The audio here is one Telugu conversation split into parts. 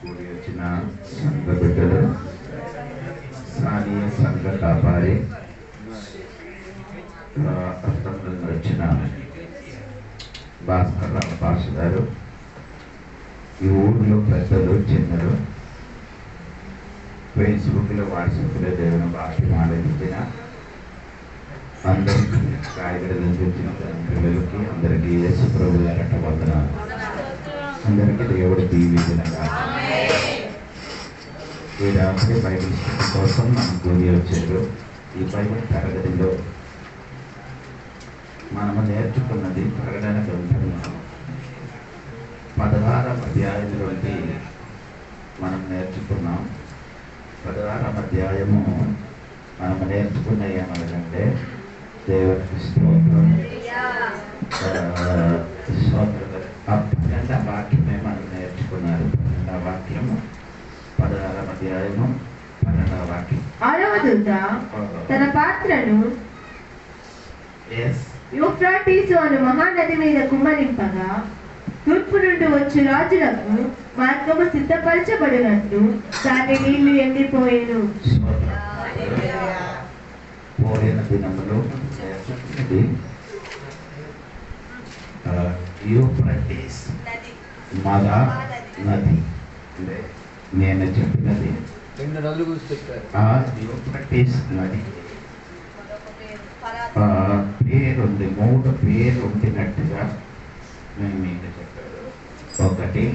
కూడి వచ్చిన సంఘ బిడ్డలు, స్థానియ సంఘ కాపారి, అర్థంలో వచ్చిన భాస్కర్ రావు భాష గారు, ఈ ఊర్లో పెద్దలు చిన్నలు, ఫేస్బుక్లో వాట్సాప్లో దేవుని వాక్యం ఆలోచించిన అందరికీ కాయగడలు చూసిన పిల్లలకి అందరికీ యేసు ప్రభు గారట వందనాలు. అందరికీ దేవుడు దీవించగా. ఈ రాత్రి బైబిల్ స్టడీ కోసం మనం కూడి వచ్చారు. ఈ బైబిల్ తరగతిలో మనము నేర్చుకున్నది ప్రకటన గ్రంథంలో 16వ అధ్యాయంలోకి మనం నేర్చుకున్నాం. 16వ అధ్యాయము మనము నేర్చుకున్న ఏమనగా దేవునికి స్తోత్రం. పన్నెండవ వాక్యమే మనం నేర్చుకున్నారు. 12వ వాక్యము 16వ అధ్యాయము 12వ వాక్యం. 6వ దూత తన పాత్రను యూఫ్రాటీసు అను మహానది మీద కుమ్మరింపగా తూర్పు నుండి వచ్చి రాజులకు మార్గము సిద్ధపరచబడినట్లు దాని నీళ్లు ఎండిపోయేను. పోయిన దినములో నేర్చుకున్నది యూఫ్రటీస్ మగా నది. నేను చెప్పినది 2 నదులు గురించి చెప్పారు. ఆ యూఫ్రటీస్ నది పేరుంది, 3 పేరు ఉండినట్టుగా నేను మీకు చెప్పాను. ఒకటి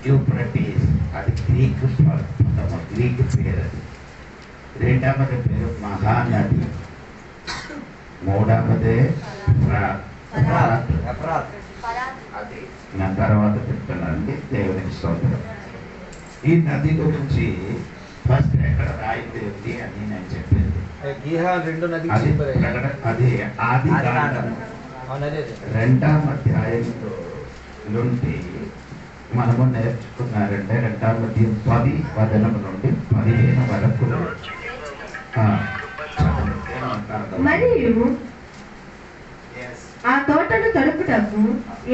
యూఫ్రటీస్, అది గ్రీక్ పదము, గ్రీక్ పేరు. అది రెండవది పేరు మహానది. మూడవది అది నా తర్వాత చెప్తున్నానండి. దేవునికి స్తోత్రం. ఈ నది గురించి ఫస్ట్ ఎక్కడ రాయింది ఉంది అని నేను చెప్పింది. అది ఆది కాండము 2వ అధ్యాయంలో నుండి మనము నేర్చుకున్నారంటే 2వ అధ్యాయం 10 వచనం నుండి 15 వరకు. మరియు ఆ తోటను తడుపుటకు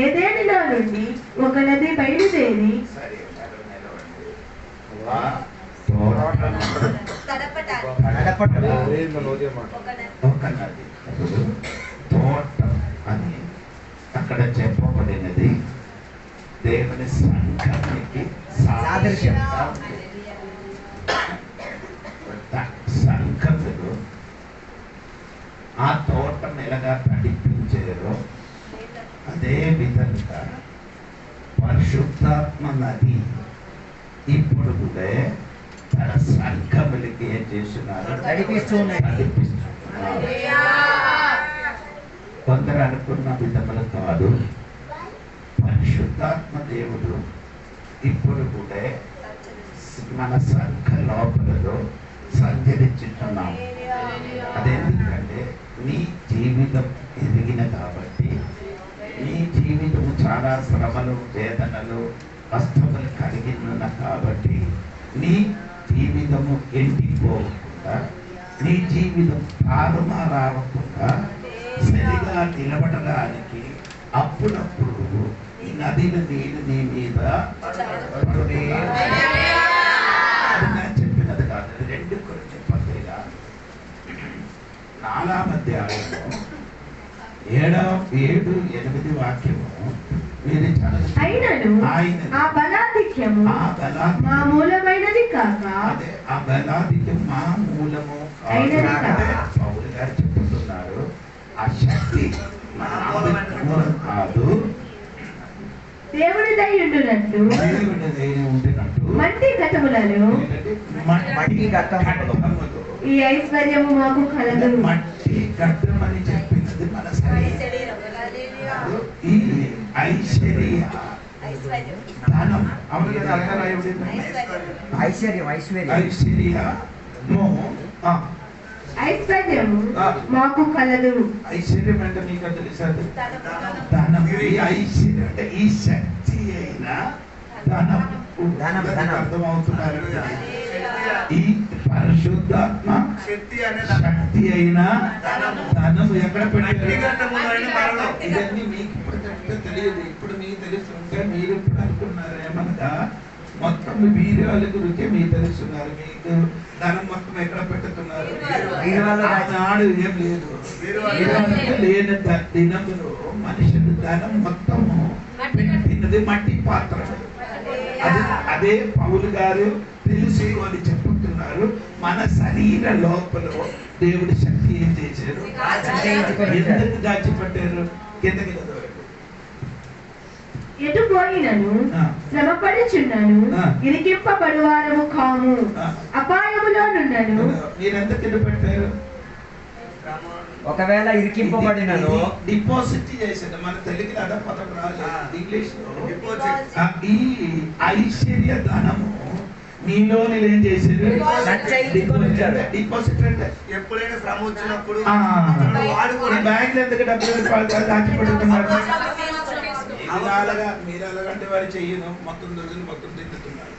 ఏదేనిలో నుండి ఒక నది బయలుదేరి తోట అని అక్కడ చెప్పబడినది దేవుని సంఘానికి సాదృశ్యం. సంఘములు ఆ తోటను ఎలాగా తడిపించారో అదే విధంగా పరిశుద్ధాత్మ నది ఇప్పుడు కూడా తన సంఘములకి ఏం చేస్తున్నారు? నడిపిస్తున్నారు. కొందరు అనుకున్న విధములు కాదు. పరిశుద్ధాత్మ దేవుడు ఇప్పుడు కూడా మన సంఘ లోపలలో సంచరించుతున్నాం. అదేంటంటే నీ జీవితం ఎదిగిన కాబట్టి, నీ జీవితం చాలా శ్రమలు, వేదనలు, కష్టములు కలిగి ఉన్న కాబట్టి నీ జీవితము ఎండిపోకుండా, నీ జీవితం తారుమారకుండా సరిగా నిలబడడానికి అప్పుడప్పుడు ఈ నదిని నీళ్ళు నీ మీద చెప్పినది కాదు. 2 కొరింథీ పత్రిక 4వ అధ్యాయము 7-8 వాక్యము మీరు అయినను ఆ బలాధిక్యము మా మూలమైనది కాక, ఆ బలాధిక్యం మా మూలము పౌలు గారు చెప్తున్నారు. ఆ శక్తి కాదు, దేవుడి దయ ఉండునట్టు మట్టి ఘటములలో ఈ ఐశ్వర్యము మాకు కలదు. మట్టి ఘట్టం అని చెప్పినది మన శరీరం. ఈ ఐశ్వర్య ఐశ్వర్యము మాకు కలదు. ఐశ్వర్యం అంటే మీకు తెలుసు, ధనం. ఐశ్వర్యం అంటే ఈ శక్తి అయిన ధనం అర్థమవుతున్నారు. ఈ పరిశుద్ధాత్మ శక్తి అయిన ధనము ఎక్కడ పెట్టారు? ఇవన్నీ మీకు అంటే తెలియదు. ఇప్పుడు మీకు తెలుస్తుంటే మీరు ఇప్పుడు అనుకున్నారు ఏమనగా మొత్తం వీర్యాల గురించి మీకు తెలుస్తున్నారు. మీకు ధనం మొత్తం ఎక్కడ పెట్టుతున్నారు? నాడు ఏం లేదు. లేని దినములో మనుషులు ధనం మొత్తము పెట్టినది మట్టి పాత్ర. అదే పౌలు గారు తెలుసు అని చెప్పుతున్నారు. మన శరీర లోపల దేవుడి శక్తి ఏం చేశారు? ఎందుకు దాచిపెట్టారు? కిందకి ఎటు పోయినను శ్రమపడుచున్నాను, ఇరికింపబడువారము కాము, అపాయములోనున్నాను. మీరెందుకు కింద పెట్టారు? ఒకవేళ ఇరికింపబడినను డిపాజిట్ చేశారు. మన తెలుగులో అదే పదం రాలేదు, ఇంగ్లీష్ లో. ఈ ఐశ్వర్య ధనము నీలోని ఏం చేశారు? డిపాజిట్ అంటే ఎప్పుడైనా శ్రమ వచ్చినప్పుడు బ్యాంక్ ఎందుకు డబ్బులు దాచిపెడుతున్నారు? మీరు అలాగంటే వారు చెయ్యను మొత్తం రోజులు మొత్తం తింటున్నారు.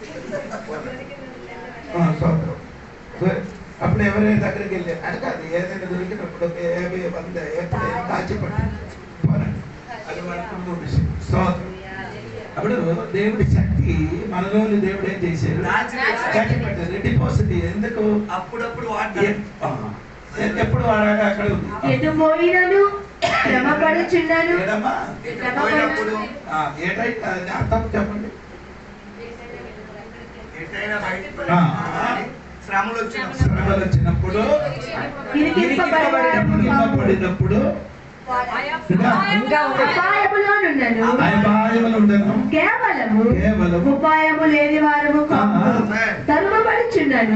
అప్పుడు ఎవరైనా దగ్గరికి వెళ్ళారు అని కాదు, ఏదైనా దొరికినప్పుడు 50, 100 ఎప్పుడైనా దాచిపెట్టి అది మనకు విషయం. అప్పుడు దేవుడి శక్తి మనలోని దేవుడు ఏం చేశారు? దాచిపెట్టారు. డిపాజిట్ ఎందుకు? అప్పుడప్పుడు ఎప్పుడు వాడాలి అక్కడ ఉంది. ఎటు పోయినను శ్రమపడుచున్నాను. ఏటైతే అర్థం చెప్పండి. శ్రమలు వచ్చినప్పుడు ఇరికింపబడినప్పుడు కేవలము ఉపాయము లేని వారము కాము, ధర్మపడుచున్నాను,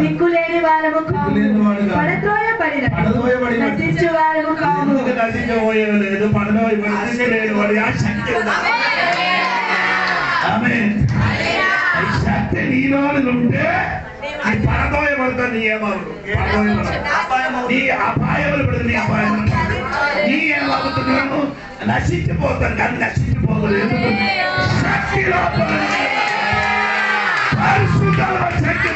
దిక్కు లేని వారము కాము, పడద్రోయబడిన నశించు వారము కాము. నశించబోయలేదు, పడదోయబడి ఆ శక్తి శక్తి నీలో ఉంటే నీ పడదోయబడతాను. నీ ఏమవుడు నీ అపాయములు పడుతుంది. నీ అపాయములు నీ ఏమవుతున్నాను? నశించిపోతాను కానీ నశించిపోలేదు. శక్తి లోపల శక్తి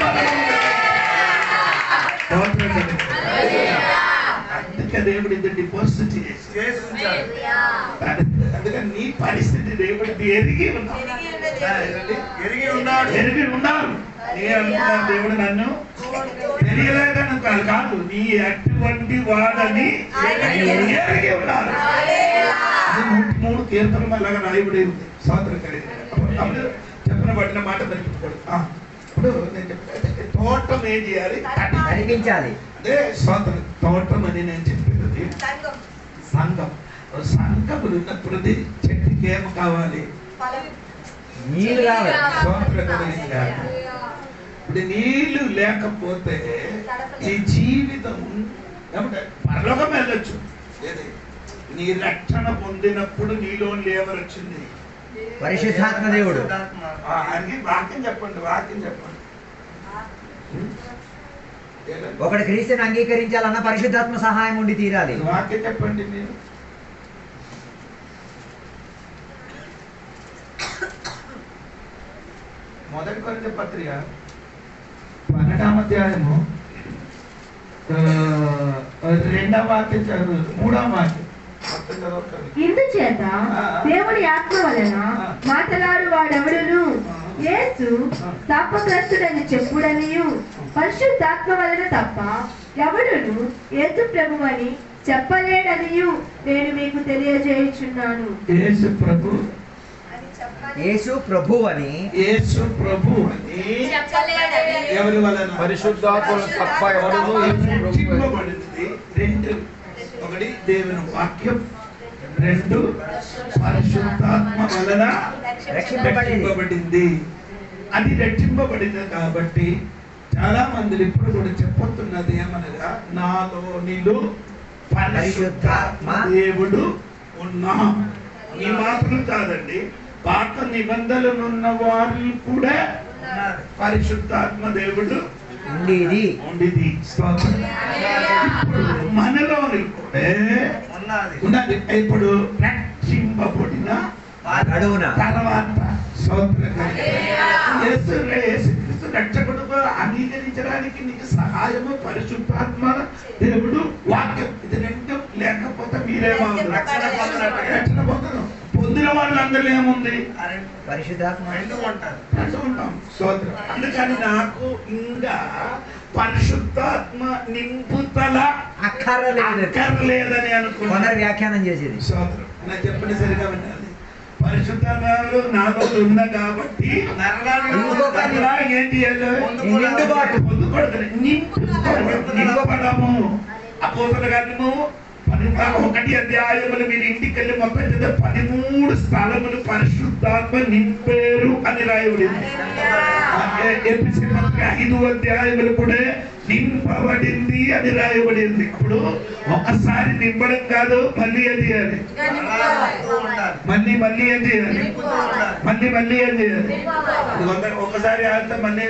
అందుకే దేవుడు ఇది డిపాజిట్ చేసి అందుకని నీ పరిస్థితి దేవుడు ఎరిగి ఉన్నాడు. దేవుడు నన్ను తెలియలేదని కాదు, నీ అటువంటి వాడని ఎరిగి ఉన్నాడు. అది 103 కీర్తనలు అలాగా రాయబడి ఉంది. స్వాతంత్రం కలిగి చెప్పిన పడిన మాట మర్చిపోకూడదు. ఇప్పుడు నేను చెప్పిన తోటం ఏం చేయాలి? కనిపించాలి. అదే స్వాతంత్రం. తోటం అని నేను చెప్పినది సంఘం. సంఘములు ఉన్నప్పుడు చెట్టుకి ఏమి కావాలి? నీళ్ళు కావాలి. ఇప్పుడు నీళ్లు లేకపోతే ఈ జీవితం పరలోకం వెళ్ళొచ్చు. నీ రక్షణ పొందినప్పుడు నీలో ఎవరు వచ్చింది? పరిశుద్ధాత్మ దేవుడు. వాక్యం చెప్పండి, వాక్యం చెప్పండి. ఒకటి క్రీస్తుని అంగీకరించాలన్న పరిశుద్ధాత్మ సహాయం ఉండి తీరాలి. వాక్యం చెప్పండి మీరు. మొదటి కొరింథీ పత్రిక 12వ అధ్యాయము 2వ వాక్యం చదువు, 3వ వాక్యం. ఇందుచేత దేవుని ఆత్మ వలన మాట్లాడు వాడెవడును యేసు శాపగ్రస్తుడని చెప్పుడనియు, పరిశుద్ధాత్మ వలన తప్ప ఎవడును యేసు ప్రభువని చెప్పలేడనియు నేను మీకు తెలియజేయుచున్నాను. యేసు ప్రభు అని ఎవరి వలన? పరిశుద్ధాత్మ తప్ప ఎవడును రక్షింపబడింది. 2, ఒకటి దేవుని వాక్యం, 2 పరిశుద్ధాత్మ వలన రక్షింపబడింది. అది రక్షింపబడింది కాబట్టి చాలా మంది ఇప్పుడు కూడా చెప్పుతున్నది ఏమనగా నాలో నీలో పరిశుద్ధాత్మ దేవుడు ఉన్నా. ఈ మాత్రం కాదండి, పాత నిబంధనలున్న వారు కూడా పరిశుద్ధాత్మ దేవుడు ఉండేది. మనలోని కూడా ఉన్నది. ఇప్పుడు రక్షింపబడిన తర్వాత రక్షకుడుగా అంగీకరించడానికి నీకు సహాయము పరిశుద్ధాత్మ దేవుడు వాక్యం. ఇది 2 లేకపోతే మీరేమవుతారు? రక్షణ పొందినట్టు. రక్షణ పొందరు. పొందిన వాళ్ళందరూ ఏముంది? పరిశుద్ధాత్మ రెండు ఉంటారు. అంటూ ఉంటాం. స్తోత్రం. అందుకని నాకు ఇంకా పరిశుద్ధాత్మ నింపుతల అక్కర్లేదని అనుకున్నా. వ్యాఖ్యానం చేసేది. స్తోత్రం. నాకు చెప్పండి సరిగా వినాలి. పరిశుద్ధాత్మలు నాలో ఉన్నా కాబట్టి ఏం చేయాలి? నింపడము. అపోస్తలుల కార్యము 11 అధ్యాయములు మీరు ఇంటికి వెళ్ళి మొత్తం 13 స్థలములు పరిశుద్ధాత్మ నింపారు అని రాయబడింది. ఎఫెసీ పత్రిక 5 అధ్యాయములు కూడా నింపబడింది అని రాయబడింది. ఇప్పుడు ఒకసారి నింపడం కాదు, మళ్ళీ ఏం చేయాలి? మళ్ళీ ఏం చేయాలి? మళ్ళీ ఏం చేయాలి? ఒకసారి ఆడితే మళ్ళీ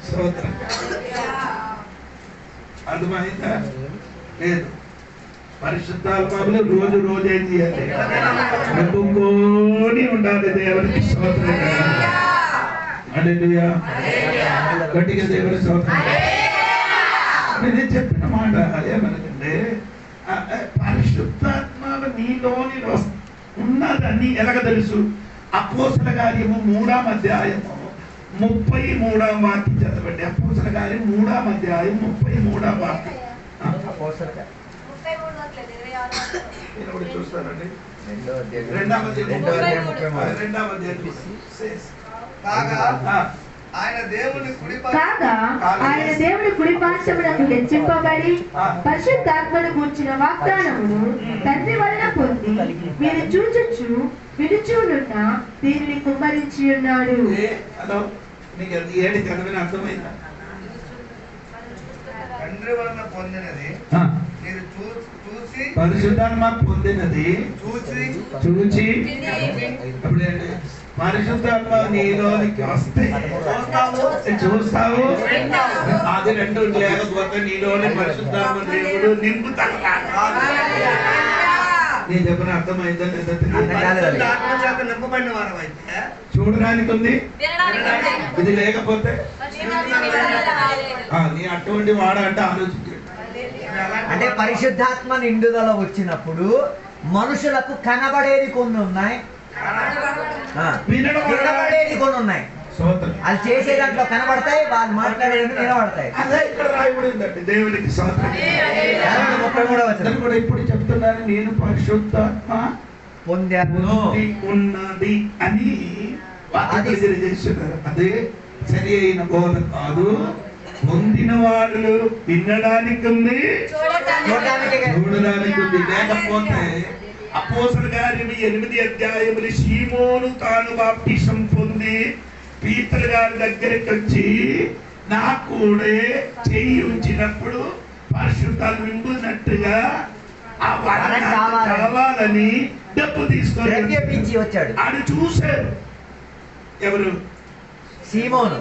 స్తోత్రం. అర్థమైందా? లేదు. పరిశుద్ధాత్మలు రోజు ఏం చేయాలి? నింపుకొని ఉండాలి. దేవునికి స్తోత్రం. హల్లెలూయా. గట్టిగా దేవుని స్తోత్రం. నేను చెప్పిన మాట ఏమనకంటే పరిశుద్ధాత్మ నీలోని ఉన్నదని ఎలాగ తెలుసు? అపోస్తలుల కార్యము 3వ అధ్యాయము 33వ వాక్యం చదవండి. అపోస్తలుల కార్యం 3వ అధ్యాయం 33వ వాక్యం. చూస్తారండి. 2వ అధ్యాయం కాగా ఆయన దేవుని కుడి పార్శ్వమునకు హెచ్చింపబడి పరిశుద్ధాత్మను గూర్చిన వాగ్దానమును తండ్రి వలన పొంది మీరు చూచుచు విడుచునున్న దీనిని కుమ్మరించి ఉన్నాడు. తండ్రి వలన పొందినది మీరు చూసి, పరిశుద్ధాత్మ పొందినది చూచి. పరిశుద్ధాత్మ నీలోనికి వస్తే చూస్తావు. అది రెండు లేకపోతే నీలోని పరిశుద్ధాత్మ దేవుడు నింపుతాడు. నేను చెప్పిన అర్థమైందని నింపబడిన వారు అయితే చూడడానికి ఉంది. ఇది లేకపోతే నీ అటువంటి వాడంటే ఆలోచించాడు. అంటే పరిశుద్ధాత్మ నిండుదల వచ్చినప్పుడు మనుషులకు కనబడేది కొన్ని ఉన్నాయి, వినబడేది కొన్ని ఉన్నాయి. అది చేసే దాంట్లో కనబడతాయి, వాళ్ళు మాట్లాడేది వినబడతాయి. అదే ఇక్కడ రాయబడిందండి. దేవునికి స్తోత్రం. 33వ వచనం కూడా ఇప్పుడు చెప్తున్నాను, నేను పరిశుద్ధాత్మ పొందాను ఉన్నది అని తెలియజేస్తున్నారు. అదే సరి అయిన బోధ కాదు. పొందిన వాళ్ళు వినడానికి ఉంది, చూడడానికి ఉంది. లేకపోతే అపోస్తలుల కార్యము 8వ అధ్యాయములు సీమోను తాను బాప్టిసం పొంది పీతరు గారి దగ్గరికి వచ్చి నా కూడా చెయ్యి ఉంచినప్పుడు పరిశుద్ధాలు నింపునట్టుగా ఆ వరం కావాలని డబ్బు తీసుకొని వచ్చాడు. అని చూశారు. ఎవరు? సీమోను.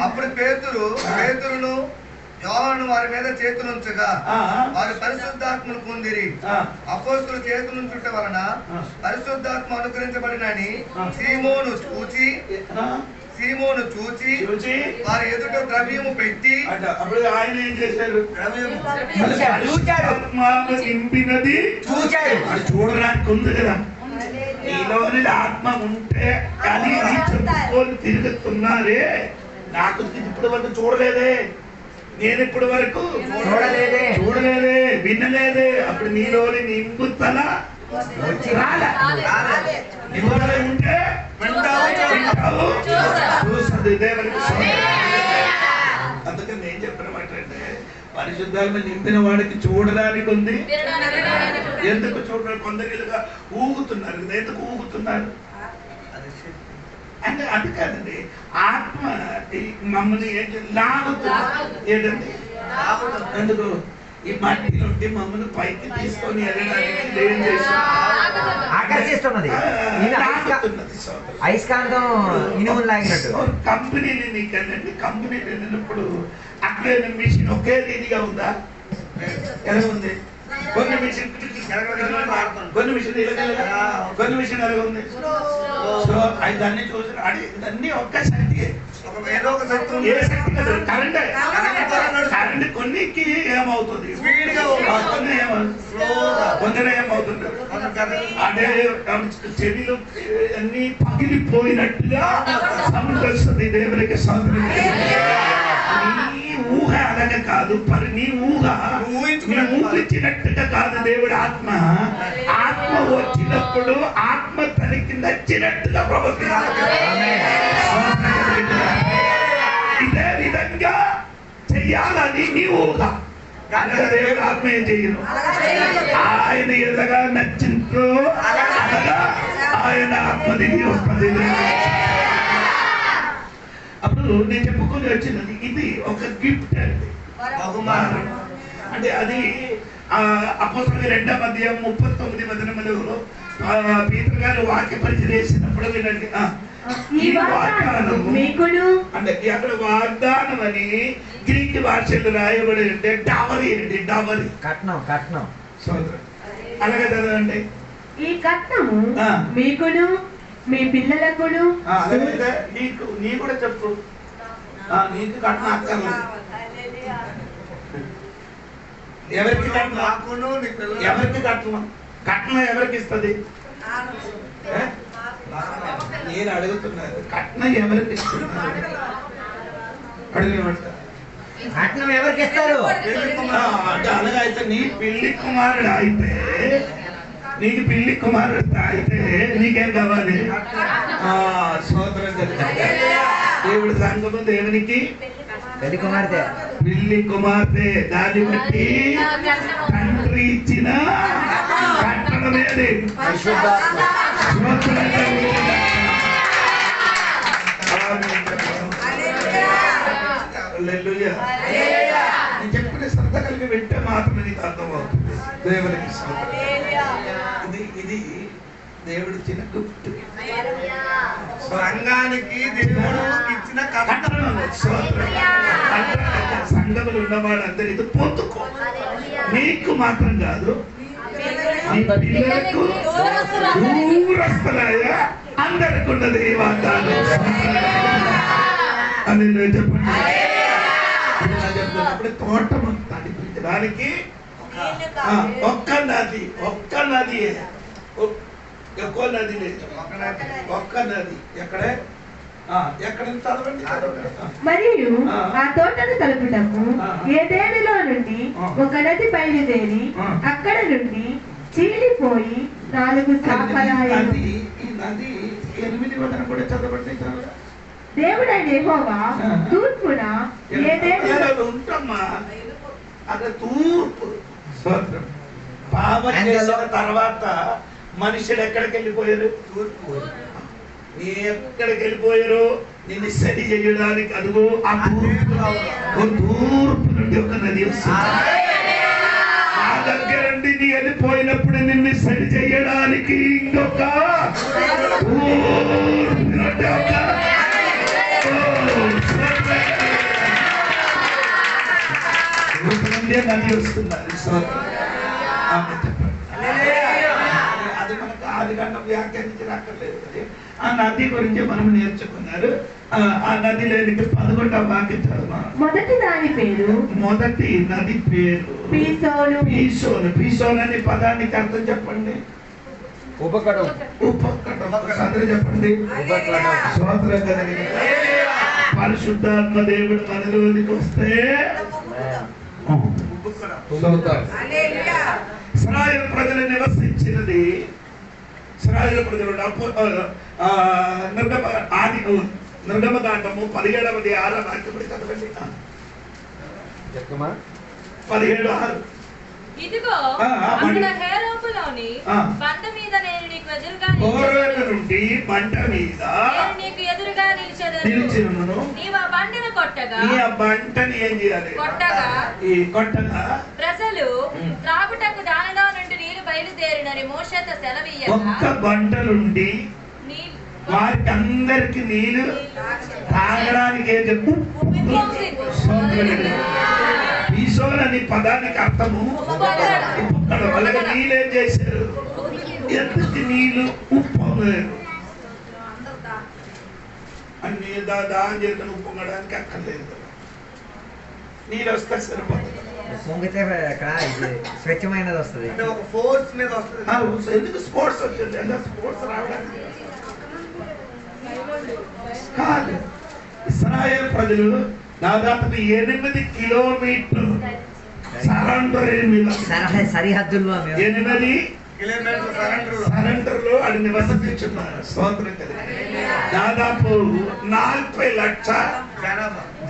అప్పుడు పేతురును యోహాను వారి మీద చేతులుంచగా వారు పరిశుద్ధాత్మను పొందిరి. అపోస్తలుల చేతులుంచుట వలన పరిశుద్ధాత్మ అనుగ్రహించబడినని సీమోను చూచి వారి ఎదుట ద్రవ్యము పెట్టి, అప్పుడు ఆయన ఏం చేశారు? నింపినది చూడడానికి ఉంది కదా. నీలోని ఆత్మ ఉంటే కానీ చెప్పుకొని తిరుగుతున్నారే. నాకు ఇప్పటి వరకు చూడలేదే, నేను ఇప్పటి వరకు చూడలేదే, వినలేదే. అప్పుడు నీలోని నింపుతల ఉంటే చూస్తుంది. దేవునికి అందుకని నేను చెప్పిన మాట అంటే పరిశుద్ధాత్మ నింపిన వాడికి చూడడానికి ఉంది. ఎందుకు చూడడానికి? కొందరిగా ఊగుతున్నారు. ఎందుకు ఊగుతున్నారు అంటే అది కాదండి. ఆత్మ మమ్మల్ని ఏంటండి? ఎందుకు? ఈ మట్టి నుండి మమ్మల్ని పైకి తీసుకొని వెళ్ళడానికి ఏం చేసి ఆకర్షిస్తున్నది. అయస్కాంతం ఇనుములు లాగినట్టు. కంపెనీలు నీకెళ్ళండి. కంపెనీలు వెళ్ళినప్పుడు అక్కడే మిషన్ ఒకే రీతిగా ఉందా? ఎలా ఉంది? కొన్ని మిషన్ కొన్ని మిషన్ కొన్ని మిషన్ ఎలా ఉంది? సో దాన్ని చూసి ఇదన్నీ ఒక్కసారి ఏదో ఒక శక్తి ఏ శక్తి కాదు, కరెంటే. కరెంట్ ద్వారా నడుస్తుంది. కరెంట్ కొన్నికి ఏమవుతుంది, స్పీడ్గా కొన్ని కొందరు ఏమవుతుంది అంటే చెవిలు అన్ని పగిలిపోయినట్టుగా సౌండ్ వస్తుంది. దేవునికి సౌందర్యం. నీ ఊహ అలాగే కాదు, నీ ఊహ ఊహించినట్టుగా కాదు. దేవుడి ఆత్మ వచ్చినప్పుడు ఆత్మ తనకి నచ్చినట్టుగా ప్రవర్తించాలి. ఇదే విధంగా చెయ్యాలని నీ ఊహ. దేవుడు ఆత్మ ఏం చెయ్యను, ఆయన ఎలాగా నచ్చిందో అలాగా ఆయన ఆత్మ దిగి వస్తుంది. అప్పుడు నేను చెప్పుకొని వచ్చినది ఇది ఒక గిఫ్ట్ అండి, బహుమానం. అంటే అది అపోస్తలుల 2వ అధ్యాయం 39 వచనములో పీతరు గారు వాక్య పరిచయం చేసినప్పుడు వినండి. ఈ వాగ్దానం మీకును, అంటే అక్కడ వాగ్దానం అని గ్రీక్ భాషలో రాయబడి ఉంటే డవరీ అండి, డవరీ కట్నం కట్నం. అలాగే చదవండి. ఈ కట్నము మీకును మీ పిల్లలకును. నీకు నీ కూడా చెప్పు, నీకు కట్నం అక్కర్లేదు. ఎవరికి కట్నం, ఎవరికి కట్నం, కట్నం ఎవరికి ఇస్తుంది? నేను అడుగుతున్నాను, కట్నం ఎవరికి ఇస్తున్నారు? అడిగినమాట కట్నం ఎవరికి ఇస్తారు? అంటే అలాగే అయితే నీ పెళ్లి కుమారుడు అయితే, నీకు పెళ్లి కుమారుడు అయితే నీకేం కావాలి? సోదరం. దేవుడి సంఘము దేవునికి పెళ్లి కుమార్తె, పెళ్లి కుమార్తె. దాన్ని బట్టి తండ్రి ఇచ్చిన కట్టడమేది చెప్పిన శ్రద్ధ కలిగి వింటే మాత్రమే నీకు అర్థమవుతుంది. దేవునికి ఇది ఇది దేవుడు ఇచ్చిన గిఫ్ట్. సంఘానికి దేవుడు ఇచ్చిన సంఘములు ఉన్నవాళ్ళందరూ ఇది పొందుకో. నీకు మాత్రం కాదు, నీ పిల్లలకు దూరస్తులాయా అందరికి ఉన్నది ఈ వాగ్దానం. అని నేను చెప్పండి. చెప్తున్నప్పుడు తోట తడిపించడానికి ఒక్క నది, ఒక్క నది, ఎక్కువ నది లేదు, ఒక్క నది. ఎక్కడే ఎక్కడ చదవండి. మరియు ఆ తోటను కలుపుటకు ఏదేనిలో నుండి ఒక నది బయలుదేరి అక్కడ నుండి చీలిపోయి 4 శాఖలాయెను. ఈ నది 8 వచనం కూడా చదవండి. దేవుడైన యెహోవా తూర్పున ఏదేనిలో ఉంటామా, అక్కడ తూర్పు. పాపం చేసిన తర్వాత మనుషులు ఎక్కడికి వెళ్ళిపోయారు? తూర్పు. నీ ఎక్కడికి వెళ్ళిపోయారు? నిన్ను సరి చేయడానికి అదుగో ఆ తూర్పు నుండి ఒక నది వస్తుంది. ఆ దగ్గర నుండి నీ వెళ్ళిపోయినప్పుడు నిన్ను సరి చేయడానికి ఇంకొక తూర్పు నుండి ఒక నది వస్తున్నది. అది మనకు ఆదికాండం వ్యాఖ్యానించనక్కర్లేదు. ఆ నది గురించి మనం నేర్చుకున్నారు. ఆ నది లేనికి 11వ వాక్యం చదవాలి. మొదటి దాని పేరు, మొదటి నది పేరు పీసోను. పీసోను. పీసోను అనే పదానికి అర్థం చెప్పండి. ఉపకడం. ఉపకడం అందరూ చెప్పండి. స్తోత్రం కలిగిన పరిశుద్ధాత్మ దేవుడు మనలోనికి వస్తే ఇశ్రాయేలు ప్రజలు నివసించినది. ఇశ్రాయేలు ప్రజలు నిర్గమకాండము 17వ అధ్యాయం 6వ వాక్యం చదవండి. 17:6. ఇదిగో అక్కడ హేరోపులోని బండ మీద నేను నీకు ఎదురుగా నుండి బండ మీద నేను నీకు ఎదురుగా నిలిచెదను. నీవు ఆ బండను కొట్టగా, నీ ఆ బంటని ఏం చేయాలి? కొట్టగా ప్రజలు త్రాగుటకు దానిలో నుండి నీళ్లు బయలుదేరినని మోషేతో సెలవీయగా, ఒక్క బంట నుండి వారికి అందరికి నీళ్లు తాగడానికి పీసోన్ అనే పదానికి అర్థము ఉప్పడం. అలాగే నీళ్ళు ఏం చేశారు? ఎందుకు నీళ్లు ఉప్పు. అన్ని దాని చేరుకుని ఉప్పొంగడానికి అక్కర్లేదు కదా, నీళ్ళు వస్తే సరిపోతుంది. పొంగితే ఇది స్వచ్ఛమైనది వస్తుంది. అంటే ఒక ఫోర్స్ మీద వస్తుంది. ఎందుకు స్పోర్ట్స్ వచ్చింది అంటే స్పోర్ట్స్ రావడానికి కాదు. ఇశ్రాయేల్ ప్రజలు దాదాపు 8 కిలోమీటర్లు సరిహద్దుల్లో 8 కిలోమీటర్ల సరెండర్లో అది నివసించున్నారు. స్తోత్రం కలిగి దాదాపు 40 లక్షల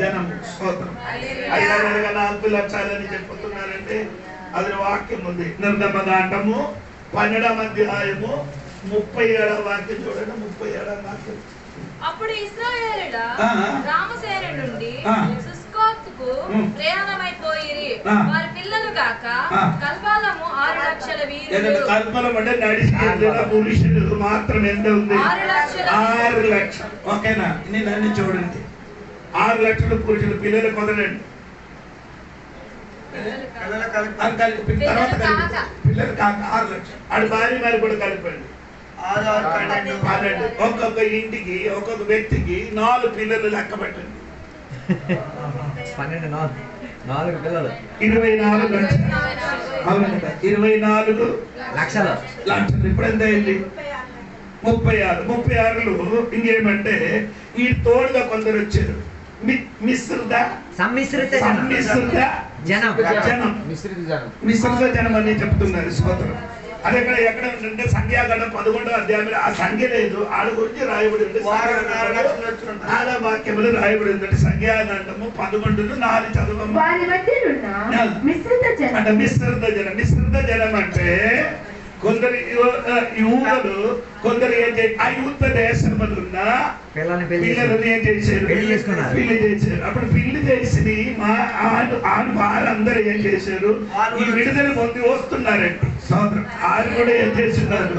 జనము. స్తోత్రం. 40 లక్షలని చెప్పుతున్నారంటే అది వాక్యం ఉంది. నిర్గమకాండము 12వ అధ్యాయము 37వ వాక్యం చూడండి. 37వ వాక్యం. అప్పుడు ఇశ్రాయేలుల రామసేన నుండి సుస్కోతుకు ప్రయాణమైపోయిరి. వారి పిల్లలు కాక కల్పాలము 6 లక్షల వీరులు. కల్పలం అంటే నడిచి వెళ్ళిన పురుషులు మాత్రం ఎంత ఉంది? 6 లక్షలు. ఓకేనా? నేను అన్ని చూడండి. 6 లక్షల పురుషులు. పిల్లలు కుదరండి. పిల్లలు కాక 6 లక్షలు. ఆడు భార్య మరి కూడా కలిపండి. 12. ఒక్కొక్క ఇంటికి ఒక్కొక్క వ్యక్తికి 4 పిల్లలు లెక్క పెట్టండి. 4 పిల్లలు 24 లక్షలు. అవునంట 24 లక్షలు. ఇప్పుడు ఎంత అయింది? 36. ఇంకేమంటే ఈ తోడుగా కొందరు వచ్చారు. సమ్మిశ్రిత జనం అని చెప్తున్నారు. స్తోత్రం. అది ఎక్కడ ఉందంటే సంఖ్యాకాండం 11వ అధ్యాయంలో ఆ సంఖ్య లేదు. ఆడ గురించి రాయబడి ఉంది. చాలా వాక్యములు రాయబడి ఉందంటే సంఖ్యాకాండము 11:4 చదవము. అంటే మిశ్రిత జనం అంటే కొందరు యూదులు, కొందరు అయుద్ధ దేశములు ఉన్న పిల్లలను ఏం చేశారు? పెళ్లి చేశారు. అప్పుడు పెళ్లి చేసి వారందరూ ఏం చేశారు? ఈ విడుదల పొంది వస్తున్నారండి. సోదరం ఆరు కూడా ఏం చేస్తున్నారు?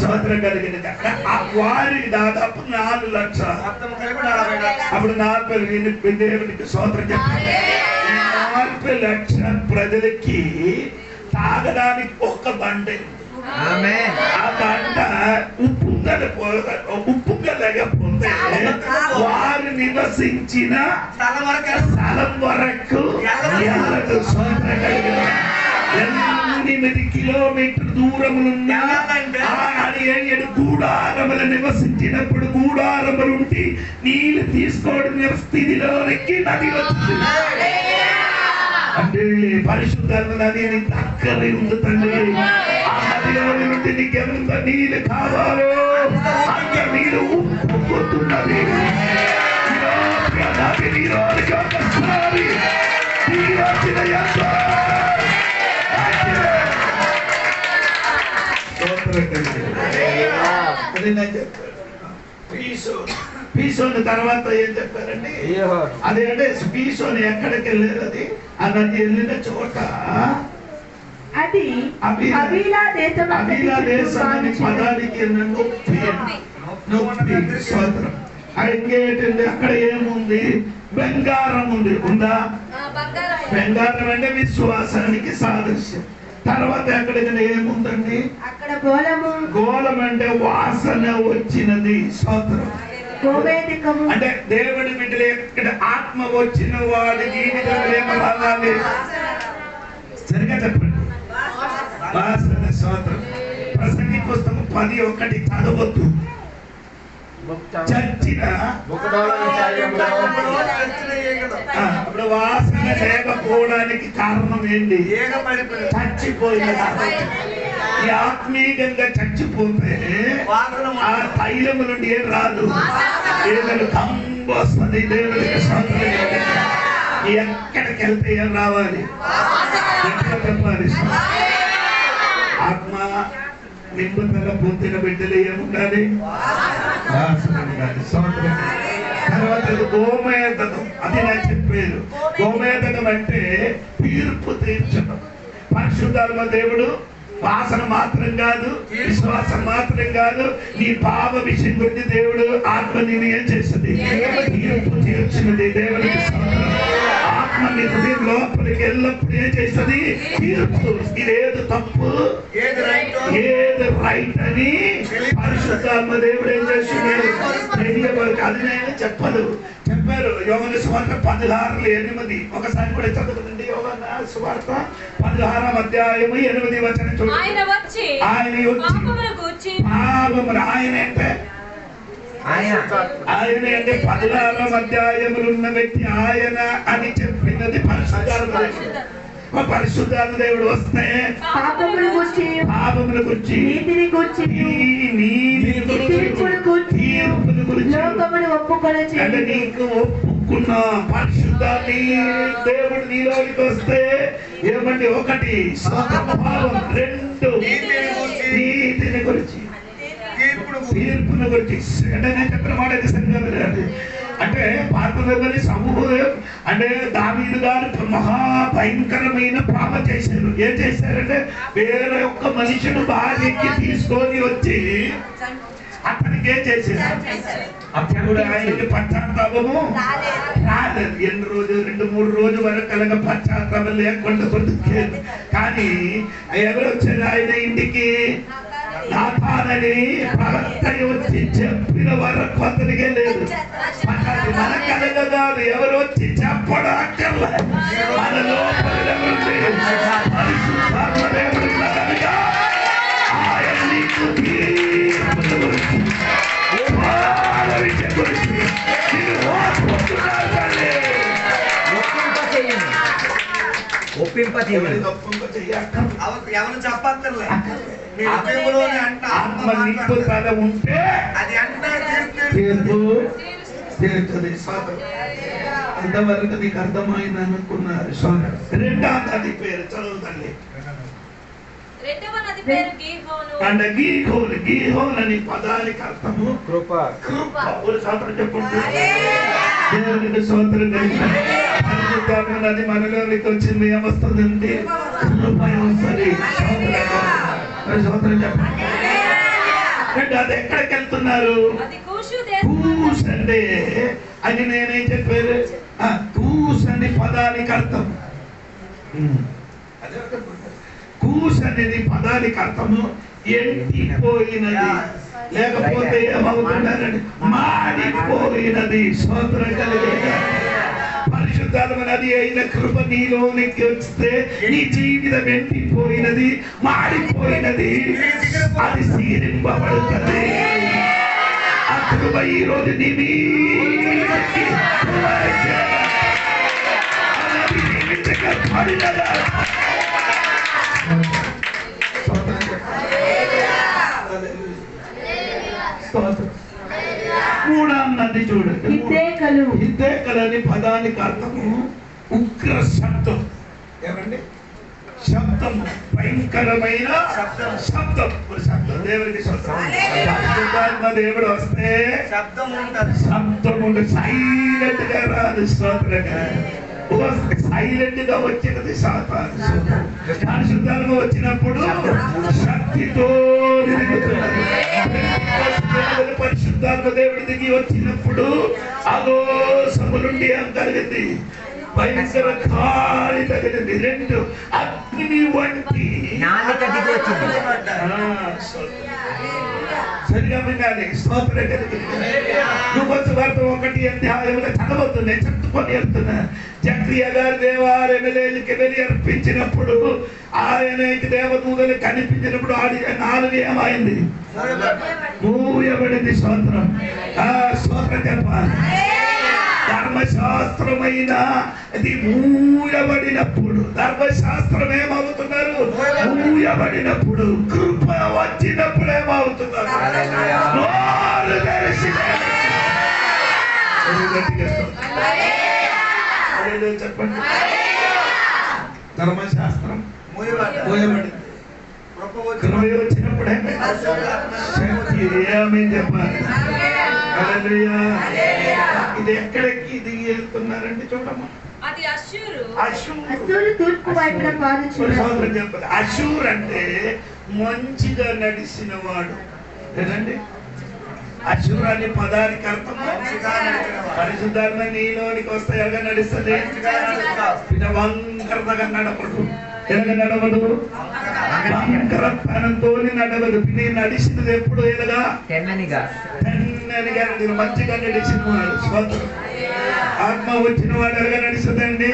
సోదరం కలిగిన వారి దాదాపు 4 లక్షలు. అప్పుడు 40 దేవునికి సోదరం చెప్పారు. 40 లక్షల ప్రజలకి తాగడానికి ఒక్క బండ. ఆ బండ ఉప్పుగా లేకపోతే వారు నివసించిన స్థలం వరకు 8 కిలోమీటర్ దూరములున్న గూడారములు నివసించినప్పుడు గూడారములు ఉండి నీళ్లు తీసుకోవడం స్థితిలోనికి నది వచ్చింది. అంటే పరిశుద్ధ నది దగ్గర ఉంది తండ్రి. ఆ నదిలో నుండి నీకెంత నీళ్ళు కావాలో అంత నీళ్ళు ఉప్పుతున్నది. అది నేను చెప్పాను. పీసోని తర్వాత ఏం చెప్పారండి? అదేంటే పీసోని ఎక్కడికి వెళ్ళారు? అది ఆ నది వెళ్ళిన చోట అది హవీలా దేశానికి పదానికి ఇంకేంటి? అక్కడ ఏముంది? బంగారం ఉంది. ఉందా? బంగారం అంటే విశ్వాసానికి సాదృశ్యం. తర్వాత ఎక్కడికైనా ఏముందండి? అక్కడ గోళం అంటే వాసన వచ్చినది. స్తోత్రం. అంటే దేవుడి బిడ్డలు ఎక్కడ ఆత్మ వచ్చిన వాడి జీవితంలో ఏమో రావాలి? సరిగా చెప్పండి. వాసన. స్తోత్రం. ప్రసంగి పుస్తకం 10:1 చదవద్దు. చచ్చిన అప్పుడు వాసన లేకపోవడానికి కారణం ఏంటి? చచ్చిపోయిన. ఈ ఆత్మీయంగా చచ్చిపోతే ఆ తైలము నుండి ఏం రాదు? ఏదైనా కంబు వస్తుంది. దేవుడికి ఎక్కడికి వెళ్తే ఏం రావాలి? ఎక్కడ చెప్పాలి? ఆత్మ నింపుదల పొందిన బిడ్డలు ఏముండాలి? తర్వాత గోమేతకం. అది నాకు చెప్పారు. గోమేతకం అంటే తీర్పు తీర్చడం. పరిశుద్ధాత్మ దేవుడు వాసన మాత్రం కాదు, విశ్వాసం మాత్రం కాదు, నీ పాప విషయం గురించి దేవుడు ఆత్మ నిర్ణయం చేస్తుంది. తీర్పు తీర్చినది. దేవుడికి ఆత్మ మీ హృదయం లోపలికి ఎల్లప్పుడు ఏం చేస్తుంది? తీర్పు. ఇదేది తప్పు, ఏది రైట్ అని పరిశుద్ధాత్మ దేవుడు ఏం చేస్తున్నాడు? తెలియబడి అది నేను చెప్పారు. యోహాను సువార్త 16:8. ఒకసారి కూడా చదువుతుంది. యోహాను సువార్త 16వ అధ్యాయము 8వ వచనం చూడండి. ఆయన వచ్చి పాపమును ఆయన అంటే 16వ అధ్యాయములు ఉన్న వ్యక్తి ఆయన అని చెప్పినది పరిశుద్ధాత్మ దేవుడు. పరిశుద్ధాత్మ దేవుడు వస్తే పాపమును గురించి, నీతిని గురించి, తీర్పును గురించి, లోకమును ఒప్పుకొనచి అంటే నీకు ఒప్పుకున్నా పరిశుద్ధాన్ని దేవుడు నీలోకి వస్తే ఏమండి? 1 పాపం, 2 నీతిని గురించి, తీర్పును గురించి. అంటే నేను చెప్పిన మాట అయితే సరిగ్గా వినండి. అంటే పాపని సమూహం అంటే దావీదు గారు మహా భయంకరమైన పాపం చేశారు. ఏం చేశారంటే వేరే ఒక్క మనిషిని భార్యకి తీసుకొని వచ్చి అతనికి ఏం చేశారు? అప్పుడు ఆయనకి పశ్చాత్తాపము రాలేదు. 2 రోజులు 2-3 రోజుల వరకు అలాగ పశ్చాత్తాపం లేకుండా కొడుతుంది. కానీ ఎవరు వచ్చారు ఆయన ఇంటికి? నాతానని ప్రవక్త వచ్చి చెప్పిన వరకు అతనికే లేదు. మన కలగదాలు ఎవరు వచ్చి చెప్పడం అక్కర్లే. మన లోపల ఆయన నీకు తీర్పుల గురించి, విషయం గురించి ఎవరు చెప్పక్కర్లే. ఆత్మ నింపుదల ఉంటే అది అంటే తీర్పు తీరుతుంది. అంతవరకు నీకు అర్థమైంది అనుకున్నారు. 2వ నది పేరు చదువు తల్లి. అంటే గీహోన్ అని పదానికి అర్థము కృప. ఒక సంవత్సరం చెప్పండి. దేవునికి స్తోత్రం. అది మనలోనికి వచ్చింది. ఏమొస్తుందండి? కృప వస్తుంది. స్తోత్రం చెప్పండి. అది ఎక్కడికి వెళ్తున్నారు? కూస్ అంటే అది నేనేం చెప్పారు? కూస్ అని పదానికి అర్థం. కూస్ అనేది పదానికి అర్థము ఎండిపోయినది, లేకపోతే ఏమవుతున్నారండి? మాడిపోయినది. స్తోత్రం కలిగే పరిశుద్ధాత్మ నది అయిన కృప నీలోనికి వస్తే నీ జీవితం ఎండిపోయినది, మాడిపోయినది, అది సీరింపబడుతుంది. ఆ కృప ఈ రోజు నీ పడినదా? 3వ నది చూడండి. హిద్దెకలు అని పదానికి అర్థము ఉగ్ర శబ్దం. ఏమండి? శబ్దం, భయంకరమైన శబ్దం. దేవుడికి దేవుడు వస్తే శబ్దం ఉంటే సైలెంట్ గా రాదు. స్తోత్రంగా సైలెంట్ గా వచ్చినది సాతాను. పరిశుద్ధాత్మ వచ్చినప్పుడు శక్తితో పరిశుద్ధాత్మ దేవుడి దిగి వచ్చినప్పుడు అదో సములుండి ఏం కలిగింది? భయంకర ఖాళీ తగిలింది. 2 అగ్ని వంటి సరిగా వినాలి. స్తోత్రం కలిగింది. లుకాసు వార్త 1 అధ్యాయంలో చదవద్దు, నేను చెప్పుకొని వెళ్తున్నా. జక్రియా గారు దేవాలయానికి వెళ్ళి అర్పించినప్పుడు ఆయనకి దేవదూతలు కనిపించినప్పుడు 4 ఏమైంది? మూయబడింది. స్తోత్రం. స్తోత్రం చెప్పాలి. ధర్మశాస్త్రమైన ఇది మూయబడినప్పుడు, ధర్మశాస్త్రం ఏమవుతున్నారు? మూయబడినప్పుడు కృప వచ్చినప్పుడు ఏమవుతున్నారు? చెప్పండి. ధర్మశాస్త్రం మూయబడింది, కృప వచ్చినప్పుడు శక్తి ఏమని చెప్పాలి? ఇది ఎక్కడికి దిగి వెళ్తున్నారండి? చూడమ్మా. అషూరు తూర్పు వైపున పారుచున్నది. అషూర్ అంటే మంచిగా నడిచిన వాడు. ఏదండి? అశురాన్ని పదానికి అర్థం పరిశుద్ధాత్మ నీలోనికి వస్తే ఎలాగ నడుస్తుంది, వంకరగా నడపడు. ఎలాగ నడవదు, వంకరతనంతో నడవదు. నేను నడిచినది ఎప్పుడు ఎలాగా తెన్ననిగా నేను మంచిగా నడిచినవాడు. స్వాతంత్రం ఆత్మ వచ్చిన వాడు ఎలాగ నడుస్తుందండి,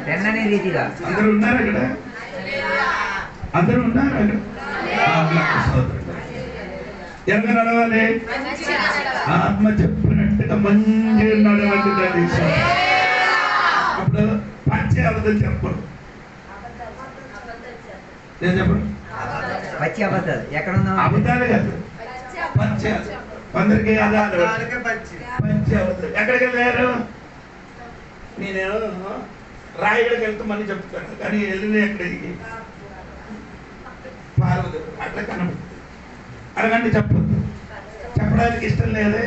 తెన్నని రీతిగా. అందరూ ఉన్నారు అక్కడ, అందరూ ఉన్నారు అక్కడ. ఎలాగ నడవాలి, ఆత్మ చెప్పినట్టుగా మంచిగా నడవండి. అప్పుడు పచ్చి అబద్ధాలు చెప్పరు. ఏం చెప్పరు, పచ్చి అబద్ధాలు. ఎక్కడ ఉన్నాం? అబద్ధాలు కాదు, పచ్చి. కొందరికి పచ్చి అబద్ధాలు. ఎక్కడికి వెళ్ళారు, నేనేమో రాయగడికి వెళ్తామని చెప్తాను, కానీ వెళ్ళిన ఎక్కడికి పార్వతి అట్లా కనబడుతుంది. అడగండి, చెప్పొద్దు. చెప్పడానికి ఇష్టం లేదే,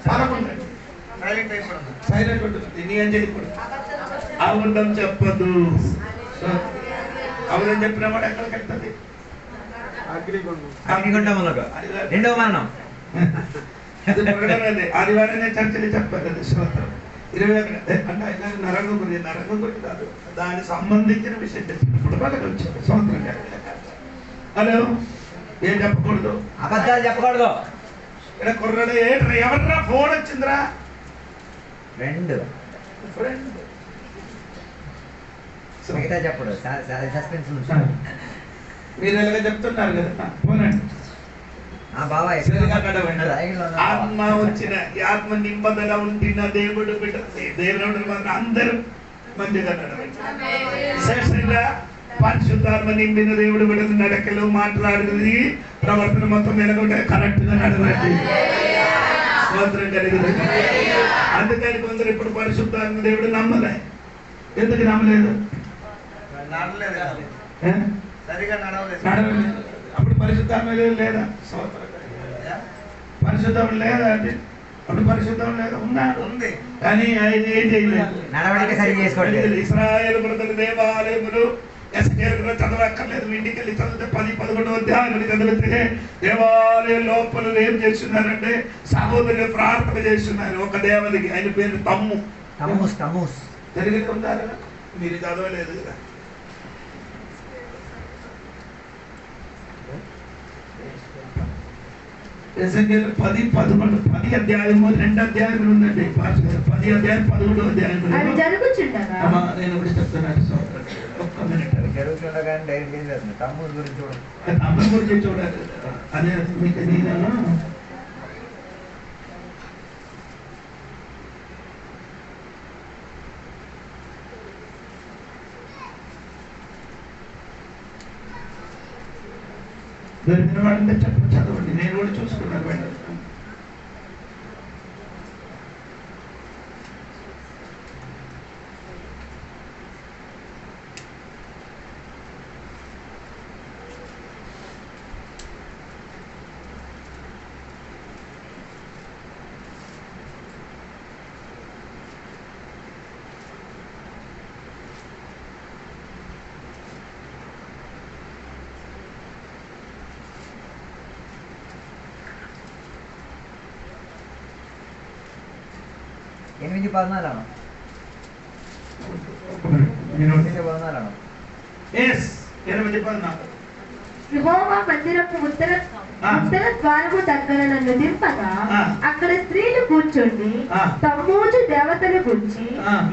పలకుండండి, సైలెంట్ ఉంటుంది. నీ అని చేయకూడదు, అబద్ధం చెప్పద్దు. అబద్ధం చెప్పిన వాడు ఎక్కడికి వెళ్తుంది, అగ్నిగుండంలోకి. రెండవ మరణం. ఆదివారం చర్చలు చెప్పారు. స్తోత్రం. 21 అంటే నరంగం గురించి కాదు, దానికి సంబంధించిన విషయం చెప్పినప్పుడు వాళ్ళకి వచ్చారు. సంవత్సరం హలో, ఏం చెప్పకూడదు, అబద్ధాలు చెప్పకూడదు. ఇక్కడ కుర్రాడు ఎవర్రా ఫోన్ వచ్చిందిరా, రెండు ఫ్రెండ్. మిగతా చెప్పడు, సస్పెన్స్. మీరు ఎలాగ చెప్తున్నారు కదా, పోనండి. బాబాయ్ ఆత్మ వచ్చిన ఆత్మ నింపదల ఉండిన దేవుడు బిడ్డ దేవుడు మాత్రం అందరూ మంచిగా నడవండి. విశేషంగా పరిశుద్ధాత్మ నింపిన దేవుడు బిడ్డ నడకలు మాట్లాడుతుంది, ప్రవర్తన మొత్తం ఎలాగ కరెక్ట్ గా నడవండి. స్వాతంత్రం కలిగింది. అందుకని కొందరు ఇప్పుడు పరిశుద్ధాత్మ దేవుడు నమ్మలే. ఎందుకు నమ్మలేదు, నడవలేదు. అప్పుడు పరిశుద్ధం లేదా, పరిశుద్ధం లేదా అంటే అప్పుడు పరిశుద్ధం లేదా, ఉన్నాడు కానీ ఆయన ఏం చేయలేదు, నడవడిక సరి చేసుకోవట్లేదు. ఇశ్రాయేలు ప్రజలు దేవాలయములు చదవక్కర్లేదు, ఇంటికి వెళ్ళి చదివితే 10-11 అధ్యాయాలు చదివితే దేవాలయం లోపల ఏం చేస్తున్నారంటే సహోదరులు ప్రార్థన చేస్తున్నారు ఒక దేవతకి. ఆయన పేరు తమ్ము. జరిగింది ఉండాలి, మీరు చదవలేదు కదా. ఎసెకేలు 10-11 10 అధ్యాయము 2 అధ్యాయములు ఉందండి. 10 అధ్యాయం 11 అధ్యాయములు. నేను ఒకటి చెప్తున్నాను, ఒక్క మినిట్. జరుగుతుండగానే డైరెక్ట్ తమ్ముడు గురించి చూడండి, తమ్ముడు గురించి చూడాలి. అదే మీకు నేను దొరికిన వాడంటే చదవండి, నేను కూడా చూసుకున్నాను. వెంటనే ఎనిమిది 14 యెహోవా మందిరపు ఉత్తర ద్వారము దగ్గర నన్ను దింపగా అక్కడ స్త్రీలు కూర్చొని తమ్మూజు దేవతల గురించి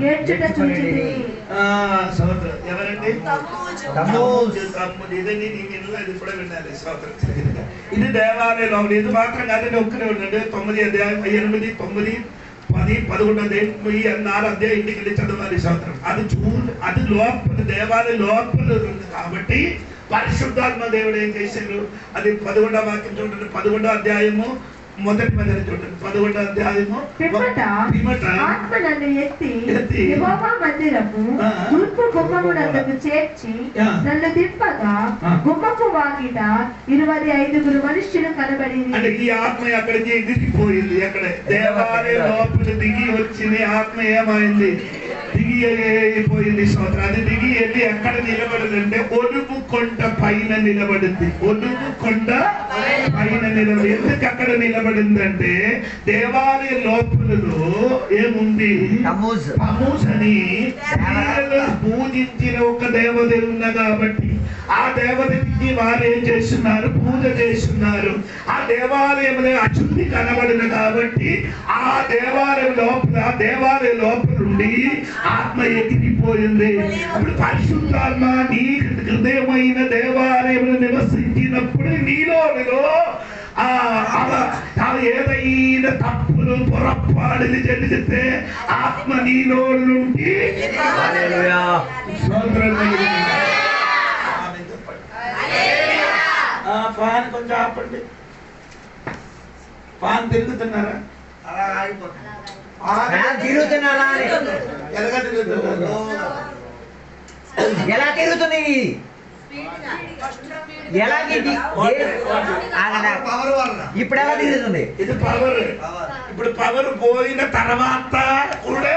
ఏడ్చుట చూచితిని. ఇది దేవాలయంలో ఇది మాత్రం కాదండి, ఒక్కరే ఉండండి. 9 అధ్యాయం 8, 9, 10, 11 అధ్యాయం 4 అధ్యాయం ఇంటికి వెళ్ళి చదవాలి. సంవత్సరం అది లోపల దేవాలయ లోపల ఉంది కాబట్టి పరిశుద్ధాత్మ దేవుడు ఏం చేశారు, అది 11వ వాక్యం చూడండి. 11వ అధ్యాయము మొదటి పదవి చూడండి. 11వ అధ్యాయము ఆత్మ నన్ను ఎత్తి యెహోవా మందిరపు తూర్పు గుమ్మమునందుకు చేర్చి నన్ను దింపగా గుమ్మపు వాకిట 25 మనుష్యులు కనబడి. అంటే ఈ ఆత్మ అక్కడికి దిగిపోయింది. అక్కడ దేవాలయ లోపల దిగి వచ్చింది ఆత్మ. ఏమైంది, దిగి అయిపోయింది స్తోత్రం. అది దిగి వెళ్ళి ఎక్కడ నిలబడదంటే ఒలుగు కొండ పైన నిలబడింది. ఒలుగు కొండ పైన నిలబడి ఎందుకు అక్కడ నిలబడిందంటే దేవాలయ లోపలలో ఏముంది, తమూజ్ అని పూజించిన ఒక దేవత ఉన్న కాబట్టి ఆ దేవతకి వారు ఏం చేస్తున్నారు, పూజ చేస్తున్నారు. ఆ దేవాలయంలో అశుద్ధి కనబడిన కాబట్టి ఆ దేవాలయం లోపల నుండి ఆత్మ ఎగిరిపోయింది. అప్పుడు పరిశుద్ధాత్మ నీ హృదయమైన దేవాలయంలో నివసించినప్పుడు నీలో ఏదైనా తప్పులు పొరపాటులు జరిగితే ఆత్మ నీలో నుండి ఫ్యాన్ కొంచెం ఆపండి. ఫ్యాన్ తిరుగుతున్నారా? అలా ఆగిపోతుంది. తిరుగుతున్నారా? ఎలాగా తిరుగుతున్నారు? ఎలా తిరుగుతుంది? ఇప్పుడు ఎలా తిరుగుతుంది? ఇది పవర్. ఇప్పుడు పవర్ పోయిన తర్వాత కూడా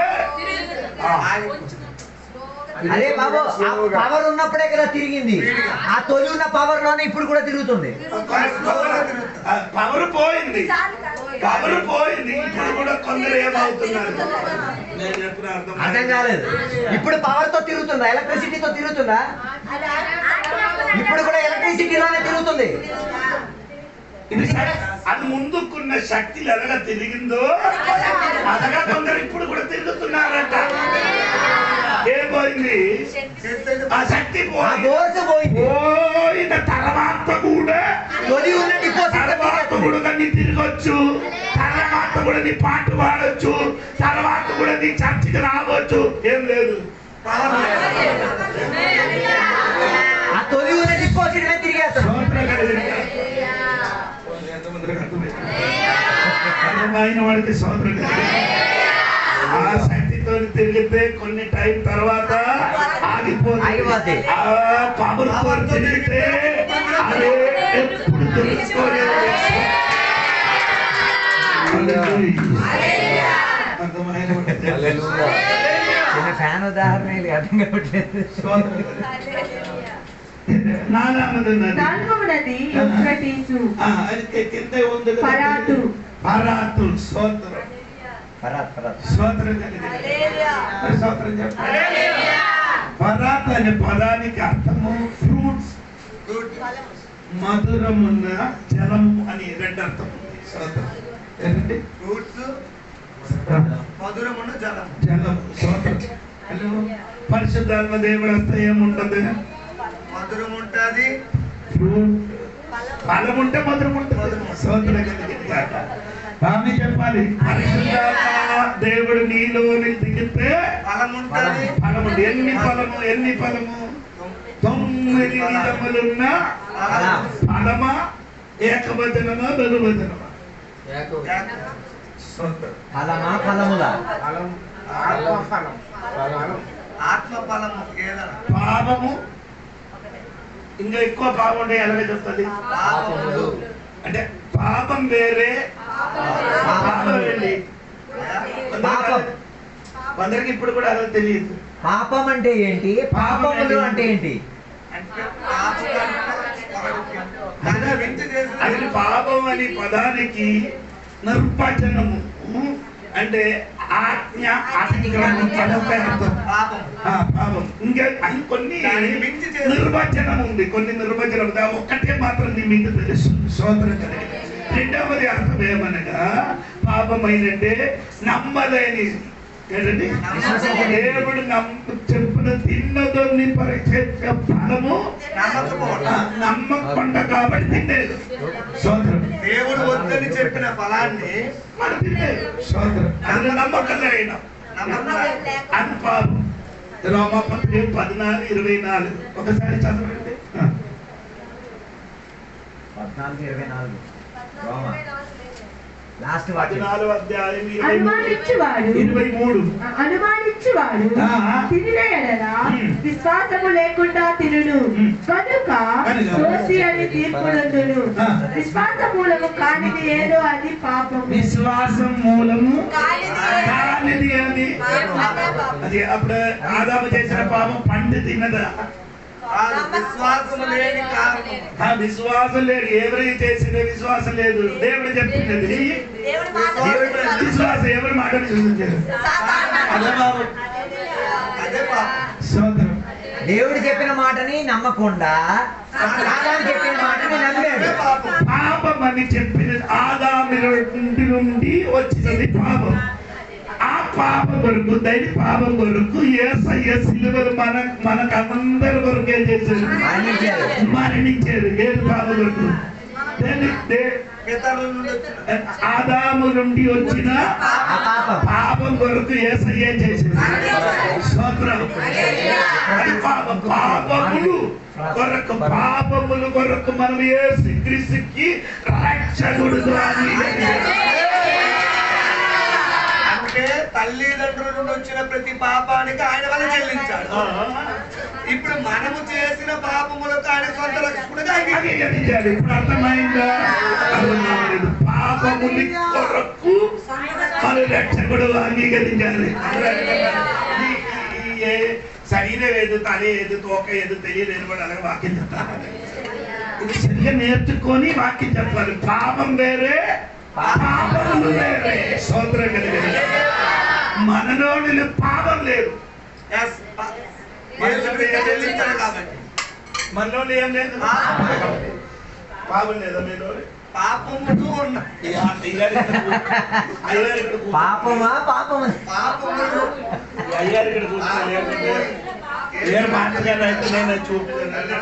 అదే బాబు, పవర్ ఉన్నప్పుడే కదా తిరిగింది. ఆ తొలి ఉన్న పవర్ లోనే ఇప్పుడు కూడా తిరుగుతుంది. పవర్ పోయింది, పవర్ పోయింది. ఇప్పుడు కూడా కొందరు ఏమవుతున్నారు అర్థం కాలేదు. ఇప్పుడు పవర్ తో తిరుగుతుందా? ఎలక్ట్రిసిటీతో తిరుగుతుందా? ఇప్పుడు కూడా ఎలక్ట్రిసిటీలోనే తిరుగుతుంది. అది ముందుకున్న శక్తి ఎలాగా తిరిగిందో అలాగా కొందరు ఇప్పుడు కూడా తిరుగుతున్నారట. ఏమైంది? ఆ శక్తి పోయిన తర్వాత కూడా నీ తిరగొచ్చు, తర్వాత కూడా నీ పాట పాడొచ్చు, తర్వాత కూడా నీ చర్చికి రావచ్చు. ఏం లేదు, ఆ తొలి ఉన్న డిపాజిట్ తిరిగేస్తాం. అర్థమైన వాడికి సోదరుడు ఆ శక్తితో తిరిగితే కొన్ని టైం తర్వాత ఆగిపోతుంది. ఆ పవర్తో తిరిగితే అదే ఎప్పుడు తెలుసుకోలేదు. ఫ్యాన్ ఉదాహరణ అర్థం కావట్లేదు. నాలుగవది యూఫ్రటీసు, కింద ఉంది ఫరాతు. ఫరాతు స్తోత్రం. స్తోత్రం చెప్పండి. ఫరాత్ అనే పదానికి అర్థము ఫ్రూట్స్, మధురమున్న జలం అని రెండు అర్థం ఉంది. స్తోత్రం ఏంటంటే ఫ్రూట్స్, మధురమున్న జలం. జలం స్తోత్రం. పరిశుద్ధాత్మ దేవుడు వస్తే ఏముంటది? మధురం ఉంటుంది, ఫ్రూట్ ఫలం ఉంటే మధురం ఉంటుంది. స్తోత్రం ఆమె చెప్పాలి. పరిశుద్ధాత్మ దేవుడు నీలో దిగితే ఫలం ఉంటుంది. ఫలము ఎన్ని ఫలము? 9 విధములున్న ఫలమా, ఏకవచనమా, బహువచనమా? ఫలమా ఫలములా? ఆత్మ ఫలము పాపము. ఇంకా ఎక్కువ పాపం ఉంటే ఎలాగ చెప్తుంది? అంటే పాపం వేరే, పాపం ఏంటి? కొందరికి ఇప్పుడు కూడా అలా తెలియదు. పాపం అంటే ఏంటి, పాపములు అంటే ఏంటి? అది పాపం అనే పదానికి నిర్వచనము అంటే ఆజ్ఞ అతిక్రమించడం పాపం. ఇంకా కొన్ని నిర్వచనం ఉంది, కొన్ని నిర్వచనం ఒక్కటే మాత్రం మీకు తెలుసు. సోదరం కలిగి రెండవది అర్థం ఏమనగా పాపమైనంటే నమ్మలేని ఏంటండి? దేవుడు చెప్పిన తిన్నదోని పరీక్ష ఫలము నమ్మకుండా కాబట్టి తినేది. సోదరం దేవుడు వద్దని చెప్పిన ఫలాన్ని మనం తినేది. సోదరం అది నమ్మకంగా అయినా అది పాపం. రోమాపత్రిక 14:24 ఒకసారి చదవండి. 14:24 రోమా లాస్ట్ 14వ అధ్యాయం 23 తినిన ఎడల విశ్వాసము లేకుండా తినును కనుక దోషి అని తీర్పునందును. విశ్వాస మూలము కానిది ఏదో అది పాపము. విశ్వాసం మూలము కానిది అది అది అప్పుడు ఆదాము చేసిన పాపం పండు తిన్నదా? విశ్వాసం లేని కారణం. ఆ విశ్వాసం లేదు. ఎవరు చేసిన విశ్వాసం లేదు. దేవుడు చెప్తున్నది విశ్వాసం ఎవరి మాట విశ్వసించారు? అదే పాపం. అదే పాపం. స్తోత్రం. దేవుడు చెప్పిన మాటని నమ్మకుండా ఆదాము చెప్పిన మాటని నమ్మాడు. పాపం అని చెప్పినది ఆదాము నుండి వచ్చినది పాపం. ఆ పాపం కొరకు దైవ పాపం కొరకు యేసయ్య సిలువలు మనకందరి కొరకు ఏం చేశారు? మరణించారు. ఏది పాపం కొరకు? ఆదాము నుండి వచ్చిన పాపం కొరకు యేసయ్య ఏం చేశారు? స్తోత్రం. అది పాపం. పాపములు కొరకు పాపములు కొరకు మనం యేసుక్రీస్తుకి రక్షకుడు అంటే తల్లిదండ్రుల నుండి వచ్చిన ప్రతి పాపానికి ఆయన వల్ల చెల్లించాడు. ఇప్పుడు మనము చేసిన పాపములకు ఆయన సొంత రక్షకుడుగా అంగీకరించాడు. ఇప్పుడు అర్థమైందా? పాపములు కొరకు మన రక్షకుడు అంగీకరించాలి. శరీరం ఏదు, తల ఏదు, తోక ఏదు తెలియలేని వాడు అలాగే వాక్యం చెప్తారు. ఇది సరిగ్గా నేర్చుకొని వాక్యం చెప్పాలి. పాపం వేరే, పాపములు వేరే. సోదరం కలిగింది. మనలోని పాపం లేదు. మనలో ఏం లేదు. పాపం లేదా? మీరు పాపములు ఉన్నాయి. పాపమా పాపము పాపములు అయ్యారు ఇక్కడ కూర్చోలేదు. ఏ మాటగానే అయితే నేను చూపుతున్నాను.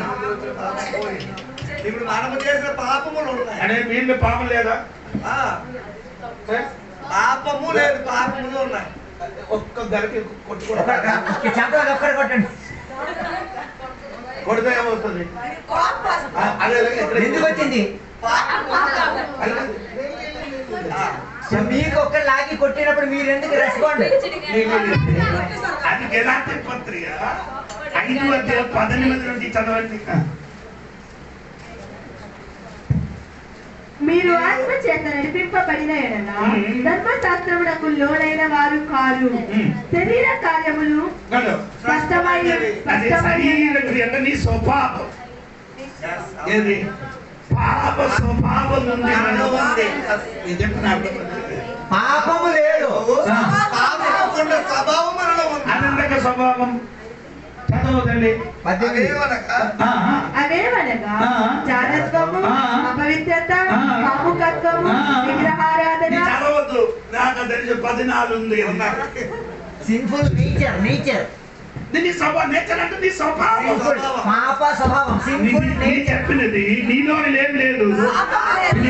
ఇప్పుడు మనము చేసిన పాపములు ఉన్నాయి. అనే వీళ్ళు పాపం లేదా? పాపము లేదు, పాపములు ఉన్నాయి. ఒక్క గరికి కొట్టుకోవడం చెప్పలేదు. ఒక్కడే కొట్టండి. కొడితే ఏమవుతుంది? ఎందుకు వచ్చింది? మీకు ఒక్క లాగి కొట్టినప్పుడు మీరు ఎందుకు రెస్పాండ్? అది గలాతీ పత్రిక 5:18 నుండి చదవండి. మీరు ఆత్మ చేత నడిపింపబడిన ఎడల ధర్మశాస్త్రమునకు లోనైన వారు కారు. శరీర కార్యములు స్పష్టమైన నీ స్వభావం ఏది? పాప స్వభావం ఉంది. పాపము లేదు, స్వభావం మనలో ఉంది. అనంతక స్వభావం చదవదండి. అవేవనగా జారత్వము, అపవిత్రత, కాముకత్వము, విగ్రహారాధన. చదవద్దు, నాకు తెలిసి 14 ఉంది. Sinful nature. నీ స్వభావం. నేచర్ అంటే నీ స్వభావం. పాప స్వభావం. Simple nature. చెప్పినది నీలో ఏం లేదు,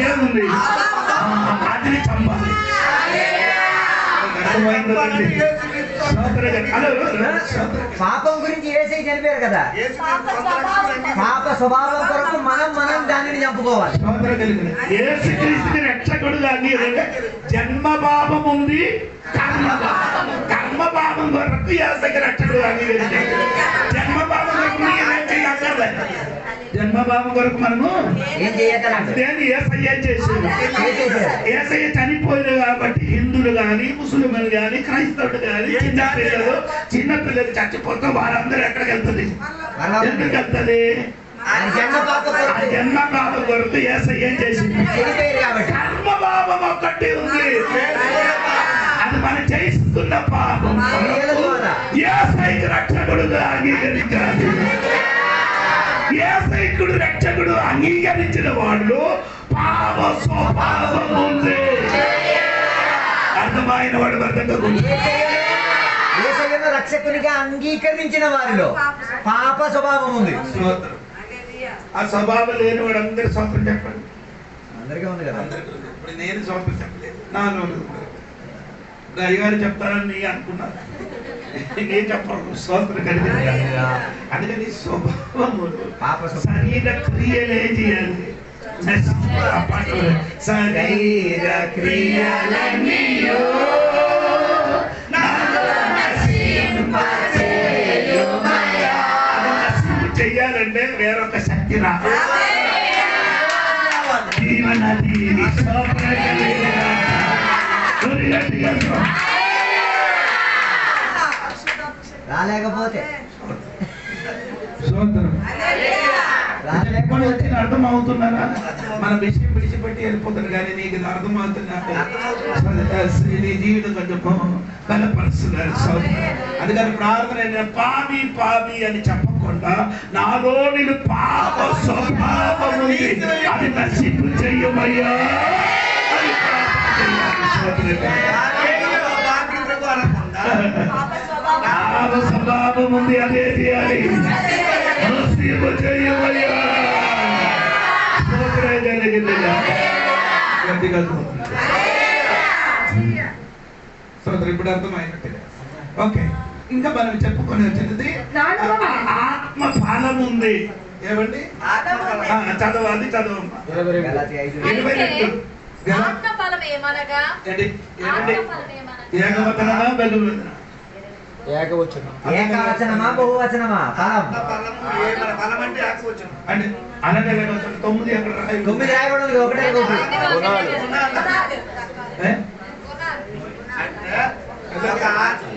ఏముంది? అది చంపాలి. పాపం గురించి యేసయ్య చనిపోయారు కదా. పాప స్వభావం కొరకు మనం దానిని చంపుకోవాలి. యేసుక్రీస్తుని రక్షకుడుగా జన్మభావం ఉంది, కర్మభావం కొరకు యేసయ్య రక్షకుడుగా అంగీకరించాడు. జన్మభావం కొరకు జన్మభావం కొరకు మనము ఏం చేయగలం? యేసయ్య చేశాడు. యేసయ్య చనిపోయారు కాబట్టి హిందువులు గాని, ముస్లింలు గాని, క్రైస్తవులు గాని, చిన్నపిల్లలు చచ్చిపోతే వారందరూ ఎక్కడికి వెళ్తుంది? ఎందుకు వెళ్తుంది? జన్మభావం కొరకు యేసయ్య ఏం చేసింది? కర్మభావం ఒక్కటి ఉంది. అది మనం చేస్తున్న పాపం యేసయ్య రక్షకుడుగా అంగీకరించాలి. యేసయ్యుడు రక్షకుడు అంగీకరించిన వాళ్ళు పాప స్వభావం ఉంది. అర్థమైన వాడు యేసయ్యను రక్షకునిగా అంగీకరించిన వారిలో పాప స్వభావం ఉంది. ఆ స్వభావం లేని వాడు అందరి స్వాతంత్రం చెప్పండి. అందరికీ ఉంది కదా. ఇప్పుడు నేను స్వాతంత్రం చెప్పలేదు. నాలో అయ్యగారు చెప్తారని అనుకున్నాను. నేను చెప్పను. స్వాతంత్రం కలిగి అందుకని స్వభావము శరీర క్రియలే చేయాలి. శరీర క్రియలన్నీ చెయ్యాలంటే వేరొక శక్తి రా. రాలేకపోతే వచ్చి అర్థం అవుతున్నారా? మన విషయం విడిచిపెట్టి వెళ్ళిపోతారు కానీ నీకు ఇది అర్థం అవుతున్నా నీ జీవితం కొంచెం బలపరుస్తున్నారు. అందుకని ప్రార్థన పాపి పాపి అని చెప్పకుండా నాలో నేను పాప స్వభావం ఉంది అది నశింపు చెయ్యమయ్యా అని పాప స్వభావం ఉంది అదే చేయాలి. సోదరు ఇప్పుడు అర్థమైనట్టుగా ఓకే. ఇంకా మనం చెప్పుకొని వచ్చినది ఆత్మ ఫలం ఉంది. ఏమండి చదవాలి చదవమ్మా. 22 ఏకవచనమా బహువచనమా? ఏకవచనమా బహువచనమా? ఫలం అంటే ఏకవచనం. అంటే అలాగే 9 ఎక్కడ 9 రాయబడి ఒకటే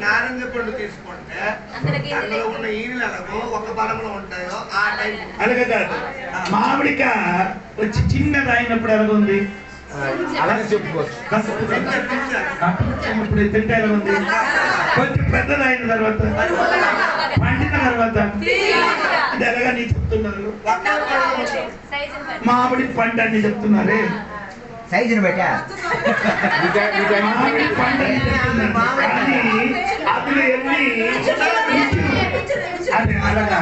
నారింజ పండు తీసుకుంటే అందులో ఉన్న ఈనెలకు ఒక ఫలంలో ఉంటాయో ఆ టైప్. అలాగే కాదు, మామిడికాయ వచ్చి చిన్నది అయినప్పుడు ఎలాగ ఉంది? అలాగే చెప్పుకోవచ్చు. ఇప్పుడు తింటే ఎలా ఉంది? కొంచెం పెద్దది అయిన తర్వాత పండిన తర్వాత అది ఎలాగా నీ చెప్తున్నారు? మామిడి పండు అని చెప్తున్నారే, సైజుని బట్టా మామిడి పండు అని చెప్తున్నారు. కానీ అందులో ఎన్ని అది అలాగా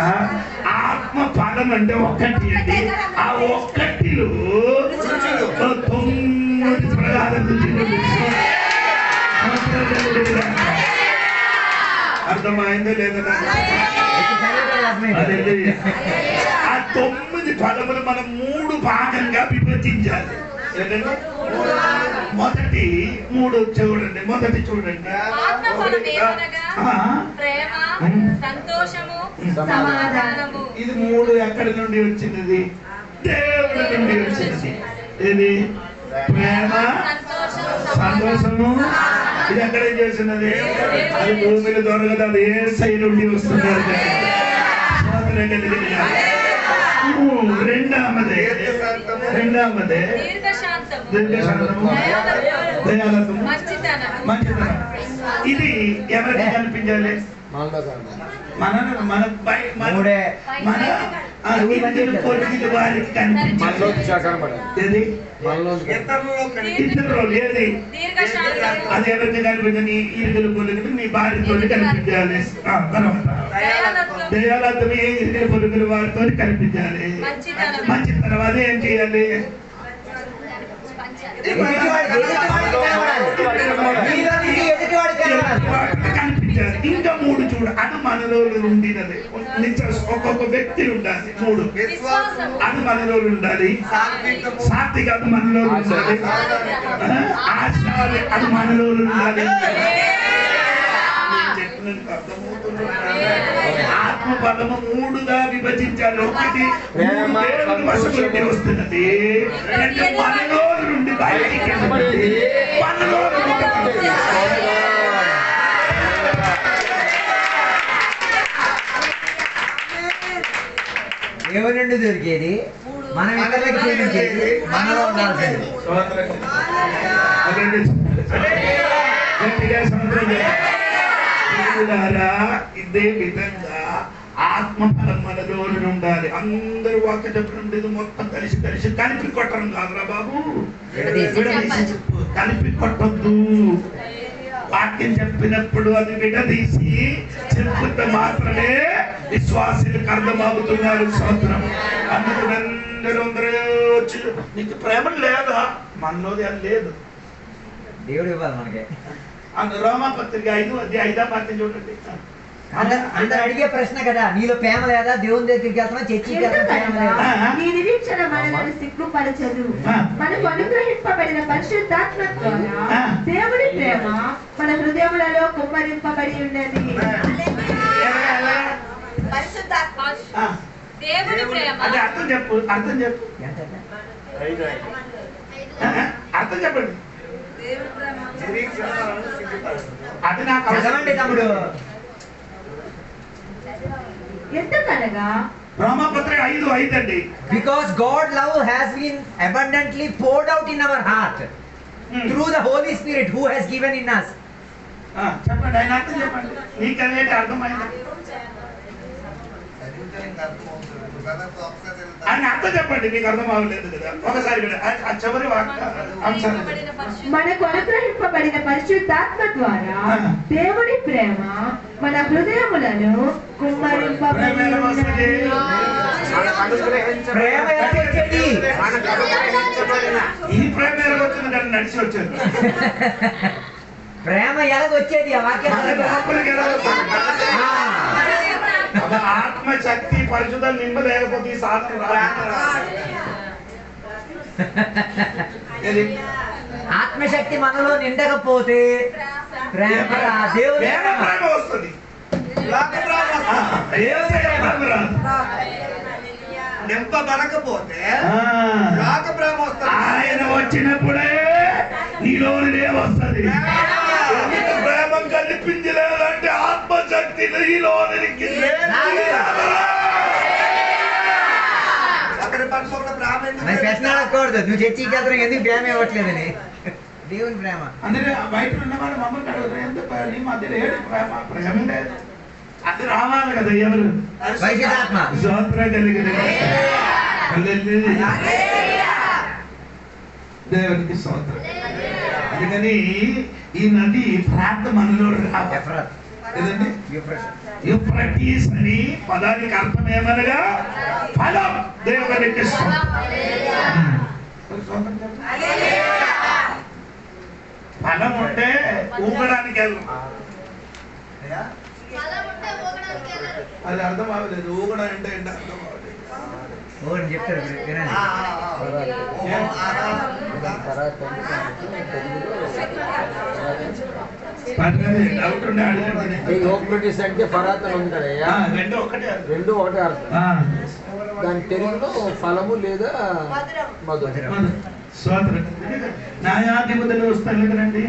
ఆత్మ ఫలం అంటే ఒక్కటి అండి. ఆ ఒక్కటిలో 9 ప్రధాన రుచులు. అర్థమైందో లేదా? ఆ 9 ఫలములు మనం 3 భాగంగా విభజించాలి. మొదటి 3 చూడండి. మొదటి చూడండి, ఇది 3 ఎక్కడి నుండి వచ్చినది? దేవుడి నుండి వచ్చినది. ఇది ప్రేమ, సంతోషము. ఇది ఎక్కడ చేసినది? అది భూమిలో దొరకదు, అది యేసై నుండి వస్తున్నారు. రెండవది దీర్ఘశాంతము, దయాలత్వము, మంచితనం. ఇది ఎవరికి కనిపించాలి? మన వారికి కనిపించాలి. ఇతరులు ఏది? అది ఎవరికి కనిపించని ఇరుగుల పొలుగులు నీ భార్యతో కనిపించాలి. తర్వాత దయాలత్వం ఏ ఇరుగుల పొలుగులు వారితో కనిపించాలి. మంచితనం అది ఏం చేయాలి? కనిపించాలి. ఇంకా 3 చూడు, అది మనలో ఉండినది. ఒక్కొక్క వ్యక్తి ఉండాలి. 3 అది మనలో ఉండాలి. సాత్విక అది మనలో ఉండాలి. ఆశ అది మనలో ఉండాలి. ఆత్మ బలము 3గా విభజించాలి. ఒకటి దేవుని వశము నుండి వస్తున్నది, మనలో నుండి బయటికి మనలో ఎవరి నుండి దొరికేది? మనం ఇతరులకు చూపించేది మనలో ఉండాల్సింది. ఇదే విధంగా ఆత్మఫలం మనలో ఉండాలి. అందరూ వాక్య చెప్పడం మొత్తం కలిసి కలిపి కొట్టడం కాదురా బాబు, కలిపి కొట్టద్దు. వాక్యం చెప్పినప్పుడు అది విడదీసి చెప్పుకుంటే మాత్రమే విశ్వాసులకు అర్థమవుతున్నారు. సంవత్సరం అందుకు అందరూ వచ్చి నీకు ప్రేమ లేదా? మనలోది అది లేదు. దేవుడు ఇవ్వాలి మనకి. రోమాపత్రిక 5:5 చూడండి. అందరు అడిగే ప్రశ్న కదా, నీలో ప్రేమ లేదా? దేవుని దగ్గరికి వెళ్తామా, చర్చికి వెళ్తామా? ఈ నిరీక్షణ మనల్ని సిగ్గుపరచదు. మనకు అనుగ్రహింపబడిన పరిశుద్ధాత్మత్వ దేవుడి ప్రేమ మన హృదయములలో కుమ్మరింపబడి ఉన్నది. అర్థం చెప్పండి. అది నాకు చదవండి తమ్ముడు. ఎందుకనగా రోమపత్రిక 5:5 అండి. Because God love has been abundantly poured out in our heart through the Holy Spirit who has given in us. చెప్పండి, ఆయన అర్థం చెప్పండి. నీకనేది అర్థమైంది. ఆయన అర్థం చెప్పండి, మీకు అర్థం అవ్వలేదు కదా. ఒకసారి ఆ చివరి అంశాలు. మనకు అనుగ్రహింపబడిన పరిశుద్ధాత్మ ద్వారా దేవుని ప్రేమ మన హృదయములను కుమ్మరింపబడి ప్రేమ ఎలా వచ్చేది? ఈ ప్రేమ ఎలా వచ్చింది కానీ నడిచి వచ్చేది. ప్రేమ ఎలాగొచ్చేది? ఆ వాక్యం లోపలికి ఎలా వచ్చింది? ఆత్మ శక్తి పరిశుద్ధం నింప లేకపోతే ఈ సాధన ఆత్మశక్తి మనలో నిండకపోతే ప్రేమ దేవుని ప్రేమ వస్తుంది. నింపబడకపోతే రాక ప్రేమ వస్తుంది. ఆయన వచ్చినప్పుడే నీలోనే వస్తుంది. ప్రేమ కనిపించలేదంటే ఆత్మశక్తి నీలోనికి మరి ప్రశ్న అడగకూడదు. నువ్వు చర్చికి వెళ్తావు ఎందుకు ప్రేమ ఇవ్వట్లేదని. దేవుని ప్రేమ అందరూ బయట ఉన్న వాళ్ళు మమ్మల్ని అడుగుతారు, ఎందుకు నీ మధ్యలో ఏడు ప్రేమ? ప్రేమ లేదు, అది రావాలి కదా. ఎవరు? పరిశుద్ధాత్మ. స్తోత్రం కలిగిన దేవునికి స్తోత్రం. అందుకని ఈ నది ప్రార్థన మనలో రావాలి. ఏదండి? యూఫ్రటీస్ అని పదానికి అర్థం ఏమనగా ఫలం. దేవునికి ఫలం ఉంటే ఊగడానికి వెళ్ళం. అది అర్థం అవ్వలేదు. ఊగడం అంటే ఏంటి అర్థం అవ్వలేదు. చెప్తారు వినండి. డౌట్ ఉండే యూఫ్రటీస్ అంటే ఫరాత్ అని ఉంటాడయ్యా. రెండు ఒకటే అర్థం. దాని తెలుగులో ఫలము లేదా మధురం. న్యాయాధిపతులు వస్తారు కదండి.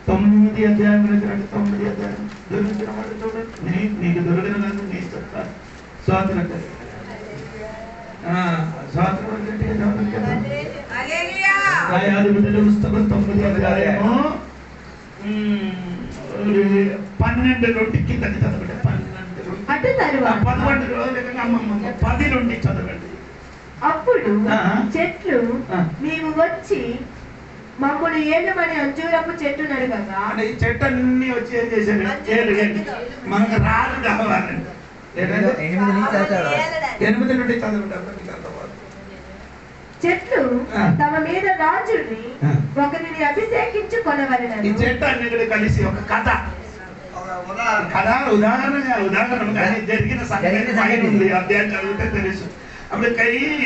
9వ అధ్యాయం రండి. 9వ అధ్యాయం దొరికిన వాడు చూడండి. నీకు దొరికిన కాదు నేను చెప్తాను. స్వాతంత్రం న్యాయాధిపతులు పుస్తకం 9వ అధ్యాయము 12 నుండి కిందకి చదవండి. 10 నుండి చదవండి. అప్పుడు చెట్లు నీవు వచ్చి మమ్మల్ని ఏళ్ళమని అంజూరపు చెట్టు నడగగా, అంటే ఈ చెట్టు అన్ని వచ్చి ఏం చేశారు? మనకు రాదు కావాలండి. 8 నుండి చదవండి. చెట్లు తమ మీద రాజుని ఒకరిని అభిషేకించుకొనవలెనని. ఈ చెట్టు అన్ని కలిసి ఒక కథ ఉదాహరణ కానీ జరిగిన సంగతి ఉంది. అధ్యాయం చదివితే తెలుసు. అప్పుడు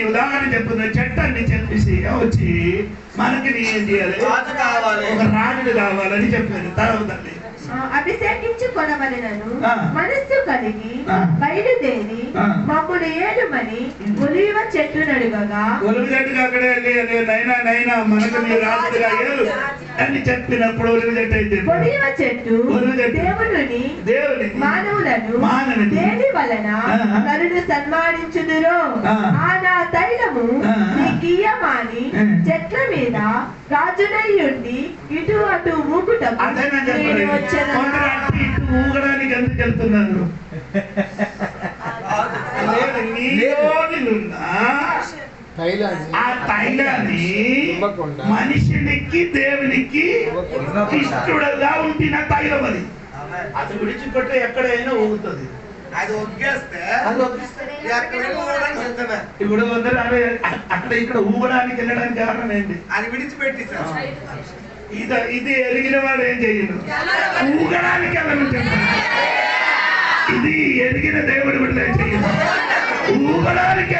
ఉదాహరణ చెప్తుంది. చెట్టు అన్ని చెప్పేసి వచ్చి మనకి ఏం చేయాలి? ఒక రాజుడు కావాలని చెప్పారు. తర్వాత అభిషేకించుకొనవలెనను మనస్సు కలిగి బయలుదేరి మమ్మల్ని ఏలుమని ఒలీవ చెట్టు నడుగగా, ఒలివ చెట్టుగా అక్కడే నైనా మనకు నీ రాజుగా ఏలు అని చెప్పినప్పుడు ఒలివ చెట్టు అయితే ఒలీవ చెట్టు దేవుని మానవులను దేని వలన నరుడు సన్మానించుదురో ఆ నా తైలము నీకియ్యమాని చెట్ల మీద రాజునై ఉండి ఇటు అటు ఊగుటకు నేను వచ్చేదను. ఊగడానికి ఎందుకు వెళ్తున్నారు? ఆ తైలాన్ని మనిషినికి దేవునికి ఇష్టడుగా ఉండిన తైలం అది. అది విడిచిపెట్టే ఎక్కడైనా ఊగుతుంది. అది ఒగ్గేస్తే ఇప్పుడు అందరూ అక్కడ ఇక్కడ ఊగడానికి వెళ్ళడానికి కారణం ఏంటి? అది విడిచిపెట్టి ఇది ఎరిగిన వాడు ఏం చేయను, ఊగడానికి వెళ్ళమని చెప్పారు. ఇది ఎరిగిన దేవుడు బిడ్డ ఏం చేయను, ఊగడానికి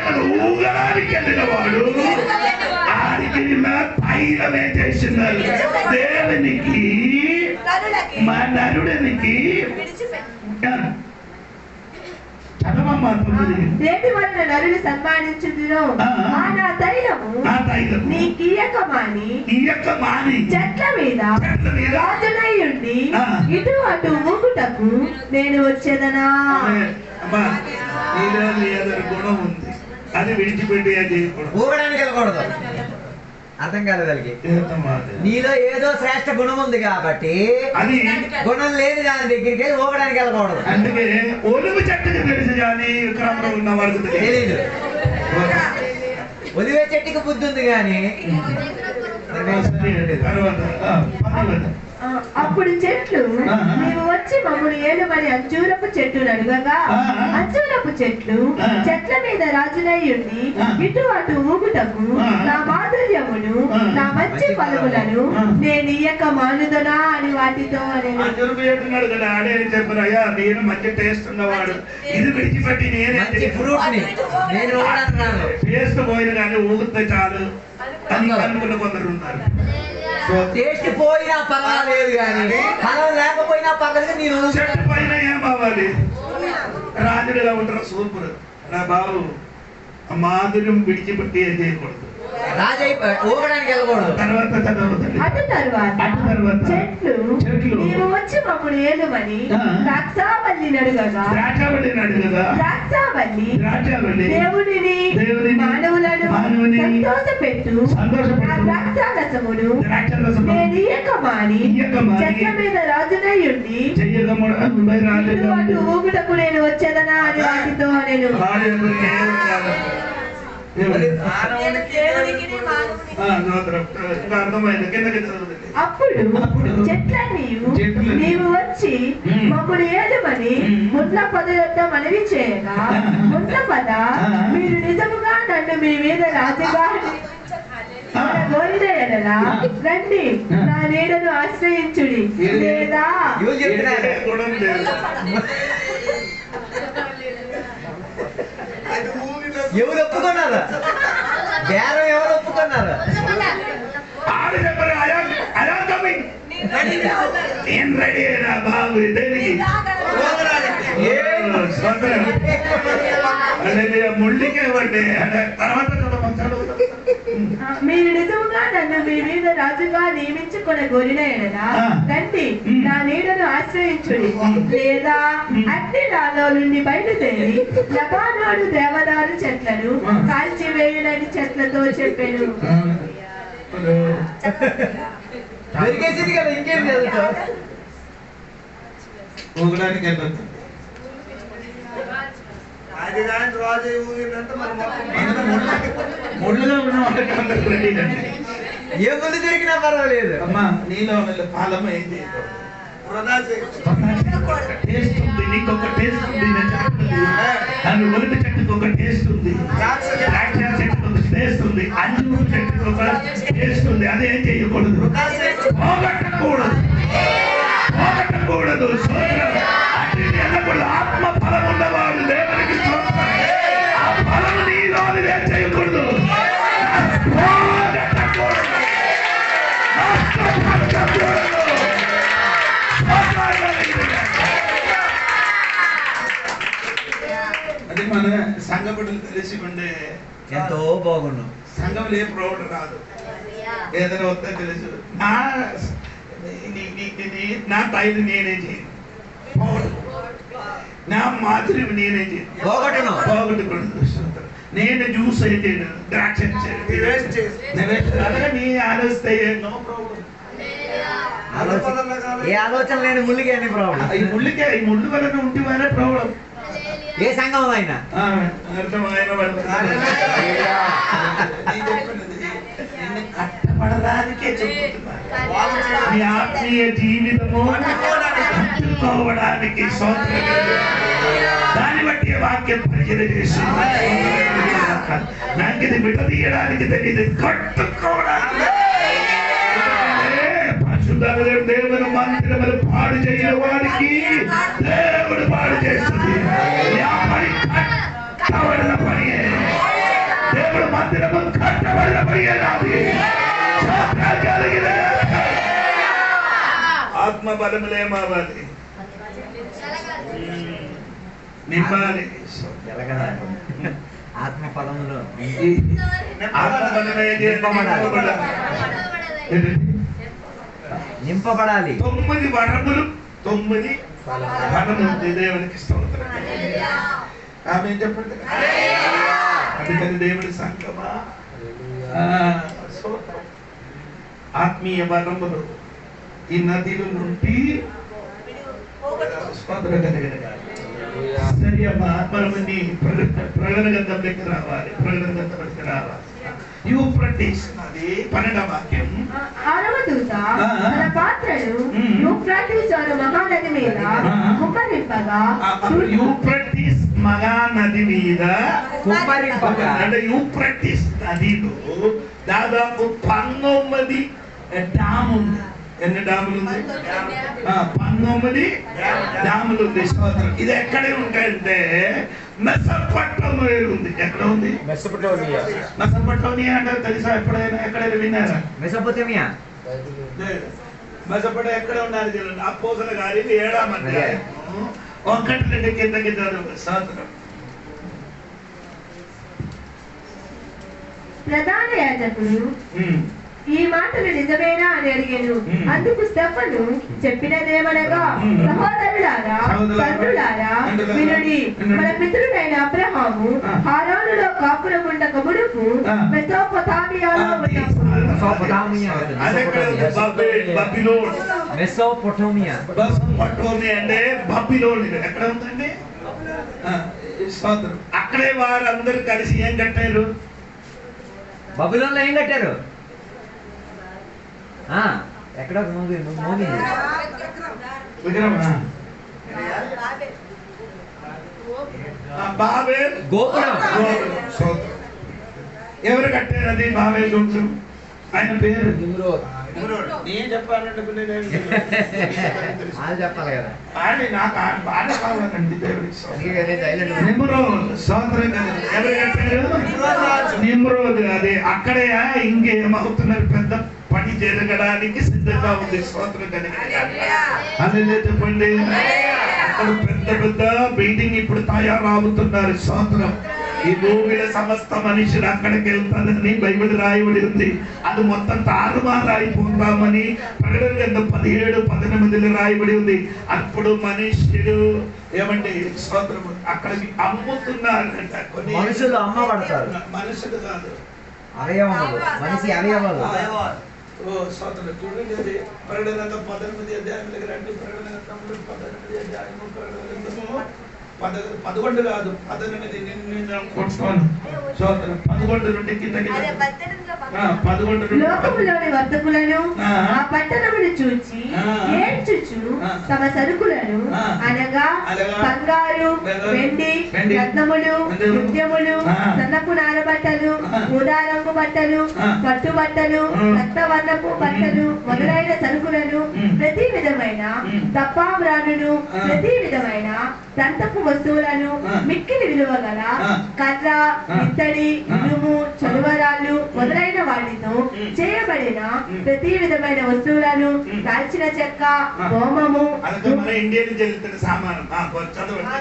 వెళ్ళిన వాడు ఆడికి తైలం ఏం చేస్తున్నారు? దేవునికి మా నరుడికి దేని వలన నరుడు సన్మానించుదురో ఆ నా తైలము నీకియ్యకమాని చెట్ల మీద రాజునై ఉండి ఇటు అటు ఊగుటకు నేను వచ్చేదనా. నీలో ఏదైనా గుణం ఉంది, అది విడిచిపెట్టి ఏం చేయకూడదు. ఊగడానికి వెళ్ళకూడదు. అర్థం కాలేదు వాళ్ళకి. నీలో ఏదో శ్రేష్ఠ గుణం ఉంది కాబట్టి అది గుణం లేని దాని దగ్గరికి వెళ్ళి ఊగడానికి వెళ్ళకూడదు. అందుకే ఒలుగు చెట్టుకి తెలుసు కానీ విక్రమంలో ఉన్న వరకు తెలీదు. ఒలివే చెట్టుకి బుద్ధి ఉంది కానీ అప్పుడు చెట్లు నీవు వచ్చి మమ్మల్ని ఏలుమని అంజూరపు చెట్టు అడుగగా అంజూరపు చెట్లు చెట్ల మీద రాజునై ఉండి ఇటు అటు ఊగుటకు నా మాధుర్యమును నా మంచి ఫలములను నేను ఇయ్యక మానుదనా అని వాటితో అంటున్నాడు కదా. ఆడే చెప్పారు, అయ్యా నేను మంచి టేస్ట్ ఉన్నవాడు, ఇది విడిచిపెట్టి నేనే ఫ్రూట్ నేను టేస్ట్ పోయిన కానీ ఊగితే చాలు అని అనుకున్న కొందరు ఉన్నారు. టేస్ట్ పోయినా పర్వాలేదు కానీ ఫలం లేకపోయినా పర్వాలేదు. నేను చెట్టు పైన ఏం అవ్వాలి, రాజులుగా ఉంటారు సూపర్. నా బాబు మాధుర్యం విడిచిపెట్టి ఏం చేయకూడదు, రాజు ఊగడానికి వెళ్ళకూడదు. అటు తర్వాత చెట్లు నీవు వచ్చి మమ్మల్ని ఏలుమని ద్రాక్షావల్లి నడుగగా ద్రాక్షావల్లి దేవుడిని మానవులను సంతోషపెట్టు నా ద్రాక్షారసమును నేను ఇయ్యక మాని చెట్ల మీద రాజునై ఉండి అటు ఊగుటకు నేను వచ్చేదనా అని వాటితో నేను. అప్పుడు చెట్లన్నీ నీవు వచ్చి మమ్మల్ని ఏలుమని ముట్ల పద యొక్క మనవి చేయగా ముట్ల పద మీరు నిజముగా నన్ను మీ మీద రాజుగా కోరిన ఎడలా రండి నా నీడను ఆశ్రయించుడి లేదా ఎవరు ఒప్పుకున్నారు? బేరం ఎవరు ఒప్పుకున్నారు? మీరు నిజముగా నన్ను మీ మీద రాజుగా నియమించుకునే కోరిన ఎడలా రండి నా నీడను ఆశ్రయించుడి లేదా అగ్నిలో నుండి బయలుదేరి లబానోను దేవదారు చెట్లను కాల్చివేయునని చెట్లతో చెప్పాను. దొరికేసింది కదా, ఇంకేం చదువుతావు? ఊగడానికి వెళ్ళొద్దు. ముళ్ళుగా ఉన్న వాళ్ళకి ఏ ముందు దొరికినా పర్వాలేదు. అమ్మా నీలో ఫలం ఏం చేయకూడదు. టేస్ట్ ఉంది, నీకు ఒక టేస్ట్ ఉంది. దాని ఒలిపి చెట్టుకు ఒక టేస్ట్ ఉంది, ద్రాక్ష చెట్టుకు ఒక టేస్ట్ ఉంది, అంజూరు చెట్టుకు ఒక టేస్ట్ ఉంది. అదేం చేయకూడదు, పోగొట్టకూడదు, పోగొట్టకూడదు. ఆత్మ ఫలం ఉన్నవాడు దేవునికి ఆ ఫలం నీలో ఏం చేయకూడదు, అది మన సంఘ బిడ్డలు తెలిసి ఉండే ఎంతో బాగున్నాం. సంఘంలో ఏ ప్రాబ్లం రాదు, ఏదైనా వస్తే తెలుసు. నా టైల్ నేనే చేయను, నా మాధుర్యం నేనే చేయను, పోగొట్టుకోండి. నేను జ్యూస్ అయితే ద్రాక్ష నీ ఆలోచిస్తే నో ప్రాబ్లం. ఏ ఆలోచన లేని ముళ్ళుకి అన్ని ప్రాబ్లం. ఈ ముళ్ళు వలన ఉంటే వల్ల ప్రాబ్లం. ఏ సంఘం అయినా కట్టబడడానికే చెబుతున్నా. నీ ఆత్మీయ జీవితము కట్టుకోవడానికి దాన్ని బట్టి వాక్యం పరిచయం చేసి నాకు ఇది విడదీయడానికి తెలియదు, కట్టుకోవడానికి. దేవుని మందిరములు పాడు చేయని వాడికి దేవుడు పాడు చేస్తుంది. కట్టబడిన పని దేవుడు మందిరము కట్టబడిన పని నాది. ఆత్మ బలములేమవ్వాలి, నింపాలి. ఆత్మ పదములు నింపబడాలి. 9 వరములు 9 ఫలములు దేవునికి స్తోత్రం. ఆమె చెప్పండి. అందుకని దేవుడి సంగమా ఆత్మీయ వరములు ఈ నదిలో నుండి సరి అమ్మా మనమని ప్రకటన గ్రంథంలోకి రావాలి. ప్రకటన గ్రంథంలోకి రావాలి. యూఫ్రటీస్ నది 12వ వాక్యం. 6వ దూత తన పాత్రను యూఫ్రటీస్ అనే మహానది మీద కుమ్మరింపగా యూఫ్రటీస్ మహానది మీద కుమ్మరింపగా అంటే యూఫ్రటీస్ నదిలో దాదాపు 19 డ్యామ్ ఉంది. ఎన్ని డ్యాములు ఉంది? 19 డ్యాములు ఉంది. ఇది ఎక్కడే ఉంటాయంటే మెసొపొటేమియా ఉంది. ఎక్కడ ఉంది? మెసొపొటేమియా. మెసొపొటేమియా అంటే తెలుసా? ఎక్కడైనా విన్నారా? మెసొపొటేమియా మెసొపొటేమియా ఎక్కడ ఉన్నారు చూడండి. అపోస్తలుల కార్యాలు 7వ అధ్యాయం 1-2 కిందకి చదువు. స్తోత్రం. ప్రధాన యాజకుడు ఈ మాటలు నిజమేనా అని అడిగాను. అందుకు స్టెఫను చెప్పినదేమనగా, సహోదరులారా తండ్రులారా వినుడి. మన పితరుడైన అబ్రహాము హారానులో కాపురముండక మునుపు మెసొపొటామియాలో మెసొపొటేమియా అంటే బబిలోన్. ఎక్కడ ఉందండి? అక్కడే వారందరూ కలిసి ఏం కట్టారు? బబులోన్లో ఏం కట్టారు? ఎక్కడ బాబేల్ గోపురం. ఎవరు కట్టారు అది? బాబేల్ గోపురం. ఆయన పేరు నిమ్రోద్. నేను చెప్పాలంటే చెప్పాలి కదా. నాకు బాధ కావాలండి దేవుడికి. నిమ్రోద్ సోదరు ఎవరు కట్టారు? నిమ్రోద్. అది అక్కడే ఇంకేమవుతున్నారు? పెద్ద పని జరగడానికి సిద్ధంగా ఉంది. స్తోత్రం కలిగి అదే చెప్పండి. అక్కడ పెద్ద పెద్ద బిల్డింగ్ ఇప్పుడు తయారవుతున్నారు. స్తోత్రం. ఈ భూమిలో సమస్త మనుషులు అక్కడికి వెళ్తారని బైబిల్ రాయబడి ఉంది. అది మొత్తం తారుమారు అయిపోతామని ప్రకటన గ్రంథం 17-18 రాయబడి ఉంది. అప్పుడు మనుషులు ఏమంటే స్తోత్రం అక్కడికి అమ్ముతున్నారంట. కొన్ని మనుషులు అమ్మబడతారు. మనుషులు కాదు, అవయవాలు. మనిషి అవయవాలు. స్తోత్రం. చూడండి అది ప్రకటన గ్రంథం 18 అధ్యాయంలోకి రండి. ప్రకటన గ్రంథంలో 18 అధ్యాయము, ప్రకటన గ్రంథము 11 కాదు 18. నేను కొట్టుకోను. స్తోత్రం. 11 నుండి కిందకి 11 నుండి లోకములోని వర్తకులను ఆ పట్టణమును చూచి ఏడ్చుచు తమ సరుకులను అనగా బంగారు, వెండి, రత్నములు, ముత్యములు, సన్నపు నారబట్టలు, ఊదా రంగు బట్టలు, పట్టు బట్టలు, రక్తవర్ణపు బట్టలు మొదలైన సరుకులను, ప్రతి విధమైన దప్పామ్రానును, ప్రతి విధమైన దంతపు వస్తువులను, మిక్కిలి విలువ గల కర్ర, ఇత్తడి, ఇనుము, చలువరాళ్ళు మొదలైన వాటితో చేయబడిన ప్రతి విధమైన వస్తువులను, దాల్చిన చెక్క, హోమము,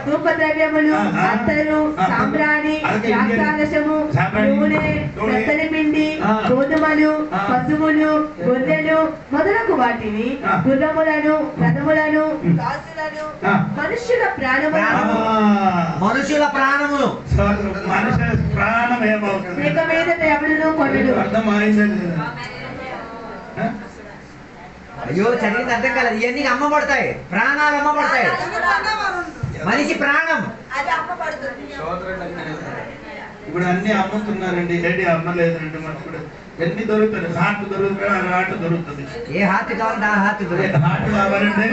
ధూపద్రవ్యములు, అత్తరు, సాంబ్రాణి, ద్రాక్షారసము, నూనె, మెత్తని పిండి, గోధుమలు, పశువులు, గొర్రెలు మొదలగు వాటిని, గుర్రములను, రథములను, దాసులను, మనుష్యుల ప్రాణములను, మనుషుల ప్రాణములు. మనుషుల ప్రాణం ఏమవుతుంది? ఇక మీద ఎవడును కొనడు. అర్థమైందండి. అయ్యో చదివింది అర్థం కాలేదు. ఇవన్నీ అమ్మబడతాయి. ప్రాణాలు అమ్మబడతాయి. మనిషి ప్రాణం ఇప్పుడు అన్ని అమ్ముతున్నారండి. ఏది అమ్మలేదండి. మనకు ఎన్ని దొరుకుతుంది? హార్ట్ దొరుకుతుంది, హార్ట్ దొరుకుతుంది. ఏ హార్ట్ కావాలంటే ఆ హార్ట్ దొరుకుతుంది. హార్ట్ కావాలంటే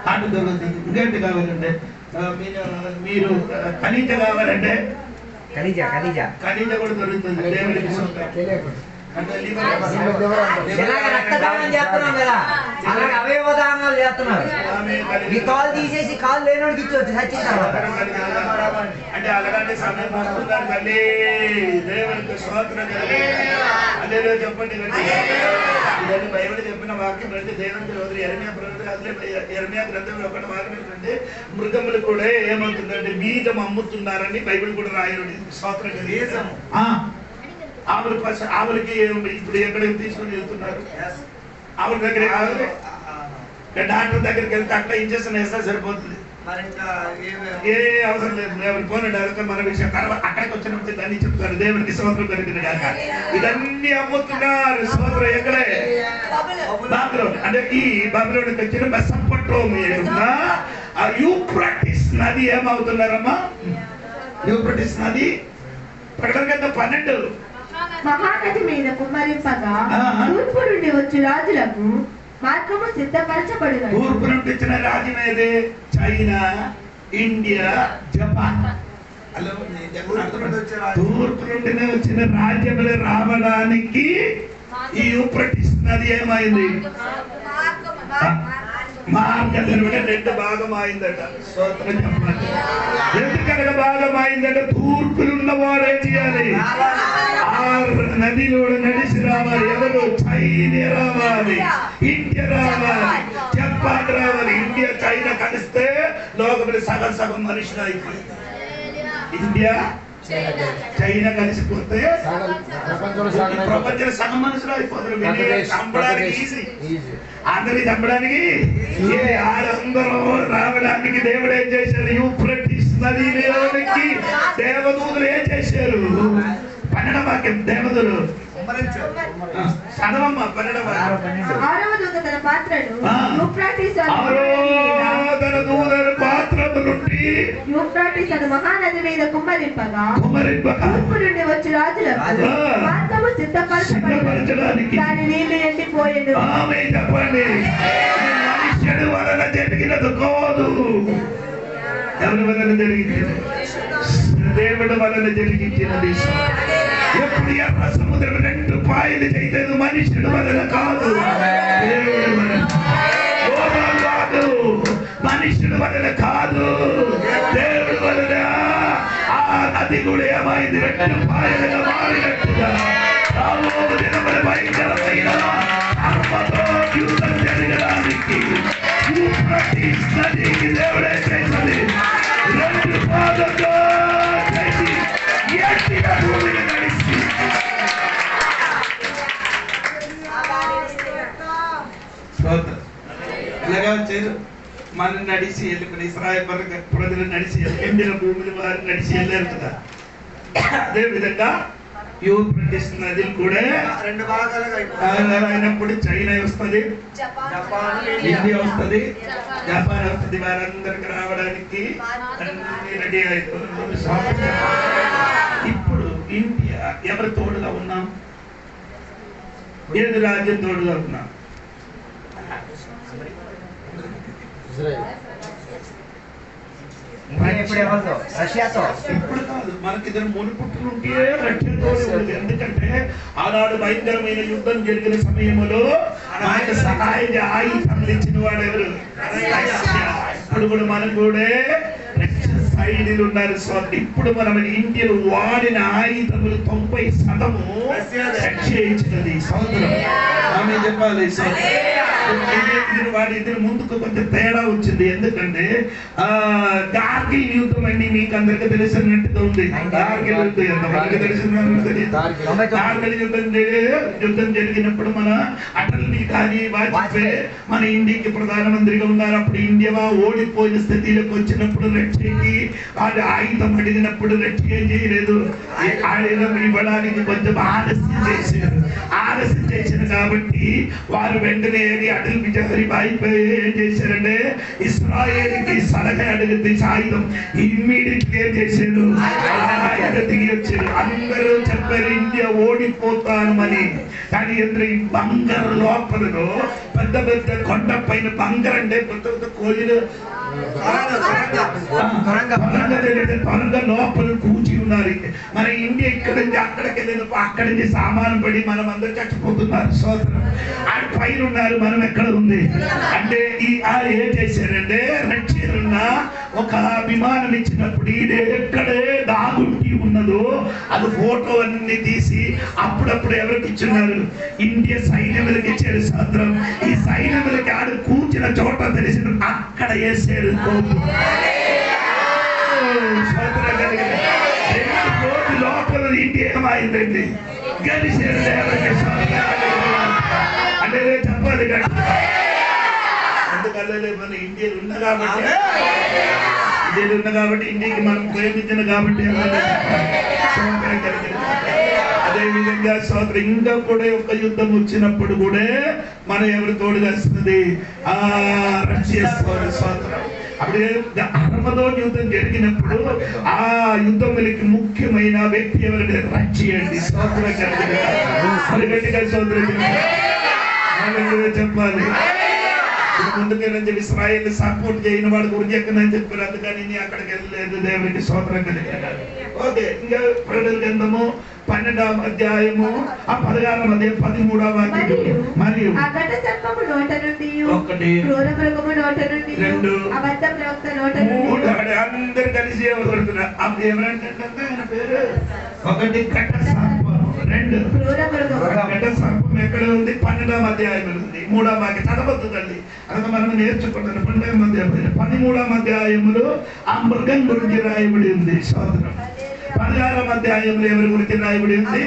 హార్ట్ దొరుకుతుంది. ఇంకేంటి కావాలంటే మీరు ఖనిజ కావాలంటే ఖనిజ కూడా దొరుకుతుంది. దేవుడికి స్తోత్రం. ఎలాగ రక్తదానం చేస్తున్నాం కదా, అలాగే అవయవ దానాలు చేస్తున్నారు. ఈ కాల్ తీసేసి కాల్ లేనోడికి ఇచ్చవచ్చు చచ్చిన తర్వాత. అంటే అలాంటి సమయం వస్తున్నారు తల్లి. దేవునికి స్తోత్రం. అదే చెప్పండి. ఇవన్నీ బైబిల్ చెప్పిన వాక్యం అంటే దేవునికి రోజు ఎర్మియా గ్రంథంలో ఒకటి వాక్యం ఏంటంటే మృగములు కూడా ఏమవుతుందంటే బీజం అమ్ముతున్నారని బైబిల్ కూడా రాయబడి. స్తోత్రం. ఆవులకి ఇప్పుడు ఎక్కడికి తీసుకుని వెళ్తున్నారు? ఆవుల దగ్గర డాక్టర్ దగ్గరికి వెళ్తే అట్లా ఇంజక్షన్ వేస్తే సరిపోతుంది. మరి ఇంకా ఏ అవసరం లేదు. దేవుని పోనండి, అదొక మన విషయం. అక్కడికి వచ్చినప్పుడు దాన్ని చెప్తారు. దేవునికి స్తోత్రం కలిగిన గాక. ఇదన్నీ అమ్ముతున్నారు స్తోత్రం. ఎక్కడే? బాబిలోన్. అంటే ఈ బాబిలోనికి వచ్చిన మెసొపొటేమియా ఆ యూఫ్రటీస్ నది ఏమవుతున్నారమ్మా? యూఫ్రటీస్ నది ప్రకటన గ్రంథం 12 మహానది మీద కుమ్మరింపగా తూర్పు నుండి వచ్చి రాజులకు మార్గము సిద్ధపరచబడిన. తూర్పు నుండి వచ్చిన రాజ్యం ఏది? China, India, Japan. తూర్పు నుండి వచ్చిన రాజ్యములు రావడానికి ఈ యూఫ్రటీస్ నది ఏమైంది? మార్గధర్ముడు 2 భాగం అయిందట. స్తోత్రం చెప్పండి. ఎందుకనగా భాగం అయిందట? తూర్పులున్న వారు ఏం చేయాలి? ఆ నదిలో నడిచి రావాలి. ఎవరు? చైనా రావాలి, ఇండియా రావాలి, జపాన్ రావాలి. ఇండియా చైనా కలిస్తే లోకంలో సగం సగం మనుషులు అయిపోయింది. ఇండియా చైనా కలిసిపోతే ప్రపంచంలో సగం మనుషులు అయిపోతారు. చంపడానికి ఈజీ, అందరినీ చంపడానికి. అందరూ రావడానికి దేవుడు ఏం చేశారు? యూఫ్రటీస్ నదిలోనికి దేవదూతలు ఏం చేశారు? 12వ వాక్యం. దేవదూతలు చదవమ్మ. 12వ వాక్యం. 6వ దూత తన పాత్రను యూఫ్రటీస్ తన దూతల పాత్రము నుండి యూఫ్రటీస్ అను మహానది మీద కుమ్మరింపగా తూర్పు నుండి వచ్చి రాజులకు మార్గము సిద్ధపరచబడిన. దాని నీళ్లు ఎండిపోయేను. ఆమె చెప్పండి. మనుష్యుడు వలన జరిగినది కాదు. ఎవరి వలన జరిగింది? దేవుడు వలన జరిగించినది. ఎప్పుడు ఎర్ర సముద్రం 2 పాయలు చేయలేదు. మనుష్యుడు వలన కాదు, దేవుడు వలన. కాదు, మనుష్యుడు వలన కాదు, దేవుడు వలన. ఆ నది కూడా ఏమైంది? 2 పాయలుగా మారినట్టుగా దినముల భయంకరమైన ఆత్మతో యుద్ధం జరగడానికి యూఫ్రటీస్ నదికి దేవుడే చేసింది. 2 భాగాలుగా చేసి ఎట్టిగా భూమిని నడిచి ఎలాగా వచ్చారు? మనం నడిచి వెళ్ళిపోయిన ఇశ్రాయేలు ప్రజలు నడిచి ఎండిన భూమిని వారు నడిచి వెళ్ళారు కదా. అదే విధంగా యూఫ్రటీస్ నది కూడా 2 భాగాలుగా అయినప్పుడు చైనా వస్తుంది, ఇండియా వస్తుంది, జపాన్ వస్తుంది. వారందరికి రావడానికి అన్ని రెడీ అయిపోతుంది. ఇప్పుడు ఇండియా ఎవరి తోడుగా ఉన్నాం? ఏది రాజ్యం తోడుగా ఉన్నాం? రష్యాతో. ఇప్పుడు కాదు, మనకి ఇద్దరు మునుపుట్టుంటే రష్యాతో ఉంది. ఎందుకంటే ఆనాడు భయంకరమైన యుద్ధం జరిగిన సమయంలో ఆయన సహాయ ఆయుధాలు ఇచ్చిన వాడు ఎవరు? ఇప్పుడు కూడా మనం కూడా సైనికులు ఉన్నారు. ఇప్పుడు మనం ఇండియన్ వాడిన ఆయుధములు 90% రష్యా ఇచ్చినది. సంవత్సరం ఆమె చెప్పాలి. వాడి ఇద్దరు ముందుకు కొంచెం తేడా వచ్చింది. ఎందుకంటే కార్గిల్ యుద్ధం అండి మీకు అందరికీ తెలిసినట్టుగా ఉంది. కార్గిల్ యుద్ధం ఎంతమందికి తెలిసిన? కార్గిల్ యుద్ధం జరిగినప్పుడు మన అటల్ బిహారీ వాజ్పేయి మన ఇండియాకి ప్రధానమంత్రిగా ఉన్నారు. అప్పుడు ఇండియా ఓడిపోయిన స్థితిలోకి వచ్చినప్పుడు రష్యాకి వాళ్ళు ఆయుధం అడిగినప్పుడు రష్యా ఏం చేయలేదు. ఆయుధం ఇవ్వడానికి కొంచెం ఆలస్యం చేశారు. ఆలస్యం చేశారు కాబట్టి వారు వెంటనే అటల్ బిహారీ వాజ్పేయి ఏం చేశారంటే ఇస్రాయేల్కి సలహా అడిగితే ఆయుధం ఇమ్మీడియట్గా ఏం చేశారు? దిగి వచ్చారు. అందరూ చెప్పారు ఇండియా ఓడిపోతామని. కానీ ఎందుకు ఈ బంగారు లోపలలో పెద్ద పెద్ద కొండ పైన బంగారు అంటే పెద్ద పెద్ద కోయిలు త్వరగా లోపల కూర్చి ఉన్నారు. మన ఇండియా ఇక్కడ నుంచి అక్కడికి వెళ్ళినప్పుడు అక్కడి నుంచి సామాను పడి మనం అందరూ చచ్చిపోతున్నారు. సోదరు ఆయన పైన ఉన్నారు, మనం ఎక్కడ ఉంది అంటే ఏం చేశారంటే రష్యనున్న ఒక విమానం ఇచ్చినప్పుడు ఇది ఎక్కడే దాగుంటి ఉన్నదో అది ఫోటో అన్ని తీసి అప్పుడప్పుడు ఎవరికి ఇచ్చున్నారు? ఇండియా సైన్యములకి ఇచ్చారు. సోదరం ఈ సైన్యములకి ఆడు కూర్చిన చోట తెలిసిన అక్కడ వేసారు. లోపల ఇండియా ఏమైందండి? గెలిచారు. అంటే చెప్పాలి ఎందుకు వెళ్ళలేదు? మన ఇండియాలో ఉన్నా కాబట్టి, ఇండియాలో ఉన్నా కాబట్టి, ఇండియాకి మనం ప్రేమించిన కాబట్టి. అదే విధంగా సోదరు ఇంకా కూడా ఒక యుద్ధం వచ్చినప్పుడు కూడా మనం ఎవరు తోడుగా వస్తుంది? రష్యా సోదరం. అప్పుడు అర్మదోన్ యుద్ధం జరిగినప్పుడు ఆ యుద్ధములకి ముఖ్యమైన వ్యక్తి ఎవరంటే రష్యా అండి. సోదరం గట్టిగా సోదరం చెప్పాలి. ముందుకెళ్ళని చెప్పి ఇస్రాయేల్ సపోర్ట్ చేయని వాడు ఉరికెక్కనని చెప్పారు. అందుకని అక్కడికి వెళ్ళలేదు. దేవునికి స్తోత్రం కలిగారు. ఓకే, ఇంకా ప్రకటన గ్రంథము 12వ అధ్యాయము 16వ అధ్యాయం 13వ వాక్యం. మరియు ఒకటి, రెండు, అందరు కలిసి ఎవరంటే ఆయన పేరు ఒకటి ఘట సర్పం, రెండు ఘట సర్పం ఎక్కడ ఉంది? 12వ అధ్యాయంలో ఉంది. 3వ వాక్యం చదవద్దు తల్లి, అది మనం నేర్చుకుంటాను. 12వ అధ్యాయం 13వ అధ్యాయములో ఆ మృగం గురించి రాయబడి ఉంది. సోదరం 16వ అధ్యాయంలో ఎవరి గురించి రాయబడి ఉంది?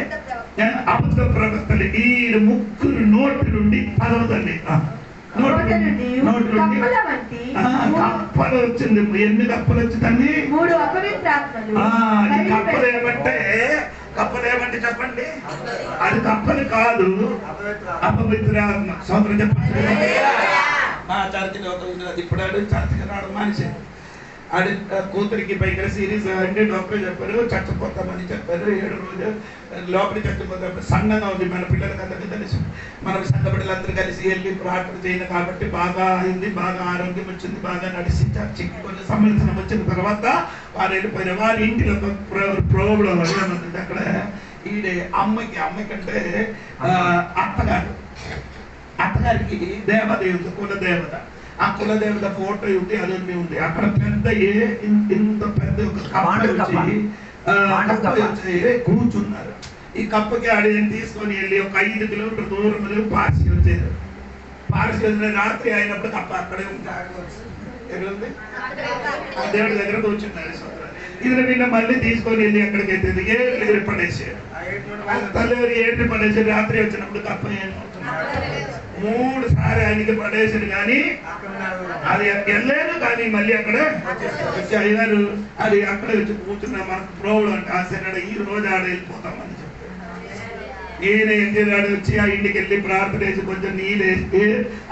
అబద్ధ ప్రవక్తలు. ఈ ముగ్గురు నోటి నుండి పదవదండి, కప్పలు వచ్చింది. ఎన్ని కప్పలు వచ్చిందండి? కప్పలు ఏమంటే, కప్పలు ఏమంటే చెప్పండి, అది కప్పలు కాదు, అపవిత్ర ఆత్మ. సోదరం చెప్పండి. మా చర్చిలో ఇప్పుడు చర్చికి రావడం మనిషి ఆడి కూతురికి భయంకర సీరియస్ అంటే డాక్టర్ చెప్పారు చచ్చిపోతామని చెప్పారు. 7 రోజులు లోపలికి చచ్చిపోతాం. సన్నగా ఉంది. మన పిల్లలకి అందరికీ తెలుసు. మనం సంఘ బిడ్డలందరూ కలిసి వెళ్ళి ప్రార్థన చేయను కాబట్టి బాగా అయింది, బాగా ఆరోగ్యం వచ్చింది, బాగా నడిచి చర్చికి కొన్ని సంబంధించిన వచ్చిన తర్వాత వారు వెళ్ళిపోయిన వారి ఇంటిలో ప్రాబ్లం ఉంది. అక్కడ ఈడే అమ్మకంటే అత్తగారికి దేవదేవత, కులదేవత. ఆ కులదేవత ఫోటో ఉంది, అది ఉంది. అక్కడ పెద్ద ఇంత పెద్ద ఒక కప్ప వచ్చి కూర్చున్నారు. ఈ కప్పకి ఆడేం తీసుకొని వెళ్ళి ఒక 5 కిలోమీటర్ దూరంలో పార్సి వచ్చారు. పార్సి వచ్చిన రాత్రి అయినప్పుడు కప్ప అక్కడే ఉంటాడు. ఎక్కడుంది? దేవుడి దగ్గర కూర్చున్నారు. ఇది నిన్న మళ్ళీ తీసుకొని వెళ్ళి ఎక్కడికి అయితే ఏడు పడేసారు. తల్లి ఏడు పడేసి రాత్రి వచ్చినప్పుడు కప్ప ఏమవుతున్నారు? 3 సార్లు ఆయనకి పడేసాడు కానీ అది వెళ్ళలేదు. కానీ మళ్ళీ అక్కడ వచ్చి అయ్యారు అది అక్కడే వచ్చి కూర్చున్నా మనకు ప్రోబ్లం అంటే ఆశనాడు ఈ రోజు ఆడ వెళ్ళిపోతామని చెప్పాడు. ఈయన ఏం చేశాడు? వచ్చి ఆ ఇంటికి వెళ్ళి ప్రార్థన చేసి కొంచెం నీళ్ళు వేసి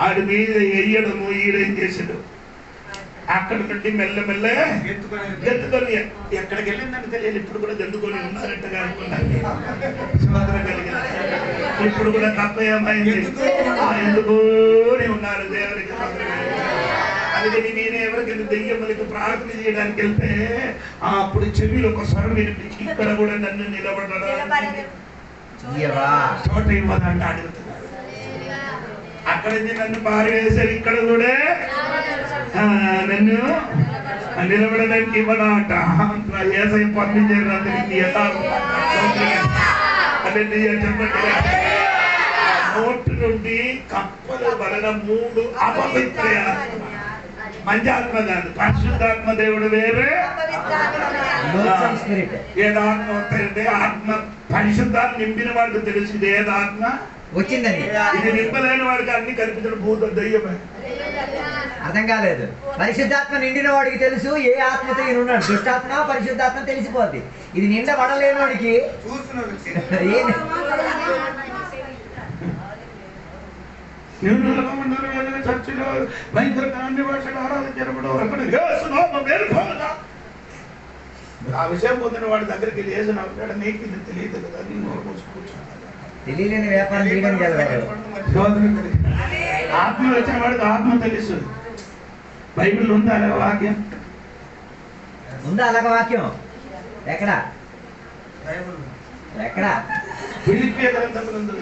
ఆడి మీద వేయడము. ఈడేం చేశాడు? అక్కడ నుండి మెల్లమెల్ల గెత్తుకొని ఎక్కడికి వెళ్ళిందని తెలియదు. ఇప్పుడు కూడా గెంతుకొని ఉన్నారంటగా అనుకున్నాను. ఇప్పుడు కూడా తప్ప ఏమైంది? ఎందుకోని ఉన్నారు దేవునికి. అందుకని నేను ఎవరికైనా దెయ్యములకు ప్రార్థన చేయడానికి వెళ్తే అప్పుడు చెవిలో ఒక స్వరం వినిపించి ఇక్కడ కూడా నన్ను నిలబడరా చోట ఇవ్వదంటే అడుగుతున్నారు. అక్కడ నుంచి నన్ను పారివేశారు, ఇక్కడ కూడా నన్ను నిలబడడానికి ఇవ్వడాట. ఏసై పంపించారు అందరికి. చెప్పండి, నోటి నుండి కప్పల వలన 3 అపవిత్ర మంచి ఆత్మ కాదు, పరిశుద్ధాత్మ దేవుడు వేరే. ఏదాత్మ వస్తాయంటే ఆత్మ పరిశుద్ధాత్మ నింపిన వాడికి తెలుసు ఇది ఏదాత్మ వచ్చిందని. ఇది నింపలేని వాడికి అన్ని కల్పించిన భూత దయ్యమే. అర్థం కాలేదు. పరిశుద్ధాత్మ నిండిన వాడికి తెలుసు ఏ ఆత్మతో ఈయన ఉన్నాడు. దుష్టాత్మ పరిశుద్ధాత్మ తెలిసిపోద్ది. ఇది నిండా పడలేని వాడికి చర్చిలో భయంకరంగా అన్ని భాషలు ఆరాధించడం ఆ విషయం పొందిన వాడి దగ్గరికి లేచి నవ్వాడు. నీకు ఇది తెలియదు కదా, నీ నోరు కూర్చున్నాను. తెలియలేని వ్యాపారం చేయడం కదా. ఆత్మ వచ్చిన వాడికి ఆత్మ తెలుసు. బైబిల్ ఉందా అలాగ వాక్యం? ఉందా అలాగ వాక్యం? ఎక్కడ ఎక్కడ? ఫిలిప్పీ గ్రంథంలో ఉంది.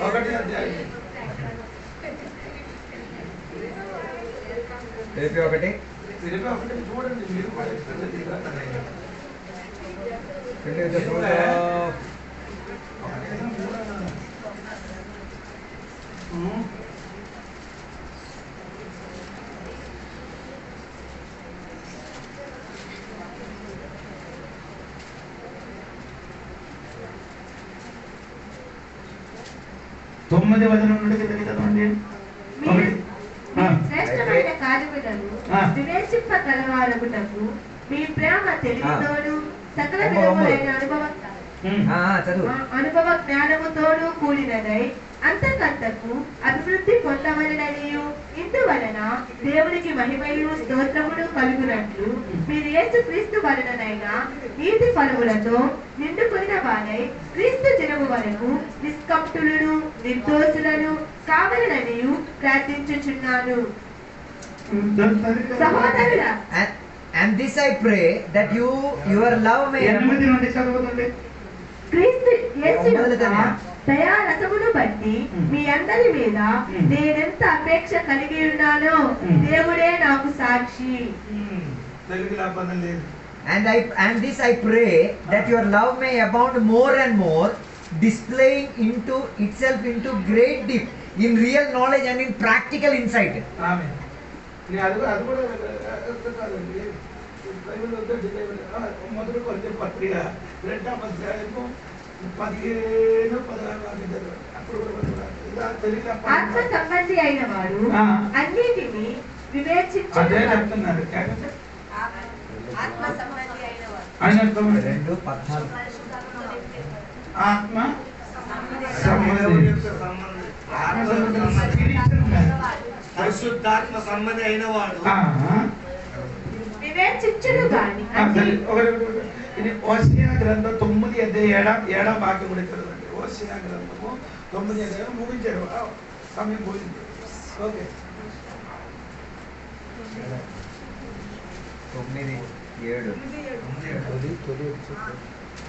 1వ అధ్యాయం. ఫిలిప్పీ 1. ఫిలిప్పీ 1 చూడండి మీరు కూడా. తొమ్మిది వచనం నుండి చదవండి. కార్యములను వివేచింప కలవారగుటకు మీ ప్రేమ తెలివితోడు సకల విధములైన అనుభవ జ్ఞానముతోడు కూడినదై అంతకంతకు అభివృద్ధి పొందవలననియు ఇందువలన దేవునికి మహిమయు స్తోత్రములు కలుగునట్లు మీరు యేసుక్రీస్తు వలననైనా నీతి ఫలములతో నిండుకున్న వారై క్రీస్తు జనము వరకు నిష్కంఠులను నిర్దోషులను కావాలననియు ప్రార్థించుచున్నాను. సహోదరుడా, And this I pray that your love may క్రీస్తు యేసు దయారసమును బట్టి మీ అందరి మీద నేనెంత అపేక్ష కలిగి ఉన్నానో దేవుడే నాకు సాక్షి. And this I pray that your love may abound more and more, displaying itself into great depth in real knowledge and in practical insight. Amen. మొదటి కొరింథీ పత్రిక 2వ అధ్యాయము 15-16 ఆత్మ సంబంధి అయిన వాడు అన్నిటిని వివేచించు. ఆత్మ సంబంధి అయిన వాడు 2:14 ఆత్మ సంబంధి పరిశుద్ధాత్మ సంబంధి అయిన వాడు వివేచించును గాని. ఇది ఓసియా గ్రంథం 9 అధ్యాయం 7వ వాక్యం కూడా చదవండి. ఓసియా గ్రంథము 9 అధ్యాయం ముగించారు, సమయం పోయింది. ఓకే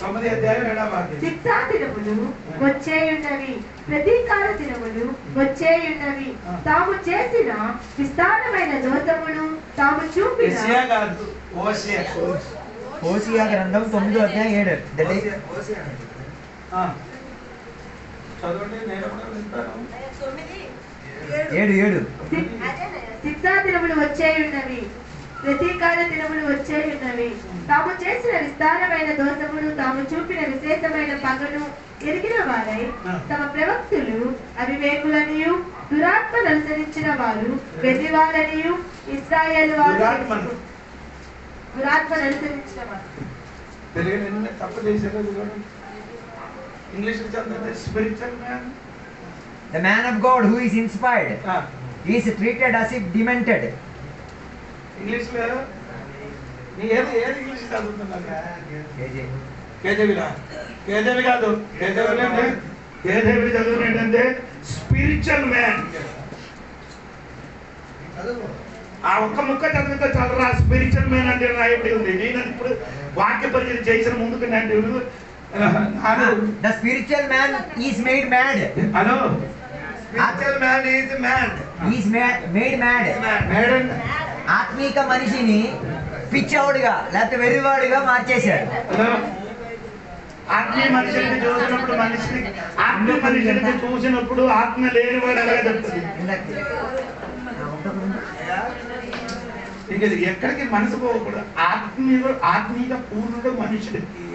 9 అధ్యాయం 7వ వాక్యం. శిక్షా దినములు వచ్చేయున్నవి, ప్రతీకార దినములు వచ్చేయున్నవి. తాము చేసిన విస్తారమైన దోషములు తాము చూపిన ఓసియా గ్రంథం 9వ అధ్యాయం 7. చదవండి, నేను కూడా వింటాను. 7 శిక్షా దినములు వచ్చేయున్నవి, ప్రతీకార దినములు వచ్చేయున్నవి. తాము చేసిన విస్తారమైన దోషములు తాము చూపిన విశేషమైన పగను ఎరిగిన వారై తమ ప్రవక్తులు అవివేకులనియు దురాత్మను అనుసరించిన వారు వెర్రివారనియు ఇశ్రాయేలు వారు దురాత్మను అనుసరించిన వారు. తప్పు చేశారు. ఇంగ్లీష్ చదవండి. Spiritual man, the man of God who is inspired, he is treated as if demented. English లో ఏది ఇంగ్లీష్ చదువుతున్నారు? కేజీవి కాదు, కేజీవి చదువు ఏంటంటే స్పిరిచువల్ మ్యాన్. ఆ ఒక్క ముక్క చదివితే చదవరా. స్పిరిచువల్ మ్యాన్ అంటే రాయబడి ఉంది. నేను ఇప్పుడు వాక్య పరిచయం చేసిన ముందుకు The spiritual man is made mad. Hello, spiritual man is mad. He is made mad. ఆత్మీక మనిషిని పిచ్చవుడిగా లేకపోతే వెర్రివాడిగా మార్చేశాడు. ఆత్మీయ మనిషిని చూసినప్పుడు ఆత్మీయ మనిషిని చూసినప్పుడు ఆత్మ లేనివాడు ఎలాగ చెప్తుంది? ఎక్కడికి మనసు పోకూడదు. ఆత్మీయ పూర్ణుడు మనుషుడికి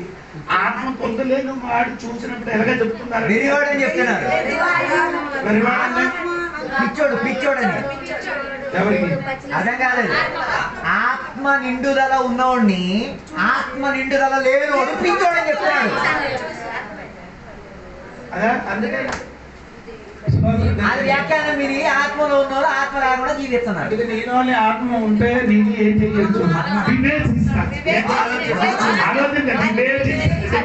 ఆత్మ పొందలేని వాడు చూసినప్పుడు ఎలాగ చెప్తున్నారు? వెర్రివాడు అని చెప్తున్నారు. పిచ్చోడని అర్థం కాలేదు. ఆత్మ నిండుదల ఉన్నవాడిని ఆత్మ నిండుదల లేనివాడు పిచ్చోడని చెప్తున్నాడు. అది వ్యాఖ్యానం విని ఆత్మలో ఉన్నవాళ్ళు ఆత్మ లేకుండా జీవిస్తున్నారు. నీలోని ఆత్మ ఉంటే నీకు ఏం చేయొచ్చు?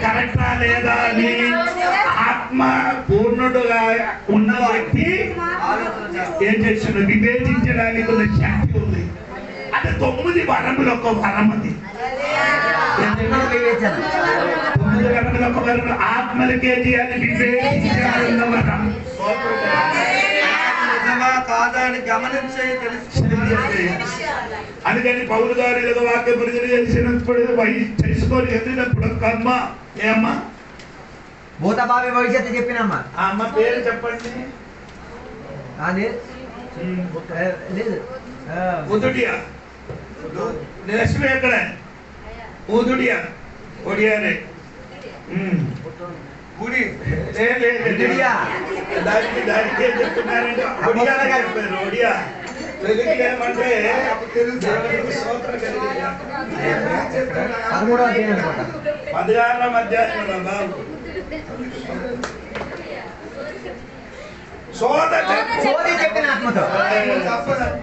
కరెక్టా లేదా అని ఆత్మ పూర్ణుడుగా ఉన్న వ్యక్తి ఏం చేస్తున్నాడు? వివేచించడానికి ఉన్న శక్తి ఉంది. అంటే 9 వరములు ఒక వరం. అది 9 వరములు ఒక వరం. ఆత్మలకే చేయాలి వివేచించాలన్న వరం. కాదా అని గమనించి తెలుసుకోవాలి. అందుకని పౌలు గారు ఏదో వాక్య పరిచయం చేసినప్పుడు తెలుసుకొని ఎదిగినప్పుడు అమ్మ ఏమ్మా భూతభావి భవిష్యత్తు చెప్పినమ్మా. ఆ అమ్మ పేరు చెప్పండి. లేదు ఉదుడియా. లక్ష్మి ఎక్కడ? ఉదుడియా. ఒడియానే గుడి ఉదుడియా. దానికి ఏం చెప్తున్నారంటే ఒడియా. ఏమంటే అప్పుడు తెలుసు దేవునికి స్తోత్రం కలిగింది. 13వ అధ్యాయం అనుకుంటా. 16వ అధ్యాయం బాబు. సోది చెప్పిన ఆత్మతో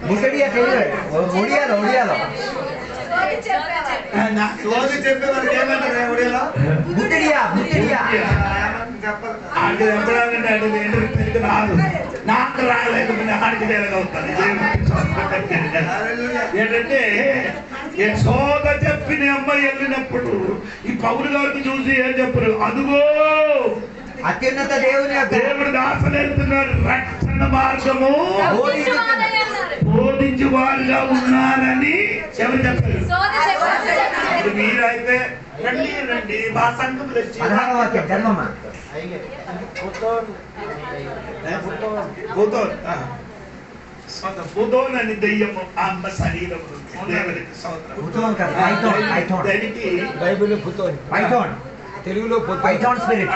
ముసడియా తెలియదు ఒడియాలో సోది చెప్పే మనకి ఏమంటారు ఒడియాలో? ముట్టడియా ఆడికి చెప్పడాలంటే అది ఏంటంటే రాదు, నాకు రాలేదు, ఆడికి జరగవుతాను. ఏంటంటే యెహోవ చెప్పిన అమ్మాయి వెళ్ళినప్పుడు ఈ పౌలు గారికి చూసి ఏం చెప్పరు, అదుగో అత్యున్నత దేవుని యొక్క దేవుడు దాసలు వెళ్తున్నారు, రక్షణ మార్గము బోధించు వారుగా ఉన్నారని ఎవరు చెప్పారు? ఇప్పుడు మీరైతే రండి రండి మా సంఘం వచ్చి 16వ వాక్యం చదవమ్మ. పుదోన్ అని దెయ్యము అమ్మ శరీరం దేవునికి స్తోత్రం. పుతోన్ కాదు, పైథాన్. దానికి బైబిల్ పుతోన్, పైథాన్ తెలుగులో పైథాన్ స్పిరిట్.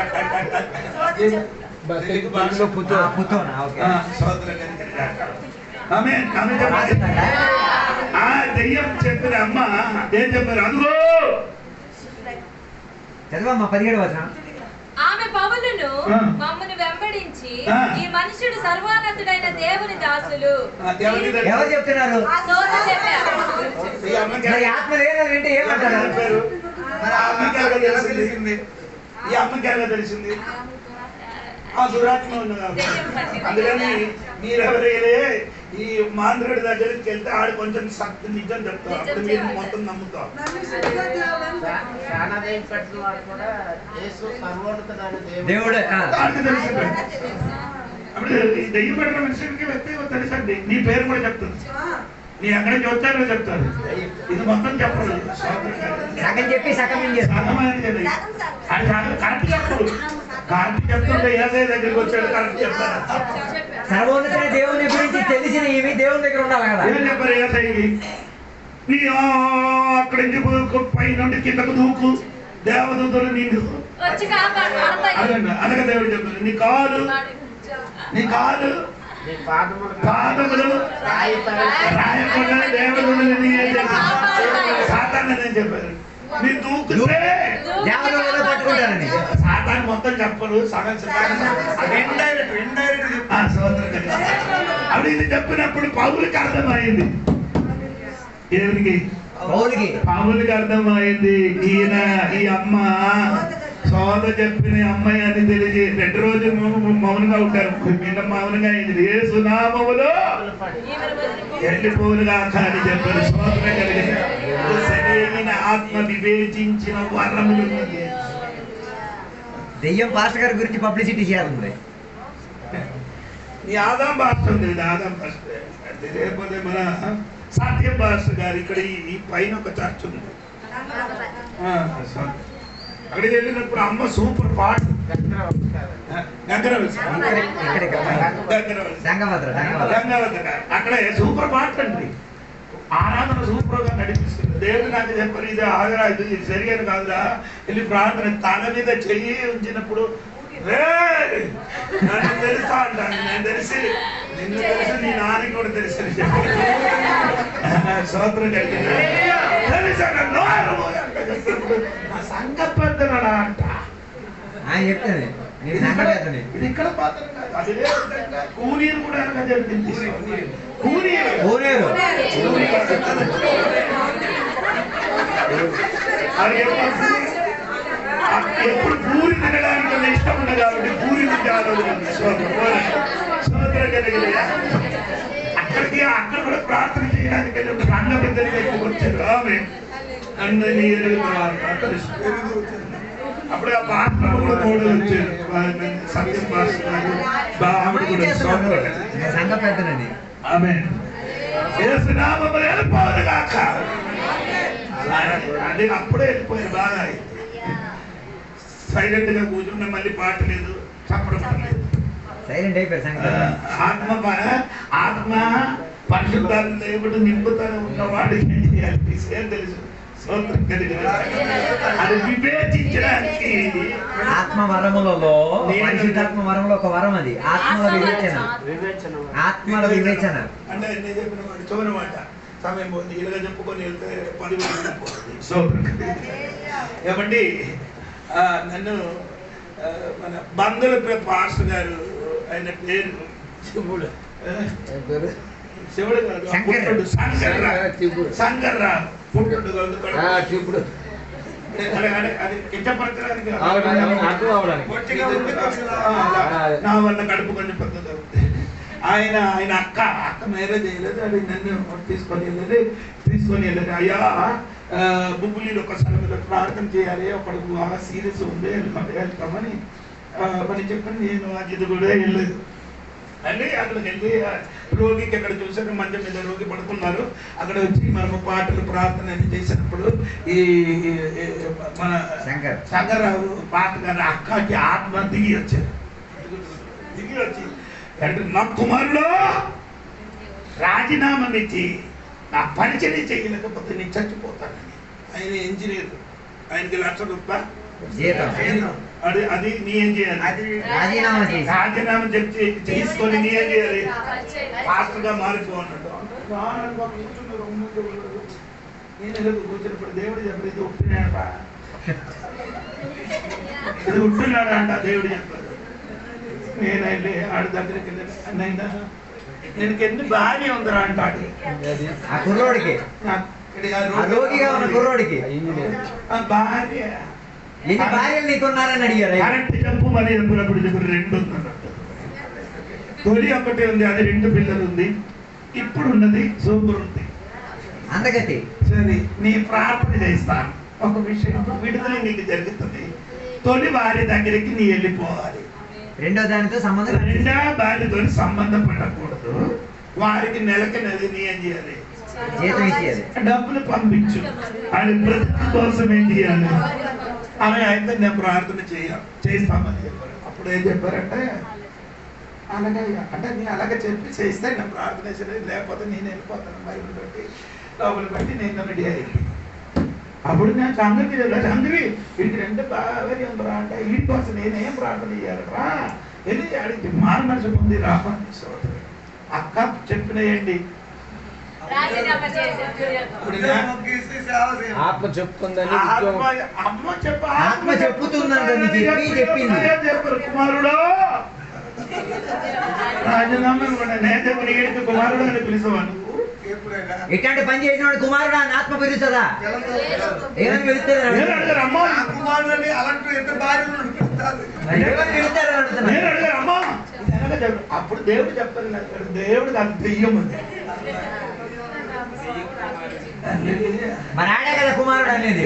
తెలుగులో పుతోన్. పుతోన్ ఓకే. స్తోత్రం కలిగిన గాక. ఆమేన్. ఆమె చెప్పండి. ఆ దెయ్యం చెప్పిన అమ్మ ఏం చెప్పారు? అదుగో చదవమ్మ 17వ వచనం. ఆమె పౌలును మమ్మను వెంబడించి ఈ మనుషుడు సర్వానందుడైన దేవుని దాసులు ఎవరు చెప్తున్నారు? సోద చెప్పారు. ఈ అమ్మకి మరి ఆత్మ లేదా వింటే ఏమంటారు? చెప్పారు. మరి ఆ అమ్మకి ఎలా తెలిసింది? ఈ అమ్మకి ఎలా తెలిసింది? ఆ దురాత్మ ఉంది కాబట్టి. అందుకని మీరెవరైతే ఈ మాంద్రుడి దగ్గరికి వెళ్తే ఆడు కొంచెం సత్య నిజం చెప్తారు, అప్పుడు మీరు మొత్తం నమ్ముతారు. దేవుడు ఆడికి తెలిసింది. అప్పుడు ఈ దెయ్యం పడిన మనిషికి వ్యక్తి తెలుసండి, నీ పేరు కూడా చెప్తుంది, నీ ఎక్కడ చూస్తారో చెప్తారు. ఇది మొత్తం చెప్పరు, సగం చెప్పి సగం ఏం చేస్తారు? సగమైనది. అది కరెక్ట్ చెప్పరు. కరెక్ట్ చెప్తుంటే ఏసఐ దగ్గరికి వచ్చాడు, కరెక్ట్ చెప్తారు. సర్వోన్నత దేవుని గురించి తెలిసిన ఏమి దేవుని దగ్గర ఉండాలి కదా. ఏం చెప్పారు ఏసఐకి? నీ అక్కడి నుంచి పై నుండి కిందకు దూకు, దేవదూతలు నిన్ను వచ్చి కాపాడు. అనగా దేవుడు చెప్పారు, నీ కాలు పాదములు రాయకుండా దేవుడు సాతాన్ని చెప్పారు. నీ దూకుతే దేవదూతలు పట్టుకుంటారని. సాతాన్ని మొత్తం చెప్పరు, సగం అప్పుడు ఇది చెప్పినప్పుడు పౌలుకి అర్థమైంది. ఎవరికి? పౌలుకి అర్థమైంది. ఈయన ఈ అమ్మ సోద చెప్పిన అమ్మాయి అని తెలిసి 2 రోజులు మౌనంగా ఉంటారు. నిన్న మౌనంగా అయింది. ఏ సునామములో వెళ్ళిపోలుగా అని చెప్పారు. సోదర కలిగిన సరైన ఆత్మ వివేచించిన వరములు. దెయ్యం పాస్టర్ గారి గురించి పబ్లిసిటీ చేయాలి. ఈ ఆదాం పాస్టర్ ఉంది, ఆదాం పాస్టర్ లేకపోతే మన సత్యం పాస్టర్ గారు ఇక్కడ ఈ పైన ఒక చర్చ్ ఉంది. అక్కడికి వెళ్ళినప్పుడు అమ్మ సూపర్ పాట అక్కడ సూపర్ పాట అండి. ఆరాధన సూపర్ గా నడిపిస్తుంది. దేవుడు నాకు చెప్పారు, ఇది ఆగరా, ఇది సరిగాని కాదురా, వెళ్ళి ప్రార్థన తల మీద చెయ్యి ఉంచినప్పుడు నన్ను తెలుసా అంటాను. నేను తెలిసి నిన్ను తెలుసు, నీ నాన్నకి కూడా తెలుసు. స్తోత్రం కలిగింది. సంఘ పెద్దనడా అంట చెప్తాను. ఇది ఇక్కడ పాత్ర కాదు, అది కూలీలు కూడా అనగా జరిగింది. కూలీలు ఎప్పుడు పూరి తినడానికి ఇష్టం ఉంది కాబట్టి పూరి అక్కడ కూడా ప్రార్థన చేయడానికి సంఘ పెద్దలకి ఎక్కువ వచ్చారు. ఆమె అందరినీ అప్పుడు ఆ పాత్ర కూడా తోడు వచ్చారు. సత్యం పాస్టర్ ఆవిడ కూడా సంఘ పెద్దనండి. ఆమె వెళ్ళిపోదు కాక అది అప్పుడే వెళ్ళిపోయారు. బాగా సైలెంట్ గా కూర్చున్న, మళ్ళీ పాట లేదు, చెప్పడం లేదు, సైలెంట్ అయిపోయారు. ఆత్మ పరిశుద్ధాలు దేవుడు నింపుతాను ఉన్నవాడికి ఏం చేయాలి? ఏం తెలుసు? స్తోత్రం కలిగినగాక. అది వివేచించడానికి ఆత్మ వరములలో పరిశుద్ధాత్మ వరములో ఒక వరం అది ఆత్మల వివేచన. ఆత్మల వివేచన అంటే నేను చెప్పిన మాట చూడన మాట సమయం పోతుంది ఇలాగ చెప్పుకొని వెళ్తే 10 రోజులు పోతుంది. స్తోత్రం ఏమండి నన్ను మన బంధువుల పాస్టర్ గారు ఆయన పేరు శివుడు శివుడు కాదు పుట్టుడు శంకర్రావు పుట్టుడు అది కించపరచడానికి నా వల్ల కడుపు కొంచెం పద్ధతి అవుతుంది. ఆయన అక్క మ్యారేజ్ చేయలేదు. అది నన్ను తీసుకొని వెళ్ళలేదు అయ్యా బుబ్బులీలో ఒక స్థలంలో ప్రార్థన చేయాలి ఒకడికి బాగా సీరియస్ ఉంది వెళ్తామని పని చెప్పని నేను అది కూడా వెళ్ళలేదు. మళ్ళీ అక్కడికి వెళ్ళి రోగికి అక్కడ చూసాక మంచం మీద రోగి పడుకున్నారు. అక్కడ వచ్చి మనము పాటలు ప్రార్థన చేసినప్పుడు ఈ మన శంకర్రావు పాట గారి అక్కకి ఆత్మ దిగి వచ్చి అంటే నా కుమారుడు రాజీనామా ఇచ్చి నా పరిచయం చేయలేకపోతే నేను చచ్చిపోతానని. ఆయన ఇంజనీర్, ఆయనకి ₹1,00,000 అది నీ ఏం చేయాలి? రాజీనామా చెప్పి చేసుకొని నీ ఏం చేయాలి? పాస్టర్ గా మారిపోన్నాడు. నేను కూర్చున్నప్పుడు దేవుడు చెప్పారు ఇది ఉట్టినాడా ఇది ఉట్టున్నాడా అంట దేవుడు చెప్పారు. నేను వెళ్ళి ఆడి దగ్గరికి వెళ్ళాను. అన్నైనా నేను ఎన్ని భార్య ఉందిరా అంటాడు కుర్రోడికి భార్య ఎన్ని భార్యలు నీకున్నారని అడిగారు. కరెంట్ జంపు మరి జంపునప్పుడు 2 ఉందన్నట్టు. తొలి ఒకటి ఉంది, అది 2 పిల్లలు ఉంది. ఇప్పుడు ఉన్నది సూపర్ ఉంది. అందుకని సరే నీ ప్రార్థన చేస్తాను. ఒక విషయం విడుదల నీకు జరుగుతుంది. తొలి వారి దగ్గరికి నీ వెళ్ళిపోవాలి. రెండో దానితో సంబంధం రెండో భార్యతో సంబంధం పడకూడదు. వారికి నెలకి నెల నీ ఏం చేయాలి? జీతం ఇచ్చేయాలి. డబ్బులు పంపించు. అది బ్రతుకు కోసం ఏం చేయాలి? అలా అయితే నేను ప్రార్థన చేస్తామని చెప్పారు. అప్పుడు ఏం చెప్పారంటే అలాగే అంటే నేను అలాగే చెప్పి చేస్తే నేను ప్రార్థన చేయలేదు, లేకపోతే నేను వెళ్ళిపోతాను. బైబిల్ బట్టి లోపల బట్టి నేను రెడీ అయ్యింది. అప్పుడు నేను సంగతి సంగతి వీడికి 2 భార్య ఉందిరా అంటే వీడి కోసం నేనేం ప్రార్థన చేయాలరా వెళ్ళి అడిగి మారు మనసు ఉంది రామని సోదరు అక్క చెప్పినాయండి. ఆత్మ చెప్పుకుందని ఆత్మ చెప్పుతుందని చెప్పింది. కుమారుడు రాజీనామా కూడా నేను కుమారుడు అని పిలిచేవాడు. ఇట్లాంటి పని చేసిన వాడు కుమారుడు అని ఆత్మ పిలుస్తుందా? ఏమని పిలుస్తారు? అప్పుడు దేవుడు చెప్తారు దేవుడికి అంత దెయ్యం ఉంది. మరి ఆడే కదా కుమారుడు అనేది.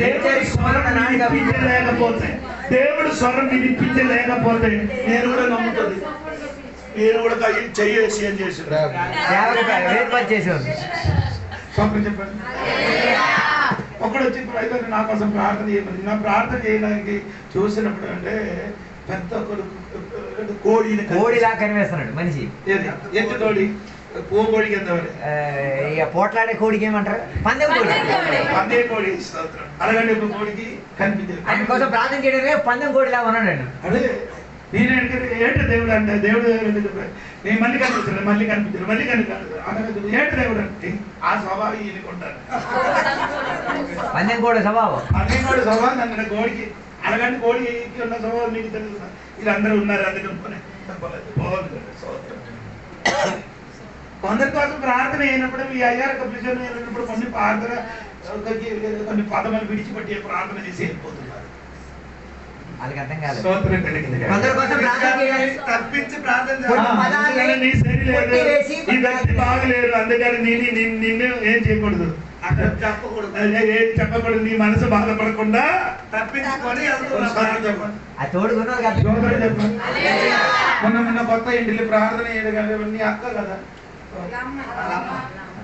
లేకపోతే దేవుడు స్వరం వినిపించలేకపోతే నేను కూడా నమ్ముతుంది. నేను కూడా చెయ్యేసి ఏం చేసాడు చెప్పండి. ఒకడు వచ్చి అయితే నా కోసం ప్రార్థన చేయమని నా ప్రార్థన చేయడానికి చూసినప్పుడు అంటే పెద్ద కోడిలా కనివేస్తున్నాడు మనిషి. ఎంత కోడి కోడికి ఎంత పోట్లాడే కోడికి ఏమంటారు? పందెం కోడి. పందే కోడి అలాగంటే కోడికి కనిపించదు. ఆయన కోసం ప్రార్థన చేయడమే పందెం కోడిలా ఉన్నాడు. అదే నేను ఏంటి దేవుడు అంటే దేవుడు నేను మళ్ళీ కనిపించలేదు మళ్ళీ కనిపించలేదు అనగదు ఏంటి దేవుడు అంటే ఆ స్వభావం ఈయనకుంటారు. పందెం కోడి స్వభావం నన్ను కోడికి అలాగంటే కోడికి ఉన్న స్వభావం మీకు తెలుసు. వీళ్ళందరూ ఉన్నారు అందుకనుకునే కొందరి కోసం ప్రార్థన అయినప్పుడు మీ అయ్యారు కప్లిషన్ అయినప్పుడు కొన్ని ప్రార్థన కొన్ని పదములు విడిచిపెట్టి ప్రార్థన చేసి వెళ్ళిపోతున్నారు. వాళ్ళకి అర్థం కాదు. తప్పించి ప్రార్థన బాగలేదు అందుకని నిన్ను ఏం చేయకూడదు చెప్పకూడదు. నీ మనసు బాధపడకుండా తప్పించుకొని మొన్న కొత్త ఇంటికి ప్రార్థన చేయడం నీ అక్క కదా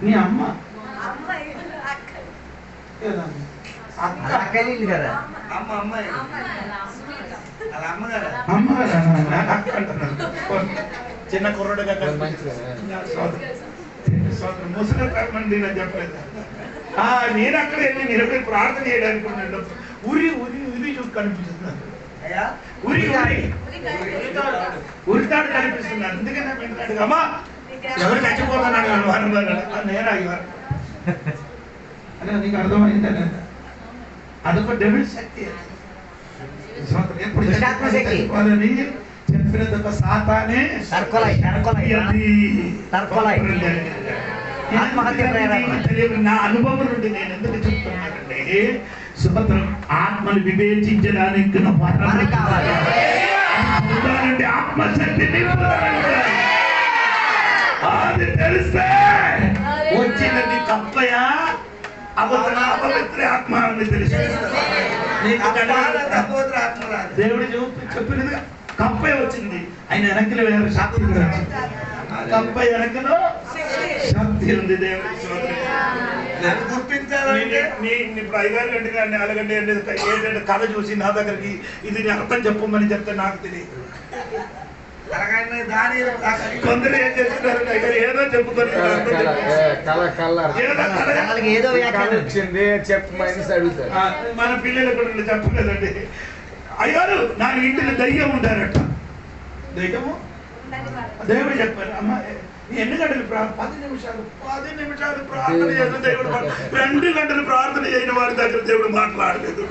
నీ అమ్మ అక్కలీలు కదా చిన్న కుర్రోడుగా ముసలి మంది చెప్పలేదు. నేను అక్కడ వెళ్ళి నిలబడి ప్రార్థన చేయడానికి ఉన్నాను. ఉరి ఉరి ఉరి చూసి కనిపిస్తున్నాను. ఉరి ఉరి ఉరితాడు కనిపిస్తున్నాను. ఎందుకన్నా వింటాడు అమ్మా ఎవరు చచ్చిపోతున్నాడు నేను అయ్యారు అదే నీకు అర్థమైందని. అదొక డెవిల్ శక్తి. ఎప్పుడు చెప్పినందుకు సాతానే నా అనుభవం నుండి నేను ఎందుకు చెప్తున్నానంటే సుభద్రం ఆత్మను వివేచించడానికి ఆత్మశక్తి అది తెలిస్తే వచ్చినది కప్పయ అపవిత్ర ఆత్మ అని తెలుసు. దేవుడు చెప్పినది కప్పయ వచ్చింది. ఆయన వెనకలు వేరే శక్తి కూడా వచ్చింది. కప్ప వెనకలో శక్తి ఉంది. దేవుడు గుర్తించాలంటే ఇప్పుడు 5 గంటలు కానీ 4 గంటలు ఏంటంటే కథ చూసి నా దగ్గరికి ఇది అర్థం చెప్పమని చెప్తే నాకు తెలియదు. కొందరు ఏం చేస్తున్నారు ఏదో చెప్పుకొని మన పిల్లలు కూడా చెప్పలేదండి. అయ్యారు నా ఇంటిలో దయ్యం ఉంటారట. దయ్యము దేవుడు చెప్పారు అమ్మ ఎన్ని గంటలు 10 నిమిషాలు ప్రార్థన చేసిన దేవుడు 2 గంటలు ప్రార్థన చేయని వారి దగ్గర దేవుడు మాట్లాడలేదు.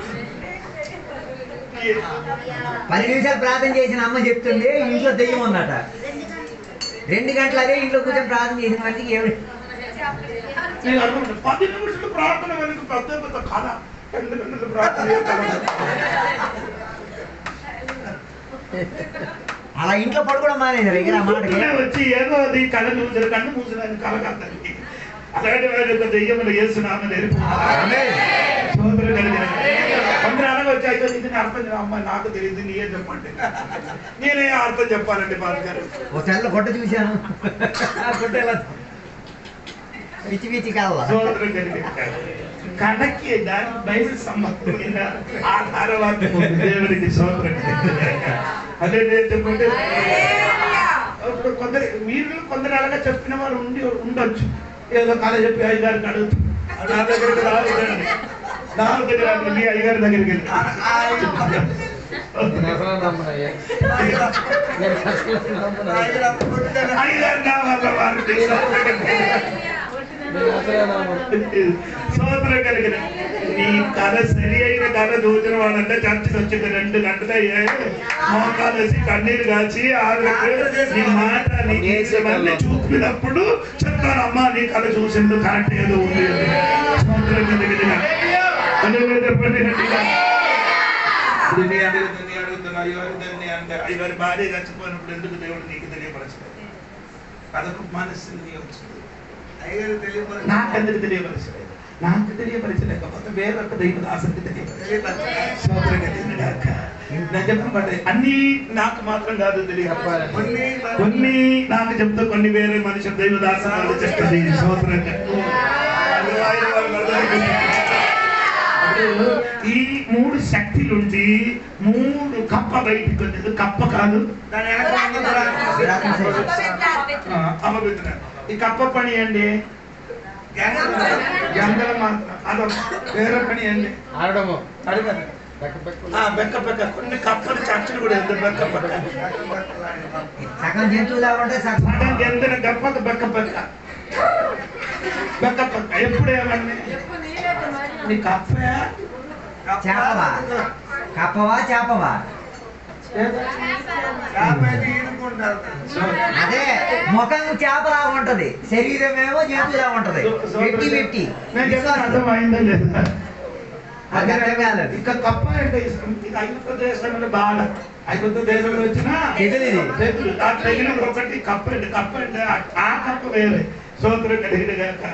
10 నిమిషాలు ప్రార్థన చేసిన అమ్మ చెప్తుంది ఇంట్లో దెయ్యం ఉందట. 2 గంటలు అదే ఇంట్లో కూర్చొని ప్రార్థన చేసిన వాటికి ఏమి 10 నిమిషాలు ప్రార్థన వెనక పెద్ద కళ 2 గంటలు ప్రార్థన అలా ఇంట్లో పడుకోవడం మానేది దగ్గర వచ్చి ఏదో అది కళ చూసారు కన్ను మూసిన కళ కాదండి. అలాంటి వారి యొక్క దెయ్యములు యేసునామమున కొందరు అలాగే వచ్చి అయితే ఇది అర్థం అమ్మ నాకు తెలియదు నీయే చెప్పండి. నేనే అర్థం చెప్పాలండి బాబు గారు. ఒక తెల్ల కొట్ట చూశాను కొట్ట ఎలా పిచ్చి పిచ్చి కావాలా కళకి దాని బైబిల్ సంబంధమైన ఆధారవాదం దేవుడికి సోదరం. అదే చెప్పండి. ఇప్పుడు కొందరు అలాగా చెప్పిన వాళ్ళు ఉండొచ్చు. ఏదో కళ చెప్పి అయ్యగారికి అడుగుతుంది. నా దగ్గరికి రాలేదండి. నా దగ్గర మీ అయ్యగారి దగ్గరికి వెళ్ళి అయ్యగారు నా వల్ల వారు సోదరం కలిగిన నీ కళ సరి అయిన కళ చూసిన వాడంటే చర్చకి వచ్చింది 2 గంటలు అయ్యాయి. మోకాలు వేసి కన్నీరు కాచి నీ మాట నీ చూపినప్పుడు చెప్తాను అమ్మా నీ కళ చూసింది కరెక్ట్ ఏదో ఉంది. సోదరం కలిగిన చెప్పండి అంటే అయ్యారి భార్య చచ్చిపోయినప్పుడు ఎందుకు దేవుడు నీకు తెలియపరచలేదు? అదొక మనస్సుని వచ్చింది. నాకెందుకు తెలియపరచలేదు? నాకు తెలియపరచలేకపోతే వేరొక దైవ ఆసక్తి తెలియపరచలేదు. అన్ని నాకు మాత్రం కాదు తెలియదు. కొన్ని నాకు చెప్తే కొన్ని వేరే మనుషులు దైవ దాసనాలు చెప్తుంది. సోదరంగా ఈ 3 శక్తులుండి 3 కప్ప బయటికి వచ్చేది. కప్ప కాదు అపవిత్ర. ఈ కప్ప పని అండి గంగల మాత్రం అదో వేరే పని అండి అడగదు బెక్క బెక్క. కొన్ని కప్పలు చర్చలు కూడా వెళ్తారు. బెక్క బెక్క సగం జంతువులా ఉంటాయి సగం గెంతున గప్పక బెక్క బెక్క బెక్క బెక్క. ఎప్పుడు ఏమన్నా నీ కప్ప చేపవా కప్పవా చేపవా అదే ముఖం చేపలా ఉంటది, శరీరం ఏమో జంతువులా ఉంటది. పెట్టి పెట్టి అర్థమైందా లేదా? ఇంకా కప్ప అంటే ఐగుప్తు దేశంలో బాగా ఐగుప్తు దేశంలో వచ్చిన తెగిన ఒకటి కప్ప అండి. కప్ప అంటే ఆ కప్ప వేరే సోదరు కలిగిన గాక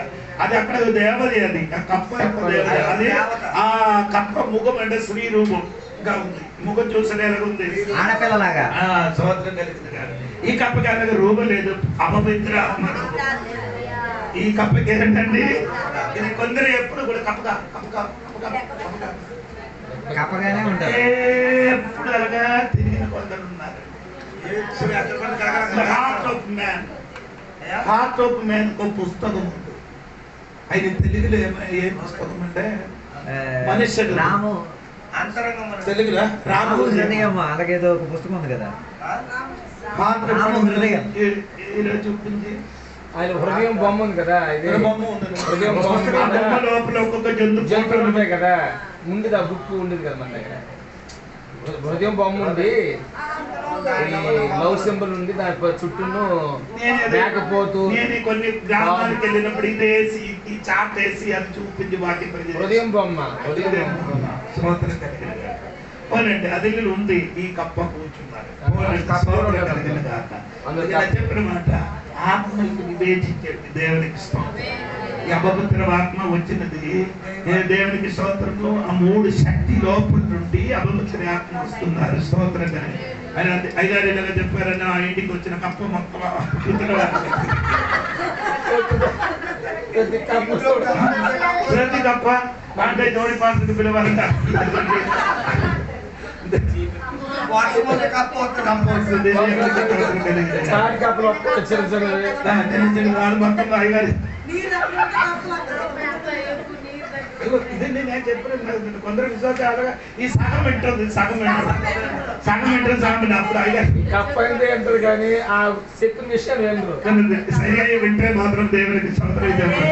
అది అక్కడ దేవది. అది ఆ కప్ప దేవది. అది ఆ కప్ప ముఖం అంటే స్త్రీ రూపంగా ఉంది. ముఖం చూసే ఉంది ఆడపిల్లలాగా. సోదరం కలిగింది కాదు. ఈ కప్పకి అలాగే రూపం లేదు. అపవిత్ర ఆత్మ. ఈ కప్పకి ఏంటండి ఇది కొందరు ఎప్పుడు కూడా కప్పగా కప్పగానే ఉంటారు. ఎప్పుడు అలాగా తిరిగిన కొందరు ఉన్నారు. హార్ట్ ఆఫ్ మ్యాన్ ఒక పుస్తకం ఉంది. ఆయన తెలుగులో ఏం పుస్తకం అంటే మనుష్యుడు రాము అంతరంగం తెలుగులో రాము హృదయం అలాగేదో ఒక పుస్తకం ఉంది కదా. రాము హృదయం ఈరోజు చూపించి ఆయన హృదయం బొమ్మ ఉంది కదా, ఇది బొమ్మ ఉంది. హృదయం బొమ్మ ఆ బొమ్మ లోపల ఒక్కొక్క జంతువులు ఉంటాయి కదా, ఉండేది ఆ బుక్ ఉండేది కదా మన దగ్గర. హృదయం బొమ్మ ఉంది, లవ్ సింబల్ ఉంది, దాని చుట్టూను మేకపోతూ. నేను కొన్ని గ్రామాలకు వెళ్ళినప్పుడు ఇది వేసి ఈ చాట్ వేసి అది చూపించి వాటి హృదయం బొమ్మ, హృదయం బొమ్మ. అవునండి, అది ఉంది. ఈ కప్ప కూర్చున్నారు చెప్పిన మాట ఆత్మలకు వివేచించండి దేవునికి స్తోత్రం. ఈ అపవిత్ర ఆత్మ వచ్చినది దేవునికి స్తోత్రంలో ఆ 3 శక్తి లోపల నుండి అపవిత్ర ఆత్మ వస్తున్నారు. స్తోత్రం కానీ ఆయన అయ్యారు ఇలాగా చెప్పారని ఆ ఇంటికి వచ్చిన కప్ప మొత్తం ప్రతి కప్ప అంటే జోడి పాత్రకి పిలవాలంట. ఇదండి నేను చెప్పిన కొందరు విశ్వాసాలుగా ఈ సగం వింటుంది, సగం అప్పుడు అయ్యారు కప్పండి అంటారు కానీ ఆ చెప్పిన విషయం ఏంటో సరిగా వింటే మాత్రం దేవునికి స్తోత్రం చెప్పండి.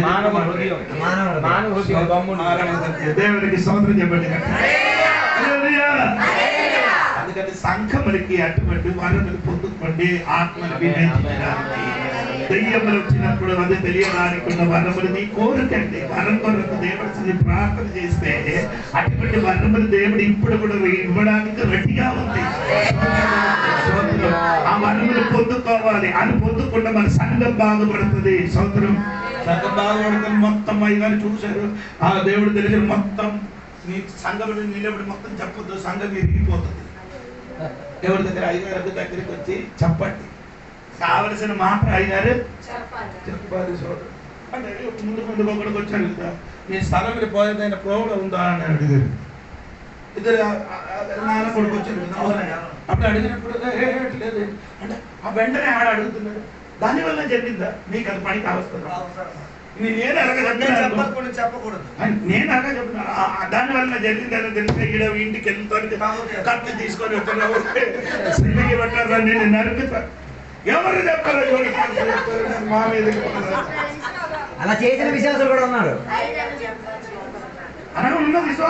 మానవ హృదయం, మానవ హృదయం బొమ్మ దేవునికి స్తోత్రం చెప్పండి. అందుకని సంఘములకి అటువంటి వరములు పొందుకోండి. ఆత్మను వివేచించడానికి దెయ్యములు వచ్చినప్పుడు అది తెలియడానికి ఉన్న వరములు నీ కోరికండి. వరం కొరకు దేవుడిని ప్రార్థన చేస్తే అటువంటి వరములు దేవుడు ఇప్పుడు కూడా ఇవ్వడానికి రెడీగా ఉంది. ఆ వరములు పొందుకోవాలి. అది పొందుకుంటే మన సంఘం బాగుపడుతుంది. సోదరం సంఘం బాగుపడుతుంది. మొత్తం అయ్యగారు చూశారు, ఆ దేవుడు తెలిసిన మొత్తం నీ సంఘంలో నిలబడి మొత్తం చెప్పొద్దు, సంఘం విరిగిపోతుంది. ఎవరి దగ్గర అయ్యగారి దగ్గరికి వచ్చి చెప్పండి, కావలసిన మాట అయ్యగారు చెప్పాలి. సోదరు అంటే ముందుకు ఒకటికి వచ్చాడు కదా, మీ స్థలం పోయేదైన ప్రోగ్రాం ఉందా అని అడిగారు. ఇద్దరు నాన్న కొడుకు వచ్చాడు కదా, అప్పుడు అడిగినప్పుడు లేదు అంటే ఆ వెంటనే ఆడ అడుగుతున్నాడు, దానివల్ల జరిగిందా నీకు అది పనికి అవసరం? నేను చెప్పకూడదు, నేను అలాగే చెప్తున్నా. దానివల్ల జరిగిందని తెలిస్తే ఈడ ఇంటికి వెళ్తాను కత్తి తీసుకొని పెట్టారు, నేను నరుకుతా. ఎవరు చెప్పారు? మా మీద అలా చేసిన విశ్వాసులు కూడా ఉన్నారు,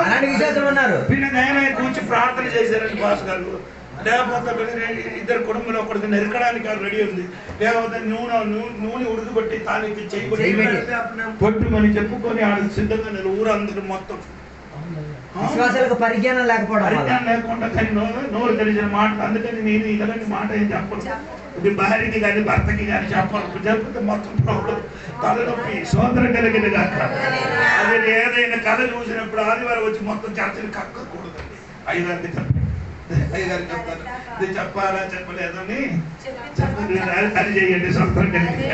అలాంటి విశ్వాసులు ఉన్నారు. నేనే కూర్చి ప్రార్థన చేశారని బాస్ గారు. లేకపోతే ఇద్దరు కుటుంబంలో ఒకరికి నరకడానికి రెడీ ఉంది. లేకపోతే నూనె ఉడుకుబట్టి తానికి చేయబడి పొట్టుమని చెప్పుకొని ఆడ సిద్ధంగా నేను ఊరందరూ మొత్తం విశ్వాసాలకు పరిజ్ఞానం లేకపోవడం, పరిజ్ఞానం లేకుండా కానీ నోరు తెలిసిన మాట. అందుకని నేను ఇలాంటి మాట ఏం చెప్పను. ఇది భార్యకి కానీ భర్తకి కానీ చెప్పాలి. చెప్తే మొత్తం ప్రాబ్లం, తలనొప్పి, సోదరం కలిగిన కాక. అదే ఏదైనా కథ చూసినప్పుడు ఆదివారం వచ్చి మొత్తం చర్చలు కక్కకూడదండి. అయ్యగారికి చెప్పండి, అయ్యగారికి చెప్తాను, ఇది చెప్పాలా చెప్పలేదని చెప్పండి, అది చేయండి. సొంతం కలిగి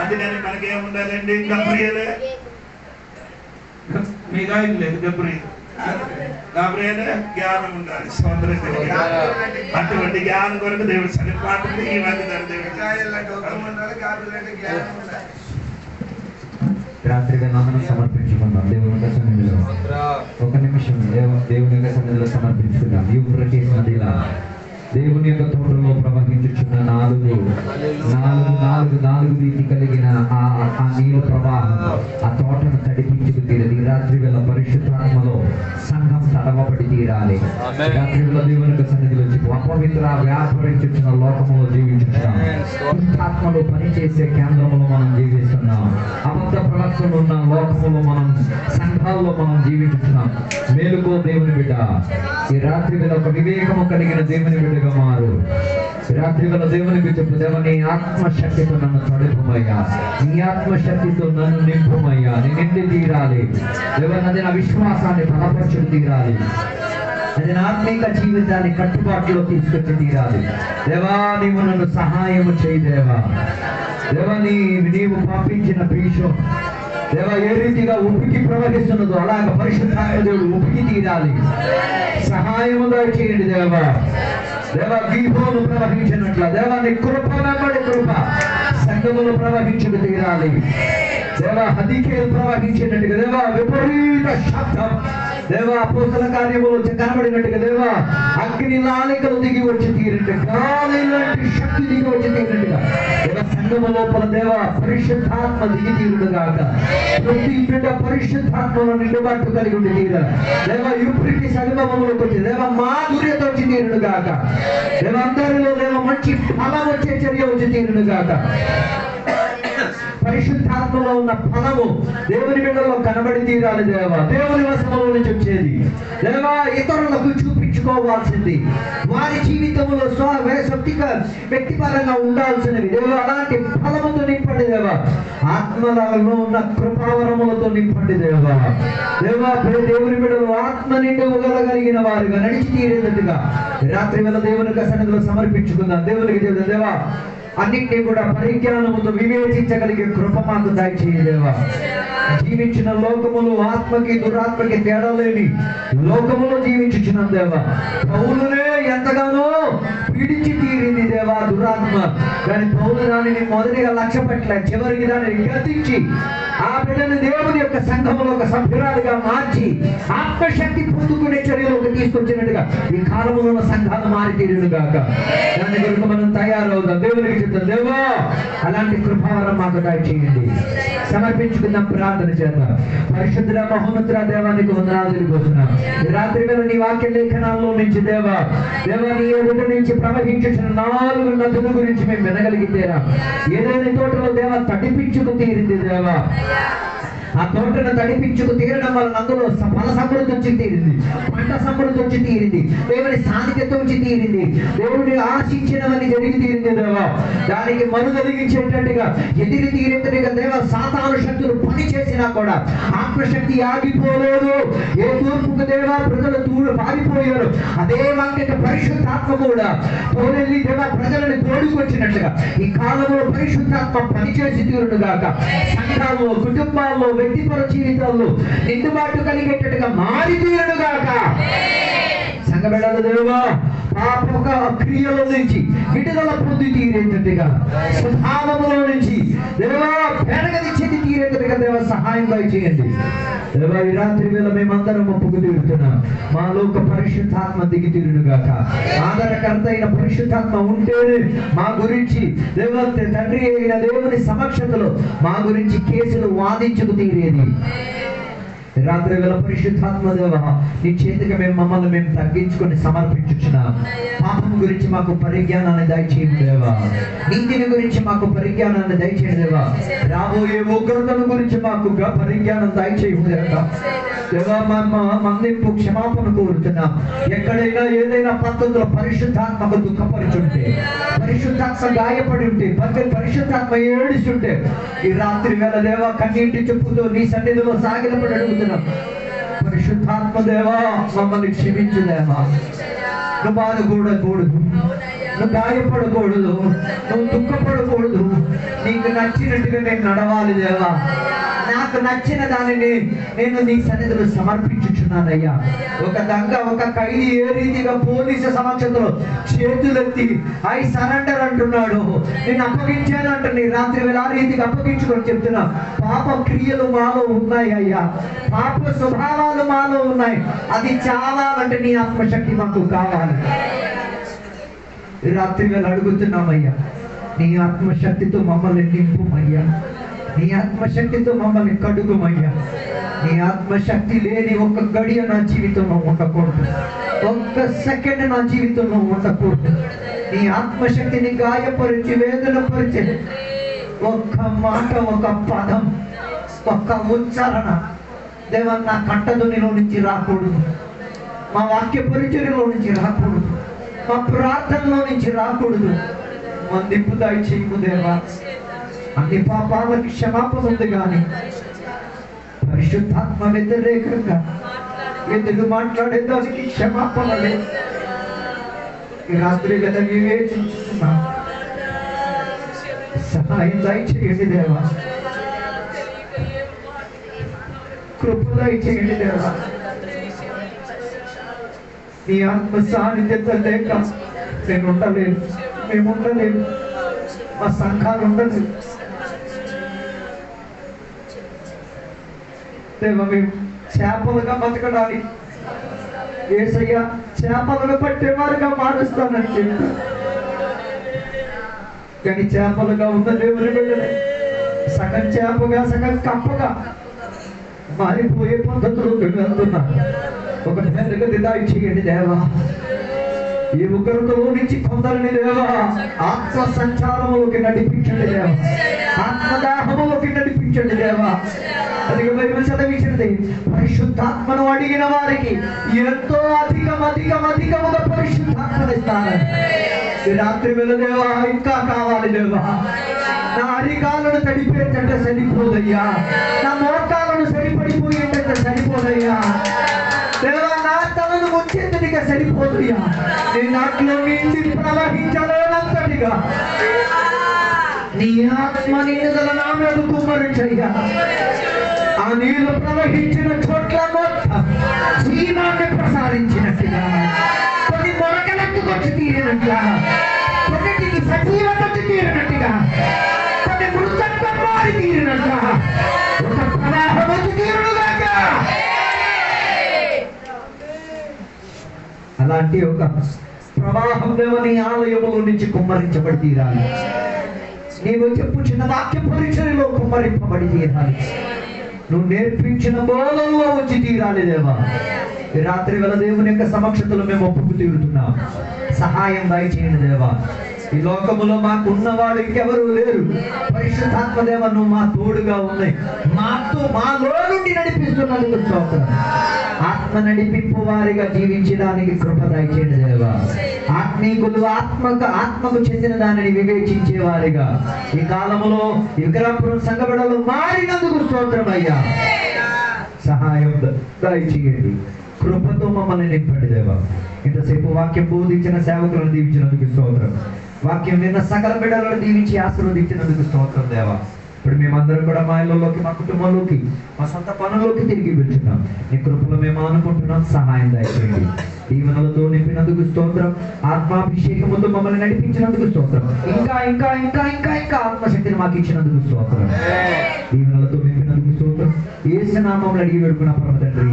అందుకని మనకేముండాలండి? గబ్రియలే మీ గాయకు లేదు, గబ్రియలే జ్ఞానం ఉండాలి. సోదరం కలిగి అటువంటి జ్ఞానం కొరకు దేవుడు సరిపాటు ఈ మధ్య రాత్రిగా నామను సమర్పించుకుందాం. దేవుని సన్నిధిలో ఒక నిమిషం దేవుని యొక్క సన్నిధిలో సమర్పించుకుందాం. యూఫ్రటీస్ నదిలా దేవుని యొక్క తోటలో ప్రవహించుచున్న నాలుగు వీధి కలిగిన ఆ నీరు ప్రవాహం ఆ తోటను తడిపించుకు తీరది. రాత్రి వేళ పరిశుద్ధాత్మలో సంఘం తడవబడి తీరాలి. రాత్రి వేళ దేవుని యొక్క సన్నిధిలో అపవిత్ర వ్యాపరించుచున్న లోకములో జీవించుతున్నాం. దుష్టాత్మలు పనిచేసే కేంద్రంలో మనం జీవిస్తున్నాం. అబద్ధ ప్రవక్తలు ఉన్న లోకములో మనం, సంఘాల్లో మనం జీవించుతున్నాం. మేలుకో దేవుని బిడ్డ, ఈ రాత్రి వేళ ఒక వివేకము కలిగిన దేవుని బిడ్డగా మారు. రాత్రి వేళ దేవునికి చెప్పు, దేవ నీ ఆత్మశక్తితో నన్ను తడుపుమయ్యా, నీ ఆత్మశక్తితో నన్ను నింపుమయ్యా, నీ నిండి తీరాలి. దేవ అది నా విశ్వాసాన్ని బలపరచుడు తీరాలి, అది నా ఆత్మీక జీవితాన్ని కట్టుబాటులో తీసుకొచ్చి తీరాలి. దేవా నీవు నన్ను సహాయము చేయి. దేవా నీవు పంపించిన పీషం దేవా ఏ రీతిగా ఉపికి ప్రవహిస్తున్నదో అలాగ పరిశుద్ధాత్మ దేవుడు ఉపికి తీరాలి. సహాయముగా చేయండి దేవా, దేవ గీహోను ప్రవహించినట్ల దేవ నీ కృప వెంబడి కృప సంఘములు ప్రవహించుకు తీరాలి. దేవ హదికేలు ప్రవహించినట్టుగా దేవ విపరీత శబ్దం దేవ అపోస్తల కార్యములు కనబడినట్టుగా దేవ అగ్ని నాలికలు దిగి వచ్చి తీరినట్టు గాలి లాంటి శక్తి దిగి వచ్చి తీరినట్టుగా దేవ సంఘము లోపల దేవ పరిశుద్ధాత్మ దిగి తీరుడుగాక. ప్రతి బిడ్డ పరిశుద్ధాత్మలో నిండుబాటు కలిగి ఉండి తీర దేవ యూప్రిటిస్ అనుభవంలోకి వచ్చి దేవ మాధుర్యత వచ్చి తీరుడుగాక. దేవ అందరిలో దేవ మంచి ఫలం వచ్చే చర్య వచ్చి తీరుడుగాక. పరిశుద్ధాత్మలో ఉన్న ఫలము దేవుని బిడ్డలో కనబడి తీరాలి దేవ. దేవుని వశములో నుంచి వచ్చేది దేవ ఇతరులకు చూపించుకోవాల్సింది, వారి జీవితంలో వ్యక్తిపరంగా ఉండాల్సినవి దేవ. అలాంటి ఫలముతో నింపండి దేవ. ఆత్మలలో ఉన్న కృపావరములతో నింపండి దేవ. దేవ దేవుని బిడ్డలు ఆత్మ నిండి ఉగలగలిగిన వారుగా నడిచి తీరేటట్టుగా రాత్రి వేళ దేవునికి సన్నిధిలో సమర్పించుకుందాం. దేవునికి దేవ అన్నింటినీ కూడా పరిజ్ఞానముతో వివేచించగలిగే కృప మాకు దయచేయదేవా. జీవించిన లోకములు ఆత్మకి దురాత్మకి తేడా లేని లోకములో జీవించుచున్నాం దేవా. పౌలునే ఎంతగానో పీడించి తీరింది దేవా దురాత్మ, కానీ పౌలు దానిని మొదటిగా లక్ష్య పెట్టలే, చివరికి దానిని గతించి ఆ బిడ్డను దేవుని యొక్క సంఘములో ఒక సభ్యురాలుగా మార్చి ఆత్మశక్తి పొందుకునే చర్యలోకి తీసుకొచ్చినట్టుగా ఈ కాలంలో ఉన్న సంఘాలు మారి తీరుగాక. దాని కొరకు మనం తయారవుదాం. దేవునికి చెప్తాం దేవా అలాంటి కృపావరం మాకు దయచేయండి. సమర్పించుకుందాం, ప్రార్థన చేద్దాం. పరిశుద్ధ మహోన్నతుల దేవానికి వందనాలు తెలియజేస్తున్నాం. రాత్రి వేళ నీ వాక్య లేఖనాల్లో నుంచి దేవా నీ ఎదుట నుంచి ప్రవహించిన 4 నదుల గురించి మేము వినగలిగితేరా ఏదైనా తోటలో దేవ తడిపించుకు తీరింది దేవా. ఆ తోటను తడిపించుకు తీరడం వలన అందులో ఫల సమృద్ధి వచ్చి తీరింది, పంట సమృద్ధి వచ్చి తీరింది, దేవుని సాధికత వచ్చి తీరింది, దేవుని ఆశించినవని జరిగి తీరింది దేవా. దానికి మరుగలిగించేటట్టుగా ఎదిరి తీరేటట్టుగా దేవ సాతాను శక్తులు పని చేసినా కూడా ఆత్మశక్తి ఆగిపోలేదు. ఏ తూర్పుకు దేవా ప్రజలు పారిపోయారు, అదే వంకట పరిశుద్ధాత్మ కూడా తోడెళ్ళి దేవ ప్రజలను తోడుకొచ్చినట్లుగా ఈ కాలంలో పరిశుద్ధాత్మ పనిచేసి తీరుడుగాక. సంఘాల్లో, కుటుంబాల్లో, వ్యక్తిపర జీవితాల్లో నిండుబాటు కలిగేటట్టుగా మారి తీరుడుగాక. సంఘబిడ్డల దేవా పాపక క్రియల నుంచి విడుదల పొంది తీరేటట్టుగా, స్వభావములో నుంచి దేవా పెరగనిచ్చేది తీరేటట్టుగా దేవ సహాయం చేయండి దేవా. ఈ రాత్రి వేళ మేమందరం ఒప్పుకు తీరుతున్నాం. మాలో ఒక పరిశుద్ధాత్మ దిగి తీరుడుగాక. ఆధారకర్త అయిన పరిశుద్ధాత్మ ఉంటేనే మా గురించి దేవ తండ్రి అయిన దేవుని సమక్షతలో మా గురించి కేసులు వాదించుకు తీరేది. రాత్రి వేళ పరిశుద్ధాత్మ దేవ నీ చేతికి మమ్మల్ని తగ్గించుకొని సమర్పించుచున్నాం. పాపం గురించి మాకు పరిజ్ఞానాన్ని దయచేయండి దేవా. నీతిని గురించి మాకు పరిజ్ఞానాన్ని దయచేయండి దేవా. రాబోయే ఉగ్రతల గురించి మాకు పరిజ్ఞానం దయచేయండి దేవా. మన్నింపు క్షమాపణ కోరుతున్నాం. ఎక్కడైనా ఏదైనా పద్ధతిలో పరిశుద్ధాత్మకు దుఃఖపరుచుంటే, పరిశుద్ధాత్మ గాయపడి ఉంటే, పరిశుద్ధాత్మ ఏడుచుంటే ఈ రాత్రి వేళ దేవా కన్నీటి చెప్పుతో నీ సన్నిధిలో సాగిలపడి అడుగుతున్నాం. పరిశుద్ధాత్మ దేవా మమ్మల్ని క్షమించు దేవా. నువ్వు బాధపడకూడదు, నువ్వు గాయపడకూడదు, నువ్వు దుఃఖపడకూడదు. నీకు నచ్చినట్టుగా నేను నడవాలి దేవా. నాకు నచ్చిన దానిని నేను నీ సన్నిధిలో సమర్పించుచున్నానయ్యా. ఒక దొంగ, ఒక ఖైదీ ఏ రీతిగా పోలీసు సమక్షంలో చేతులెత్తి ఐ సరెండర్ అంటున్నాడు, నేను అప్పగించాను అంటే నీ రాత్రి వేళ ఆ రీతిగా అప్పగించుకొని చెప్తున్నా. పాప క్రియలు మాలో ఉన్నాయి అయ్యా, పాప స్వభావాలు మాలో ఉన్నాయి. అది చావాలంటే నీ ఆత్మశక్తి మాకు కావాలి. రాత్రి వేళ అడుగుతున్నామయ్యా, నీ ఆత్మశక్తితో మమ్మల్ని నింపుమయ్యా. నీ ఆత్మశక్తితో మమ్మల్ని కడుగుమయ్యా. నీ ఆత్మశక్తి లేని ఒక్క గడియ నా జీవితంలో ఉండకూడదు, ఒక్క సెకండ్ నా జీవితంలో ఉండకూడదు. నీ ఆత్మశక్తిని గాయపరిచి వేదన పరిచి ఒక్క మాట, ఒక పదం, ఒక్క ఉచ్చారణ దేవా నా కంటధునిలో నుంచి రాకూడదు, మా వాక్య పరిచర్యలో నుంచి రాకూడదు, మా ప్రార్థనలో నుంచి రాకూడదు. మందింపు దయచేయము దేవా. అన్ని పాపాలకి క్షమాపణ ఉంది, కానీ పరిశుద్ధాత్మ వ్యతిరేకంగా ఎదురు మాట్లాడేదానికి క్షమాపణ లేదు. ఈ రాత్రి కదా వివేచించుతున్నా, సహాయం దయచేయండి దేవా. కృప దయచేయండి దేవా. నీ ఆత్మ సాన్నిధ్యత లేక నేను ఉండలేను, మేము ఉండలేము, మా సంఘాలు ఉండలేదు. దేవా మేము చేపలుగా బతకడానికి యేసయ్య చేపలను పట్టేవారుగా మారుస్తానని చెప్పి, కానీ చేపలుగా ఉన్న దేవుని బిడ్డలే సగం చేపగా సగం కప్పగా మారిపోయే పద్ధతులు వెళ్తున్నా. ఒక నెలగది దాడి చేయండి దేవా. ఈ ఉగ్రతలో నుంచి కొందరిని దేవా ఆత్మ సంచారములోకి నడిపించండి దేవా, ఆత్మదాహములోకి నడిపించండి దేవా. అది బైబిల్ చదివించింది, పరిశుద్ధాత్మను అడిగిన వారికి ఎంతో అధికముగా పరిశుద్ధాత్మను ఇస్తానని. ఈ రాత్రి వేళ దేవా ఇంకా కావాలి దేవా. నా అరికాలను తడిపేటంటే సరిపోదయ్యా, నా మోకాలను సరిపడిపోయేటంటే సరిపోదయ్యా దేవా, నా తలను ముంచేంతటిగా సరిపోదయ్యా. నేను నాట్లో నిండి ప్రవహించలేనంతటిగా నీ ఆత్మ నిన్నుదల నా మీద కుమ్మరించయ్యా. ఆ నీళ్లు ప్రవహించిన చోట్ల మొత్తం జీవాన్ని ప్రసారించినట్టుగా, కొన్ని మొరకలకు వచ్చి తీరినట్టుగా, కొన్నిటికి సజీవత తీరినట్టుగా, కొన్ని మృతత్వం మారి తీరినట్టుగా ఒక ప్రవాహం వచ్చి తీరునుగాక. అలాంటి ఒక ప్రవాహం దేవుని ఆలయములో నుంచి కుమ్మరించబడి తీరాలి. నీవు చెప్పుచున్న వాక్య పరిచయలో కుమ్మరింపబడి తీరాలి. నువ్వు నేర్పించిన బోధనలో వచ్చి తీరాలి దేవా. ఈ రాత్రి వేళ దేవుని యొక్క సమక్షతలో మేము ఒప్పుకు తీరుతున్నాం. సహాయం దయచేయండి దేవా. ఈ లోకములో మాకు ఉన్నవాడు ఇంకెవరూ లేరు. పరిశుద్ధాత్మ దేవ నువ్వు మా తోడుగా ఉన్నాయి, మాలో నుండి నడిపిస్తున్నందుకు స్తోత్రం. ఆత్మ నడిపింపు వారిగా జీవించడానికి కృప దయచేయండి దేవా. ఆత్మీకులు ఆత్మకు చెందిన దానిని వివేచించే వారిగా ఈ కాలములో విగ్రహపురం సంఘబిడ్డలు మారినందుకు స్తోత్రం అయ్యా. సహాయం దయచేయండి, కృపతో మమ్మల్ని నింపండి దేవా. ఇంతసేపు వాక్యం బోధించిన సేవకులను దీవించినందుకు స్తోత్రం. వాక్యం విన్న సకల బిడ్డలను దీవించి ఆశీర్వదించినందుకు స్తోత్రం దేవా. ఇప్పుడు మేమందరం కూడా మా ఇళ్ళలోకి, మా కుటుంబంలోకి, మా సొంత పనుల్లోకి తిరిగి వెళ్తున్నాం. నీ కృపలో మేము అనుకుంటున్నాం. సహాయం దయచేయండి. దీవెనలతో నింపినందుకు స్తోత్రం. ఆత్మాభిషేకముతో మమ్మల్ని నడిపించినందుకు స్తోత్రం. ఇంకా ఇంకా ఇంకా ఇంకా ఇంకా ఆత్మశక్తిని మాకు ఇచ్చినందుకు స్తోత్రం. దీవెనలతో నింపినందుకు స్తోత్రం. యేసు నామములో అడిగి వేడుకున్న పరమ తండ్రి,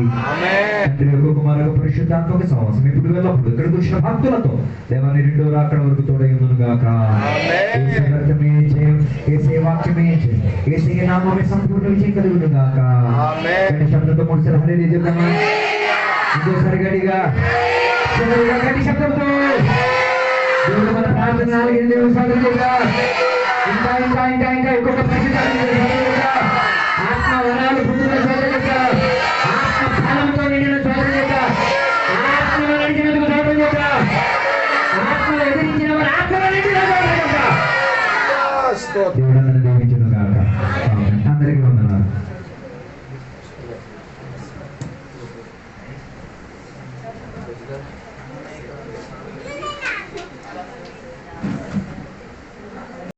తండ్రి యొక్క కుమారుడు పరిశుద్ధాత్మక సహవాసం ఇప్పుడు వెళ్ళప్పుడు ఇక్కడికి వచ్చిన భక్తులతో దేవాన్ని రెండో రాకడ వరకు తోడైందును గాక. యేసు రక్తమే జయం, యేసు వాక్యమే జయం, యేసు నామమే సంపూర్ణ విజయం కలుగును గాక. శబ్దంతో మూడుసార్లు హల్లెలూయా చెప్తామా? ఇంకోసారి గట్టిగా గట్టి శబ్దంతో దేవుడు మన ప్రార్థన 4 నిమిషాలు చేద్దాం. ఇంకా ఇంకా ఇంకా ఇంకా ఎక్కువ ఆత్మ వరాలు పొందిన చోదరుక, ఆత్మ ఫలంతో నిండిన చోదరుక, ఆత్మలో నడిచినందుకు చోదరుక, ఆత్మలో ఎదిరించిన వారు ఆత్మలో నిండిన చోదరుక. దేవుడు అందరిని దీవించును గాక. అందరికీ వందనాలు. Gracias.